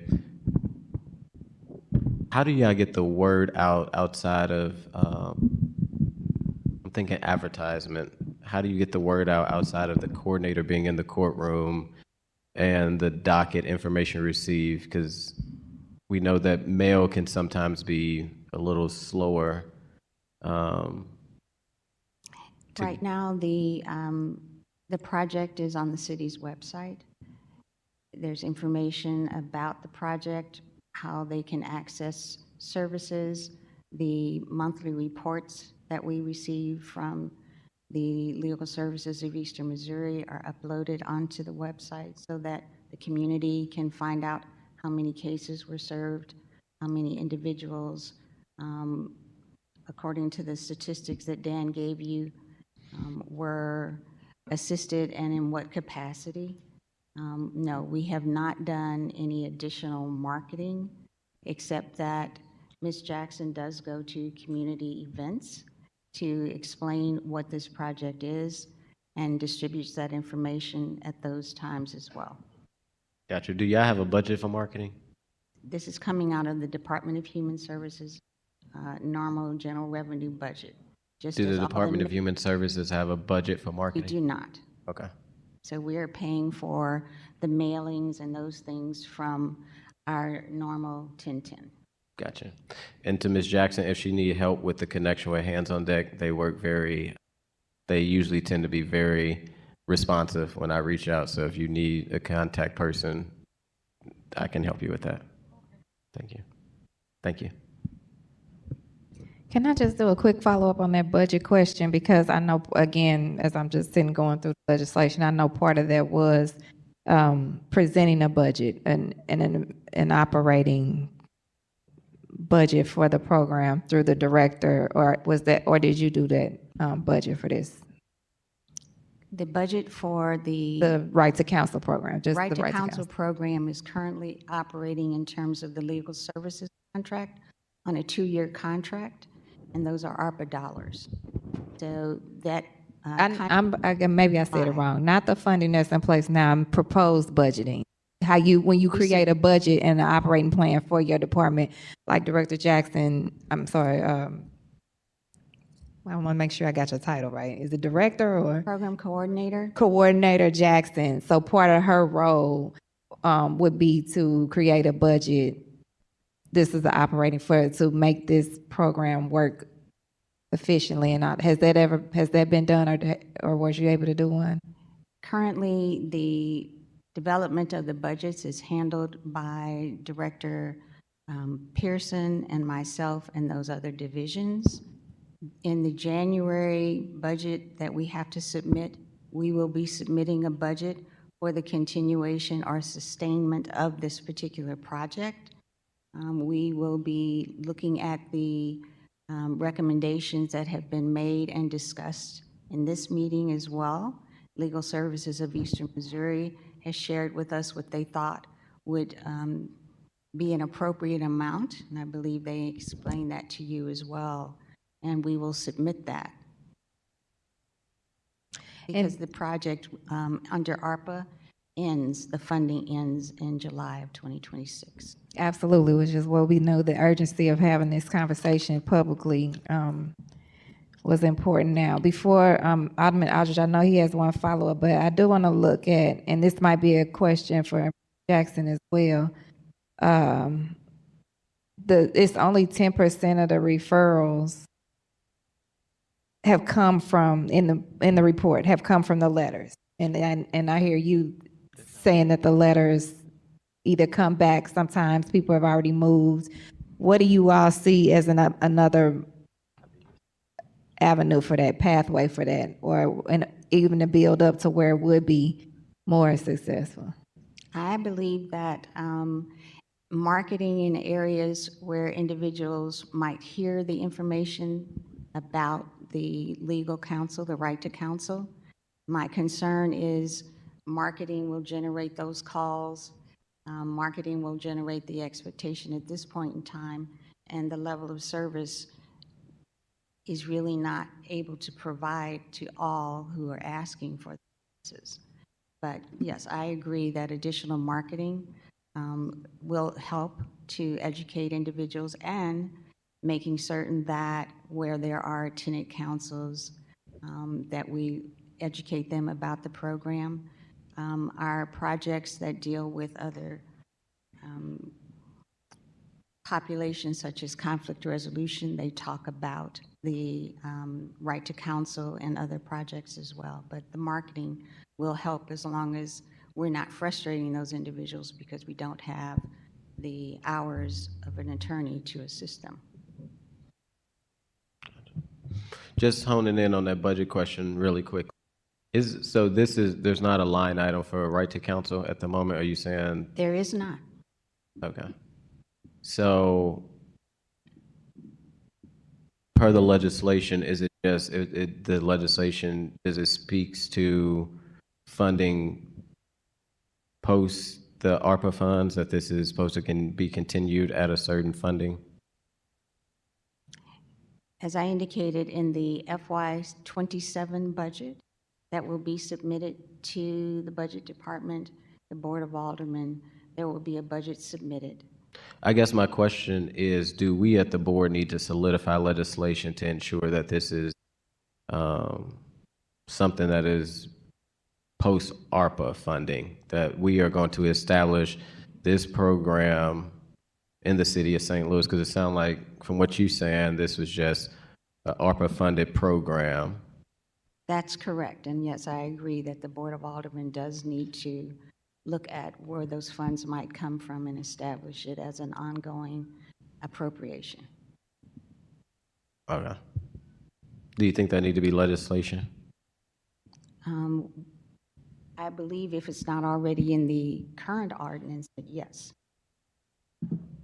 How do y'all get the word out outside of, I'm thinking advertisement. How do you get the word out outside of the coordinator being in the courtroom and the docket information received? Because we know that mail can sometimes be a little slower. Right now, the project is on the city's website. There's information about the project, how they can access services, the monthly reports that we receive from the Legal Services of Eastern Missouri are uploaded onto the website so that the community can find out how many cases were served, how many individuals, according to the statistics that Dan gave you, were assisted and in what capacity. No, we have not done any additional marketing, except that Ms. Jackson does go to community events to explain what this project is and distributes that information at those times as well. Gotcha. Do y'all have a budget for marketing? This is coming out of the Department of Human Services normal general revenue budget. Just Do as the all Department of admin- Human Services have a budget for We marketing? do not. Okay. So we are paying for the mailings and those things from our normal 1010. Gotcha. And to Ms. Jackson, if she need help with the connection with Hands on Deck, they usually tend to be very responsive when I reach out. So if you need a contact person, I can help you with that. Thank you. Thank you. Can I just do a quick follow-up on that budget question? Because I know, again, as I'm just sitting going through the legislation, I know part of that was presenting a budget and an operating budget for the program through the director, or did you do that budget for this? The budget for The Right to Counsel program, just Right the to Right to Counsel Counsel. program is currently operating in terms of the legal services contract on a 2-year contract, and those are ARPA dollars. So that Maybe I said it wrong. Not the funding that's in place now, I'm proposed budgeting. When you create a budget and an operating plan for your department, like Director Jackson, I'm sorry, I want to make sure I got your title right. Is it director or? Program coordinator. Coordinator Jackson. So part of her role would be to create a budget. This is the operating to make this program work efficiently. And has that been done, or was you able to do one? Currently, the development of the budgets is handled by Director Pearson and myself and those other divisions. In the January budget that we have to submit, we will be submitting a budget for the continuation or sustainment of this particular project. We will be looking at the recommendations that have been made and discussed in this meeting as well. Legal Services of Eastern Missouri has shared with us what they thought would be an appropriate amount, and I believe they explained that to you as well, and we will submit that. Because the project under ARPA ends, the funding ends in July of 2026. Absolutely, which is what we know the urgency of having this conversation publicly was important now. Before Alderman Aldridge, I know he has one follow-up, but I do want to look at, and this might be a question for Jackson as well. It's only 10% of the referrals have come from in the report have come from the letters, and I hear you saying that the letters either come back. Sometimes people have already moved. What do you all see as another avenue for that, pathway for that, or even to build up to where it would be more successful? I believe that marketing in areas where individuals might hear the information about the legal counsel, the right to counsel. My concern is marketing will generate those calls. Marketing will generate the expectation at this point in time, and the level of service is really not able to provide to all who are asking for services. But yes, I agree that additional marketing will help to educate individuals, and making certain that where there are tenant councils, that we educate them about the program. Our projects that deal with other populations such as conflict resolution, they talk about the right to counsel and other projects as well. But the marketing will help as long as we're not frustrating those individuals because we don't have the hours of an attorney to assist them. Just honing in on that budget question really quick. There's not a line item for a right to counsel at the moment, are you saying? There is not. Okay. So per the legislation, is it just, the legislation, does it speaks to funding post the ARPA funds, that this is supposed to be continued at a certain funding? As I indicated in the FY27 budget that will be submitted to the Budget Department, the Board of Aldermen, there will be a budget submitted. I guess my question is, do we at the board need to solidify legislation to ensure that this is something that is post-ARPA funding, that we are going to establish this program in the city of St. Louis? Because it sounds like, from what you're saying, this was just an ARPA-funded program. That's correct. And yes, I agree that the Board of Aldermen does need to look at where those funds might come from and establish it as an ongoing appropriation. Okay. Do you think that need to be legislation? I believe if it's not already in the current ordinance, that yes.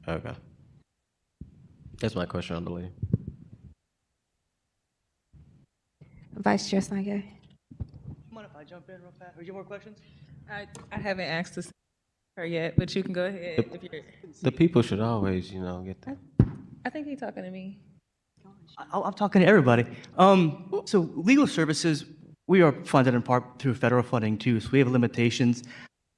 Okay. That's my question, I believe. Vice Chair Sangay. Mind if I jump in real fast? Or you have more questions? I haven't asked her yet, but you can go ahead if you're. The people should always, get that. I think he's talking to me. I'm talking to everybody. So legal services, we are funded in part through federal funding too, so we have limitations.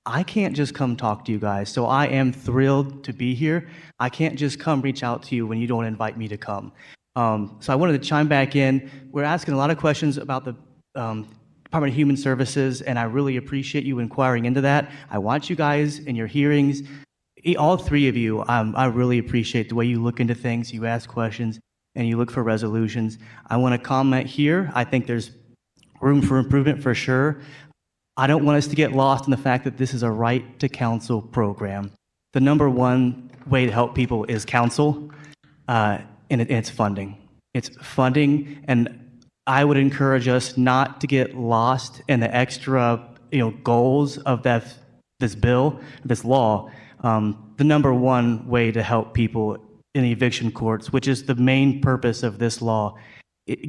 I can't just come talk to you guys, so I am thrilled to be here. I can't just come reach out to you when you don't invite me to come. So I wanted to chime back in. We're asking a lot of questions about the Department of Human Services, and I really appreciate you inquiring into that. I want you guys in your hearings, all three of you, I really appreciate the way you look into things, you ask questions, and you look for resolutions. I want to comment here. I think there's room for improvement for sure. I don't want us to get lost in the fact that this is a right to counsel program. The number one way to help people is counsel, and it's funding. It's funding, and I would encourage us not to get lost in the extra, goals of this bill, this law. The number one way to help people in the eviction courts, which is the main purpose of this law,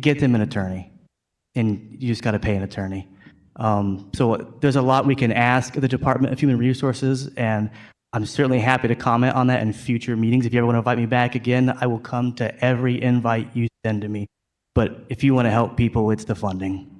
get them an attorney, and you just got to pay an attorney. So there's a lot we can ask the Department of Human Resources, and I'm certainly happy to comment on that in future meetings. If you ever want to invite me back again, I will come to every invite you send to me. But if you want to help people, it's the funding.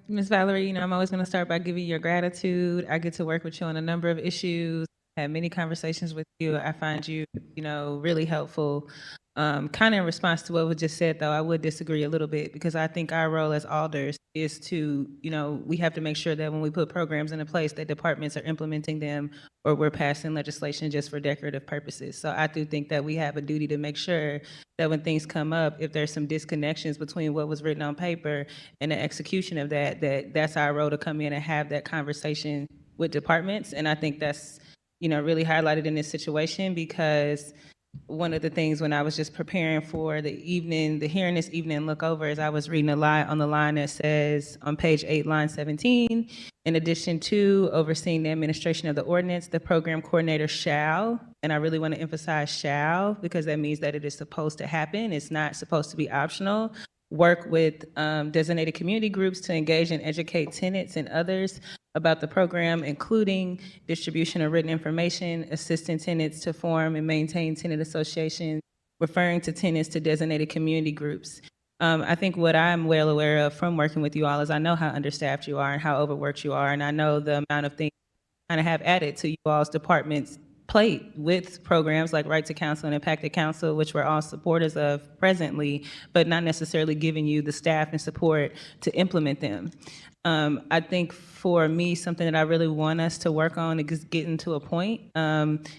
Ms. Valerie, I'm always going to start by giving your gratitude. I get to work with you on a number of issues, had many conversations with you. I find you, really helpful. Kind of in response to what was just said, though, I would disagree a little bit because I think our role as alders is to, we have to make sure that when we put programs into place, that departments are implementing them or we're passing legislation just for decorative purposes. So I do think that we have a duty to make sure that when things come up, if there's some disconnections between what was written on paper and the execution of that's our role to come in and have that conversation with departments. And I think that's, really highlighted in this situation because one of the things when I was just preparing for the hearing this evening look over is I was reading a line on the line that says on page 8, line 17, in addition to overseeing the administration of the ordinance, the program coordinator shall, and I really want to emphasize shall because that means that it is supposed to happen. It's not supposed to be optional. Work with designated community groups to engage and educate tenants and others about the program, including distribution of written information, assisting tenants to form and maintain tenant associations, referring to tenants to designated community groups. I think what I'm well aware of from working with you all is I know how understaffed you are and how overworked you are, and I know the amount of things you kind of have added to you all's department's plate with programs like Right to Counsel and Impacted Counsel, which we're all supporters of presently, but not necessarily giving you the staff and support to implement them. I think for me, something that I really want us to work on is getting to a point,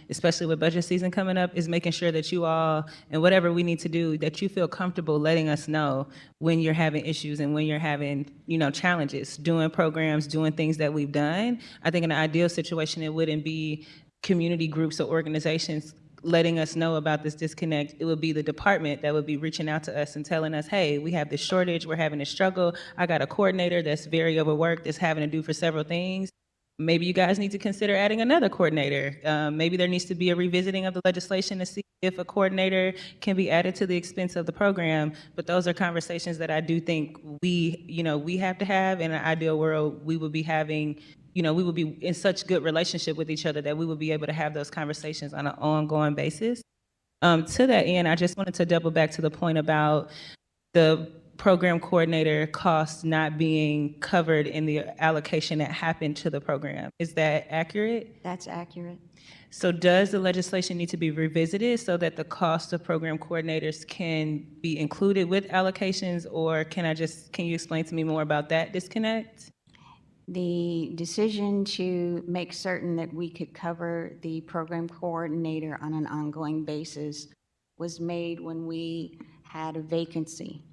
especially with budget season coming up, is making sure that you all, and whatever we need to do, that you feel comfortable letting us know when you're having issues and when you're having, challenges, doing programs, doing things that we've done. I think in an ideal situation, it wouldn't be community groups or organizations letting us know about this disconnect. It would be the department that would be reaching out to us and telling us, hey, we have this shortage, we're having a struggle. I got a coordinator that's very overworked, that's having to do for several things. Maybe you guys need to consider adding another coordinator. Maybe there needs to be a revisiting of the legislation to see if a coordinator can be added to the expense of the program. But those are conversations that I do think we have to have. In an ideal world, we would be having we would be in such good relationship with each other that we would be able to have those conversations on an ongoing basis. To that end, I just wanted to double back to the point about the program coordinator costs not being covered in the allocation that happened to the program. Is that accurate? That's accurate. So does the legislation need to be revisited so that the cost of program coordinators can be included with allocations, or can you explain to me more about that disconnect? The decision to make certain that we could cover the program coordinator on an ongoing basis was made when we had a vacancy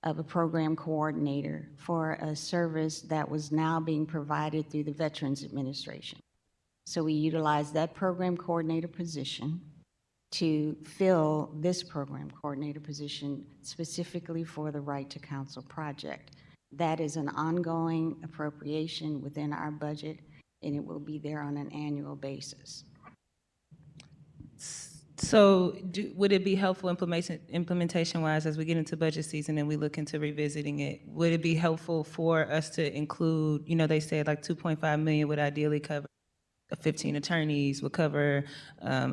of a program coordinator for a service that was now being provided through the Veterans Administration. So we utilized that program coordinator position to fill this program coordinator position specifically for the Right to Counsel project. That is an ongoing appropriation within our budget, and it will be there on an annual basis. So would it be helpful implementation-wise as we get into budget season and we look into revisiting it? Would it be helpful for us to include, they said like 2.5 million would ideally cover 15 attorneys, would cover,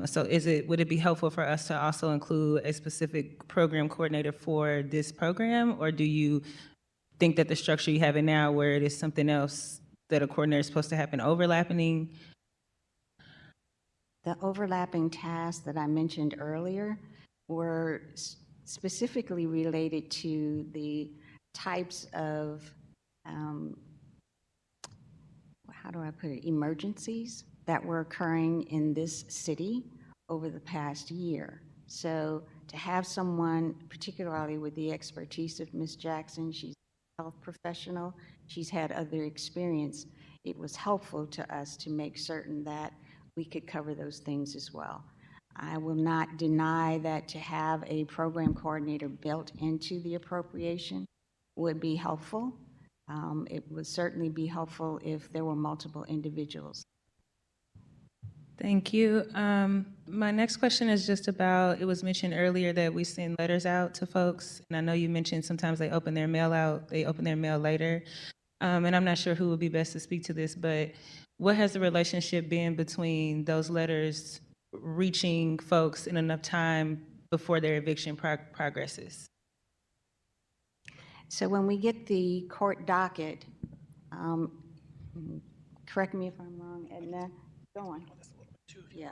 so would it be helpful for us to also include a specific program coordinator for this program, or do you think that the structure you have it now where it is something else that a coordinator is supposed to happen overlapping? The overlapping tasks that I mentioned earlier were specifically related to the types of, how do I put it, emergencies that were occurring in this city over the past year. So to have someone, particularly with the expertise of Ms. Jackson, she's health professional, she's had other experience, it was helpful to us to make certain that we could cover those things as well. I will not deny that to have a program coordinator built into the appropriation would be helpful. It would certainly be helpful if there were multiple individuals. Thank you. My next question is just about, it was mentioned earlier that we send letters out to folks, and I know you mentioned sometimes they open their mail later. And I'm not sure who would be best to speak to this, but what has the relationship been between those letters reaching folks in enough time before their eviction progresses? So when we get the court docket, correct me if I'm wrong, Edna, go on. Yeah,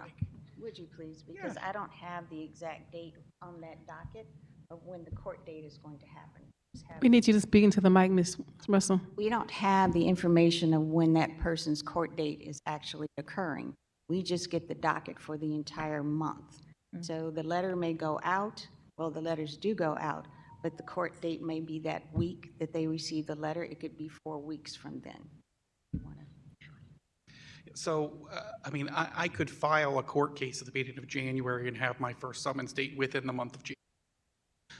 would you please? Because I don't have the exact date on that docket of when the court date is going to happen. We need you to speak into the mic, Ms. Russell. We don't have the information of when that person's court date is actually occurring. We just get the docket for the entire month. So the letter may go out, well, the letters do go out, but the court date may be that week that they receive the letter. It could be 4 weeks from then. So, I mean, I could file a court case at the beginning of January and have my first summons date within the month of January.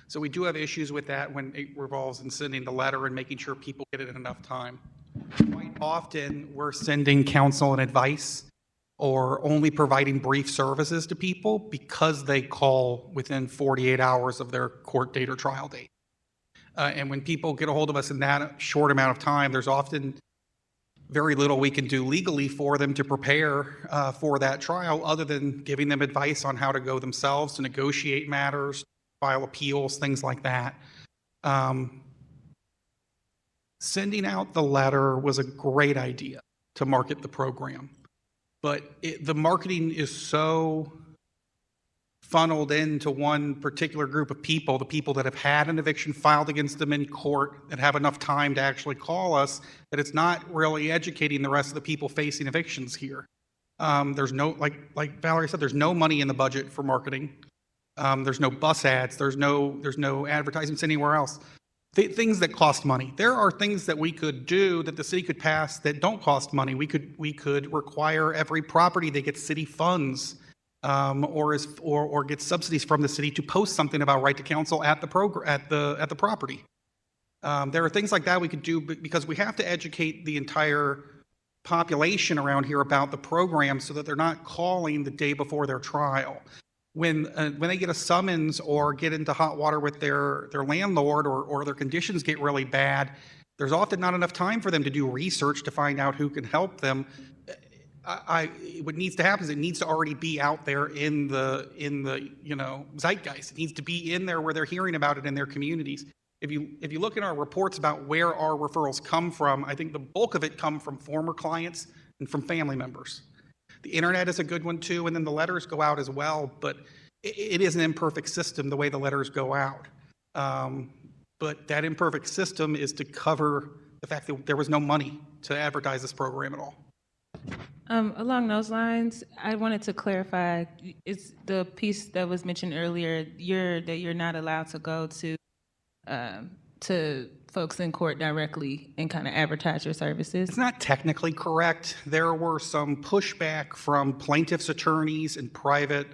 So we do have issues with that when it revolves in sending the letter and making sure people get it in enough time. Quite often, we're sending counsel and advice or only providing brief services to people because they call within 48 hours of their court date or trial date. And when people get a hold of us in that short amount of time, there's often very little we can do legally for them to prepare for that trial other than giving them advice on how to go themselves, to negotiate matters, file appeals, things like that. Sending out the letter was a great idea to market the program, but the marketing is so funneled into one particular group of people, the people that have had an eviction filed against them in court, that have enough time to actually call us, that it's not really educating the rest of the people facing evictions here. There's no, like Valerie said, there's no money in the budget for marketing. There's no bus ads. There's no advertisements anywhere else. Things that cost money. There are things that we could do that the city could pass that don't cost money. We could require every property that gets city funds or gets subsidies from the city to post something about right to counsel at the property. There are things like that we could do because we have to educate the entire population around here about the program so that they're not calling the day before their trial. When they get a summons or get into hot water with their landlord or their conditions get really bad, there's often not enough time for them to do research to find out who can help them. What needs to happen is it needs to already be out there in the zeitgeist. It needs to be in there where they're hearing about it in their communities. If you look in our reports about where our referrals come from, I think the bulk of it come from former clients and from family members. The internet is a good one too, and then the letters go out as well, but it is an imperfect system the way the letters go out. But that imperfect system is to cover the fact that there was no money to advertise this program at all. Along those lines, I wanted to clarify, is the piece that was mentioned earlier, that you're not allowed to go to folks in court directly and kind of advertise your services? It's not technically correct. There were some pushback from plaintiffs' attorneys and private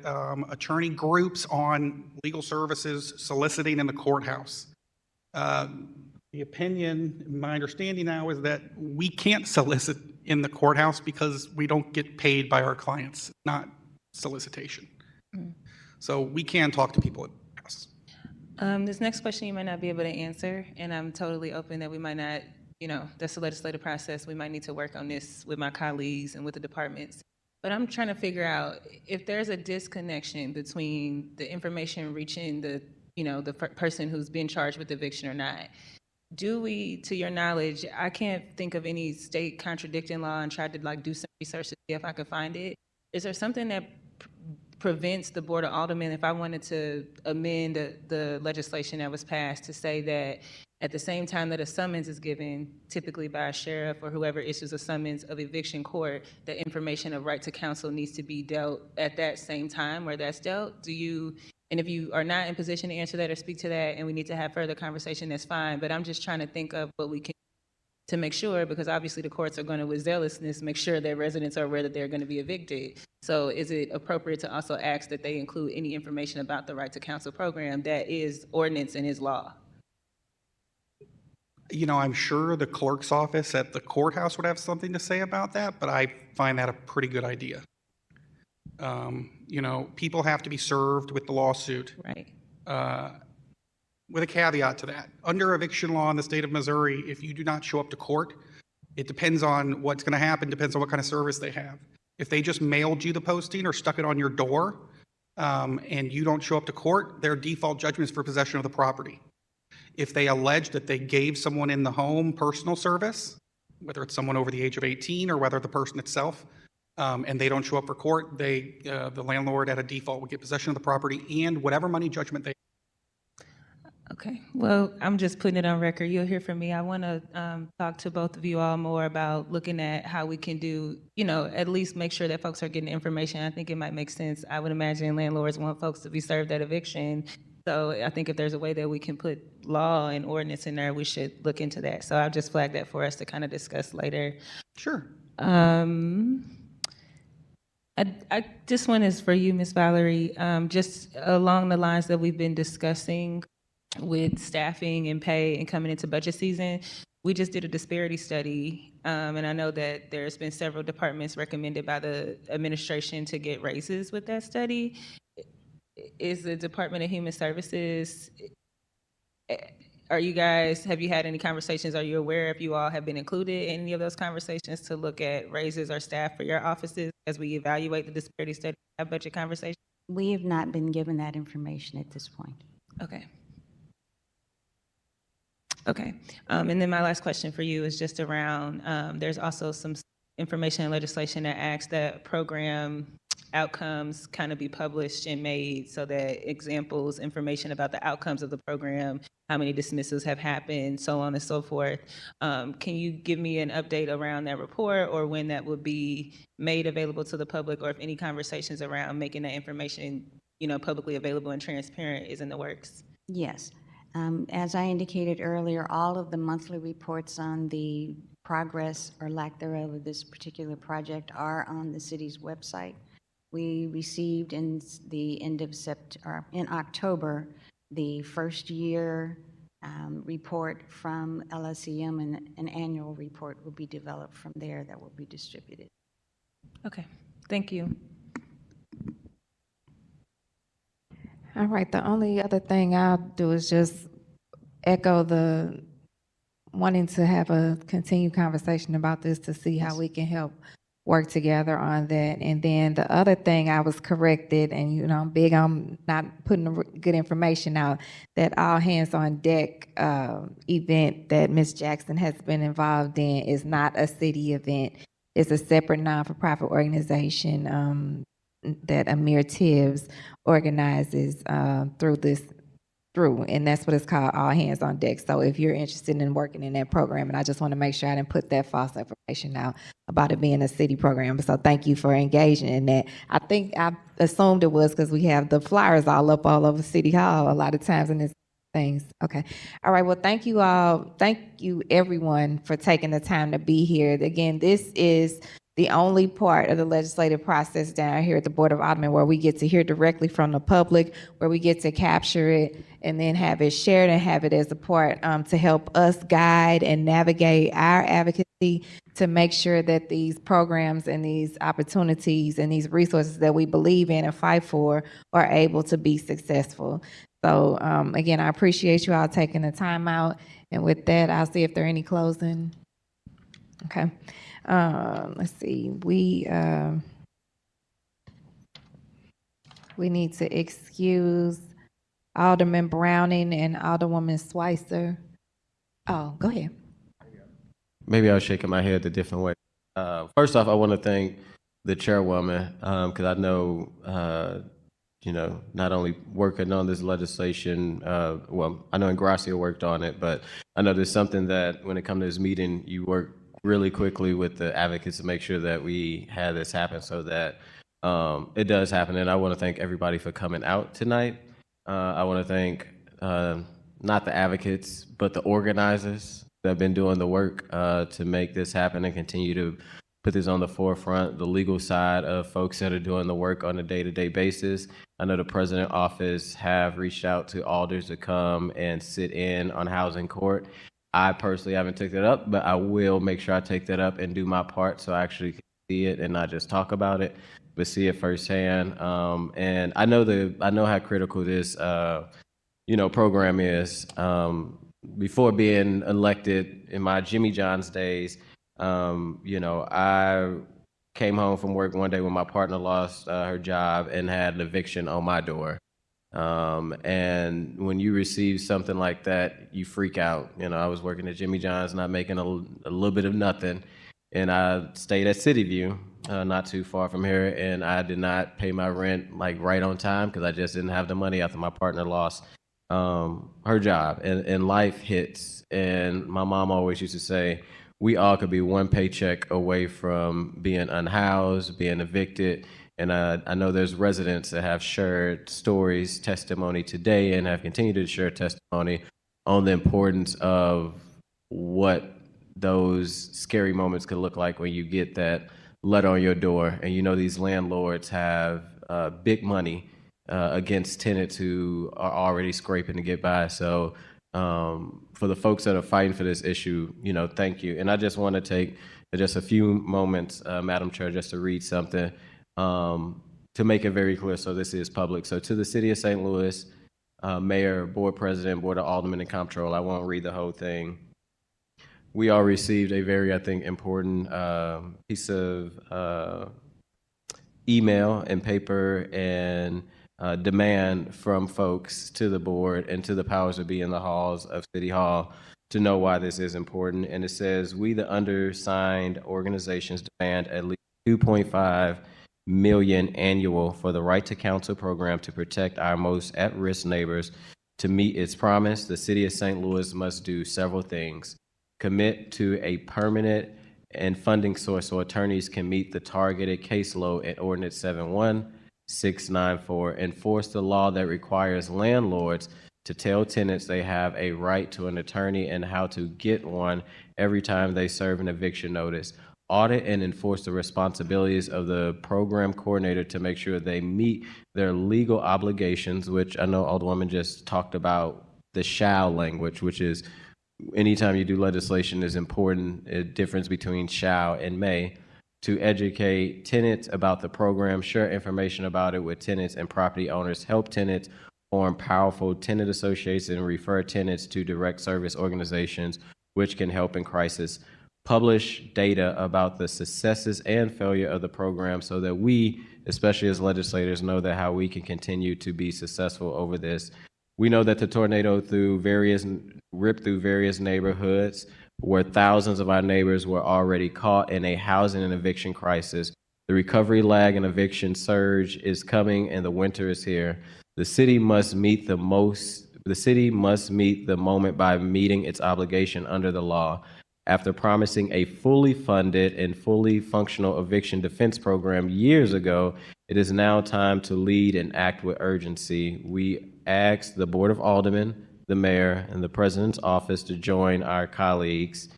attorney groups on legal services soliciting in the courthouse. The opinion, my understanding now, is that we can't solicit in the courthouse because we don't get paid by our clients, not solicitation. So we can talk to people at the house. This next question you might not be able to answer, and I'm totally open that we might not, that's the legislative process. We might need to work on this with my colleagues and with the departments. But I'm trying to figure out if there's a disconnection between the information reaching the person who's been charged with eviction or not. Do we, to your knowledge, I can't think of any state contradicting law and tried to do some research to see if I could find it. Is there something that prevents the Board of Aldermen, if I wanted to amend the legislation that was passed to say that at the same time that a summons is given, typically by a sheriff or whoever issues a summons of eviction court, the information of right to counsel needs to be dealt at that same time where that's dealt? And if you are not in position to answer that or speak to that and we need to have further conversation, that's fine. But I'm just trying to think of what we can to make sure, because obviously the courts are going to, with zealousness, make sure that residents are aware that they're going to be evicted. So is it appropriate to also ask that they include any information about the right to counsel program that is ordinance and is law? I'm sure the clerk's office at the courthouse would have something to say about that, but I find that a pretty good idea. People have to be served with the lawsuit. Right. With a caveat to that, under eviction law in the state of Missouri, if you do not show up to court, it depends on what's going to happen, depends on what kind of service they have. If they just mailed you the posting or stuck it on your door, and you don't show up to court, their default judgment is for possession of the property. If they allege that they gave someone in the home personal service, whether it's someone over the age of 18 or whether the person itself, and they don't show up for court, the landlord at a default would get possession of the property and whatever money judgment they. Okay, well, I'm just putting it on record. You'll hear from me. I want to talk to both of you all more about looking at how we can do, at least make sure that folks are getting information. I think it might make sense. I would imagine landlords want folks to be served at eviction. So I think if there's a way that we can put law and ordinance in there, we should look into that. So I'll just flag that for us to kind of discuss later. Sure. This one is for you, Ms. Valerie. Just along the lines that we've been discussing with staffing and pay and coming into budget season, we just did a disparity study, and I know that there's been several departments recommended by the administration to get raises with that study. Is the Department of Human Services, have you had any conversations? Are you aware if you all have been included in any of those conversations to look at raises or staff for your offices as we evaluate the disparity study, have budget conversations? We have not been given that information at this point. Okay. Okay, and then my last question for you is just around, there's also some information and legislation that asks that program outcomes kind of be published and made so that examples, information about the outcomes of the program, how many dismissals have happened, so on and so forth. Can you give me an update around that report or when that will be made available to the public, or if any conversations around making that information, publicly available and transparent is in the works? Yes. As I indicated earlier, all of the monthly reports on the progress or lack thereof of this particular project are on the city's website. We received in the end of in October, the first year report from LSEM, and an annual report will be developed from there that will be distributed. Okay, thank you. All right, the only other thing I'll do is just echo the wanting to have a continued conversation about this to see how we can help work together on that. And then the other thing, I was corrected, and I'm big on not putting good information out, that all hands on deck event that Ms. Jackson has been involved in is not a city event. It's a separate non-for-profit organization that Amir Tibbs organizes and that's what it's called, All Hands on Deck. So if you're interested in working in that program, and I just want to make sure I didn't put that false information out about it being a city program. So thank you for engaging in that. I think I assumed it was because we have the flyers all up all over City Hall a lot of times in this things. Okay. All right. Well, thank you all. Thank you everyone for taking the time to be here. Again, this is the only part of the legislative process down here at the Board of Aldermen where we get to hear directly from the public, where we get to capture it and then have it shared and have it as a part to help us guide and navigate our advocacy to make sure that these programs and these opportunities and these resources that we believe in and fight for are able to be successful. So again, I appreciate you all taking the time out. And with that, I'll see if there are any closing. Okay. Let's see. We need to excuse Alderman Browning and Alderwoman Schweitzer. Oh, go ahead. Maybe I was shaking my head a different way. First off, I want to thank the chairwoman because I know, not only working on this legislation, well, I know Ingracia worked on it, but I know there's something that when it comes to this meeting, you work really quickly with the advocates to make sure that we have this happen so that it does happen. And I want to thank everybody for coming out tonight. I want to thank not the advocates, but the organizers that have been doing the work to make this happen and continue to put this on the forefront, the legal side of folks that are doing the work on a day-to-day basis. I know the president's office have reached out to alders to come and sit in on housing court. I personally haven't taken it up, but I will make sure I take that up and do my part so I actually can see it and not just talk about it. but see it firsthand. And I know how critical this program is. Before being elected in my Jimmy John's days, I came home from work one day when my partner lost her job and had an eviction on my door. And when you receive something like that, you freak out. I was working at Jimmy John's, not making a little bit of nothing. And I stayed at City View, not too far from here. And I did not pay my rent like right on time because I just didn't have the money after my partner lost her job. And life hits. And my mom always used to say, we all could be one paycheck away from being unhoused, being evicted. And I know there's residents that have shared stories, testimony today, and have continued to share testimony on the importance of what those scary moments could look like when you get that letter on your door. And these landlords have big money against tenants who are already scraping to get by. So for the folks that are fighting for this issue, thank you. And I just want to take just a few moments, Madam Chair, just to read something. To make it very clear, so this is public. So to the City of St. Louis, Mayor, Board President, Board of Aldermen, and Comptroller, I won't read the whole thing. We all received a very, I think, important piece of email and paper and demand from folks to the board and to the powers that be in the halls of City Hall to know why this is important. And it says, we, the undersigned organizations, demand at least $2.5 million annual for the Right to Counsel program to protect our most at-risk neighbors. To meet its promise, the City of St. Louis must do several things. Commit to a permanent and funding source so attorneys can meet the targeted caseload in Ordinance 71694. Enforce the law that requires landlords to tell tenants they have a right to an attorney and how to get one every time they serve an eviction notice. Audit and enforce the responsibilities of the program coordinator to make sure they meet their legal obligations, which I know Alderwoman just talked about the shall language, which is anytime you do legislation is important, a difference between shall and may, to educate tenants about the program, share information about it with tenants and property owners, help tenants form powerful tenant associations, and refer tenants to direct service organizations, which can help in crisis. Publish data about the successes and failure of the program so that we, especially as legislators, know that how we can continue to be successful over this. We know that the tornado ripped through various neighborhoods where thousands of our neighbors were already caught in a housing and eviction crisis. The recovery lag and eviction surge is coming and the winter is here. The city must meet the moment by meeting its obligation under the law. After promising a fully funded and fully functional eviction defense program years ago, it is now time to lead and act with urgency. We ask the Board of Aldermen, the Mayor, and the President's office to join our colleagues,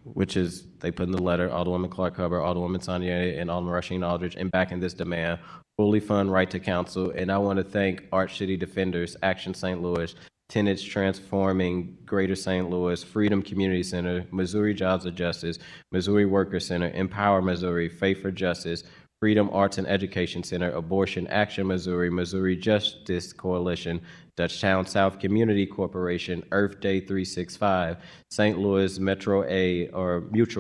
which is, they put in the letter, Alderwoman Clark Hubbard, Alderwoman Sonia, and Alderman Rasheen Aldridge, in backing this demand, fully fund Right to Counsel. And I want to thank Arch City Defenders, Action St. Louis, Tenants Transforming Greater St. Louis, Freedom Community Center, Missouri Jobs of Justice, Missouri Worker Center, Empower Missouri, Faith for Justice, Freedom Arts and Education Center, Abortion Action Missouri, Missouri Justice Coalition, Dutchtown South Community Corporation, Earth Day 365, St. Louis Mutual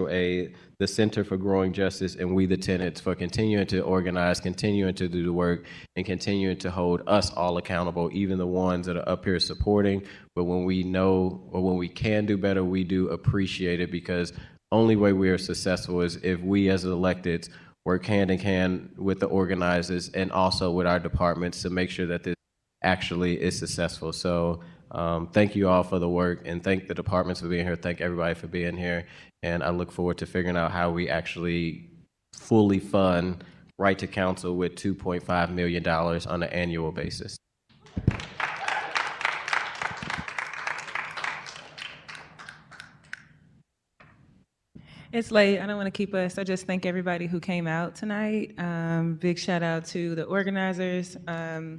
Aid, the Center for Growing Justice, and we the tenants for continuing to organize, continuing to do the work, and continuing to hold us all accountable, even the ones that are up here supporting. But when we know, or when we can do better, we do appreciate it, because only way we are successful is if we as electeds work hand in hand with the organizers and also with our departments to make sure that this actually is successful. So thank you all for the work, and thank the departments for being here. Thank everybody for being here. And I look forward to figuring out how we actually fully fund Right to Counsel with $2.5 million on an annual basis. It's late. I don't want to keep us. I just thank everybody who came out tonight. Big shout out to the organizers. I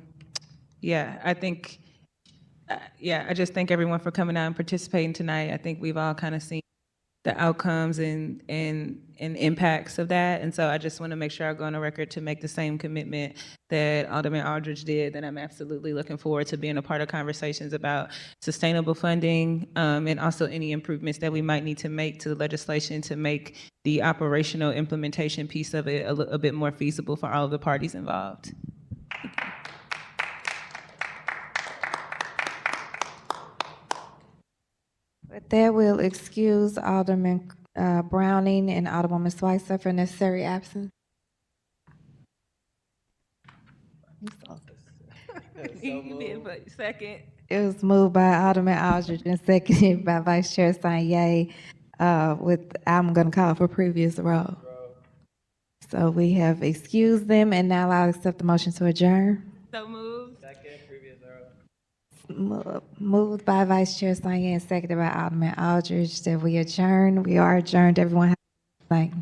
just thank everyone for coming out and participating tonight. I think we've all kind of seen the outcomes and impacts of that. And so I just want to make sure I go on the record to make the same commitment that Alderman Aldridge did, that I'm absolutely looking forward to being a part of conversations about sustainable funding, and also any improvements that we might need to make to the legislation to make the operational implementation piece of it a bit more feasible for all of the parties involved. With that, we'll excuse Alderman Browning and Alderwoman Schweitzer for necessary absence. Second. It was moved by Alderman Aldridge and seconded by Vice Chair Sanye, I'm going to call for previous row. So we have excused them, and now I'll accept the motion to adjourn. So moved. Second, previous row. Moved by Vice Chair Sanye and seconded by Alderman Aldridge that we adjourn. We are adjourned. Everyone have a good night.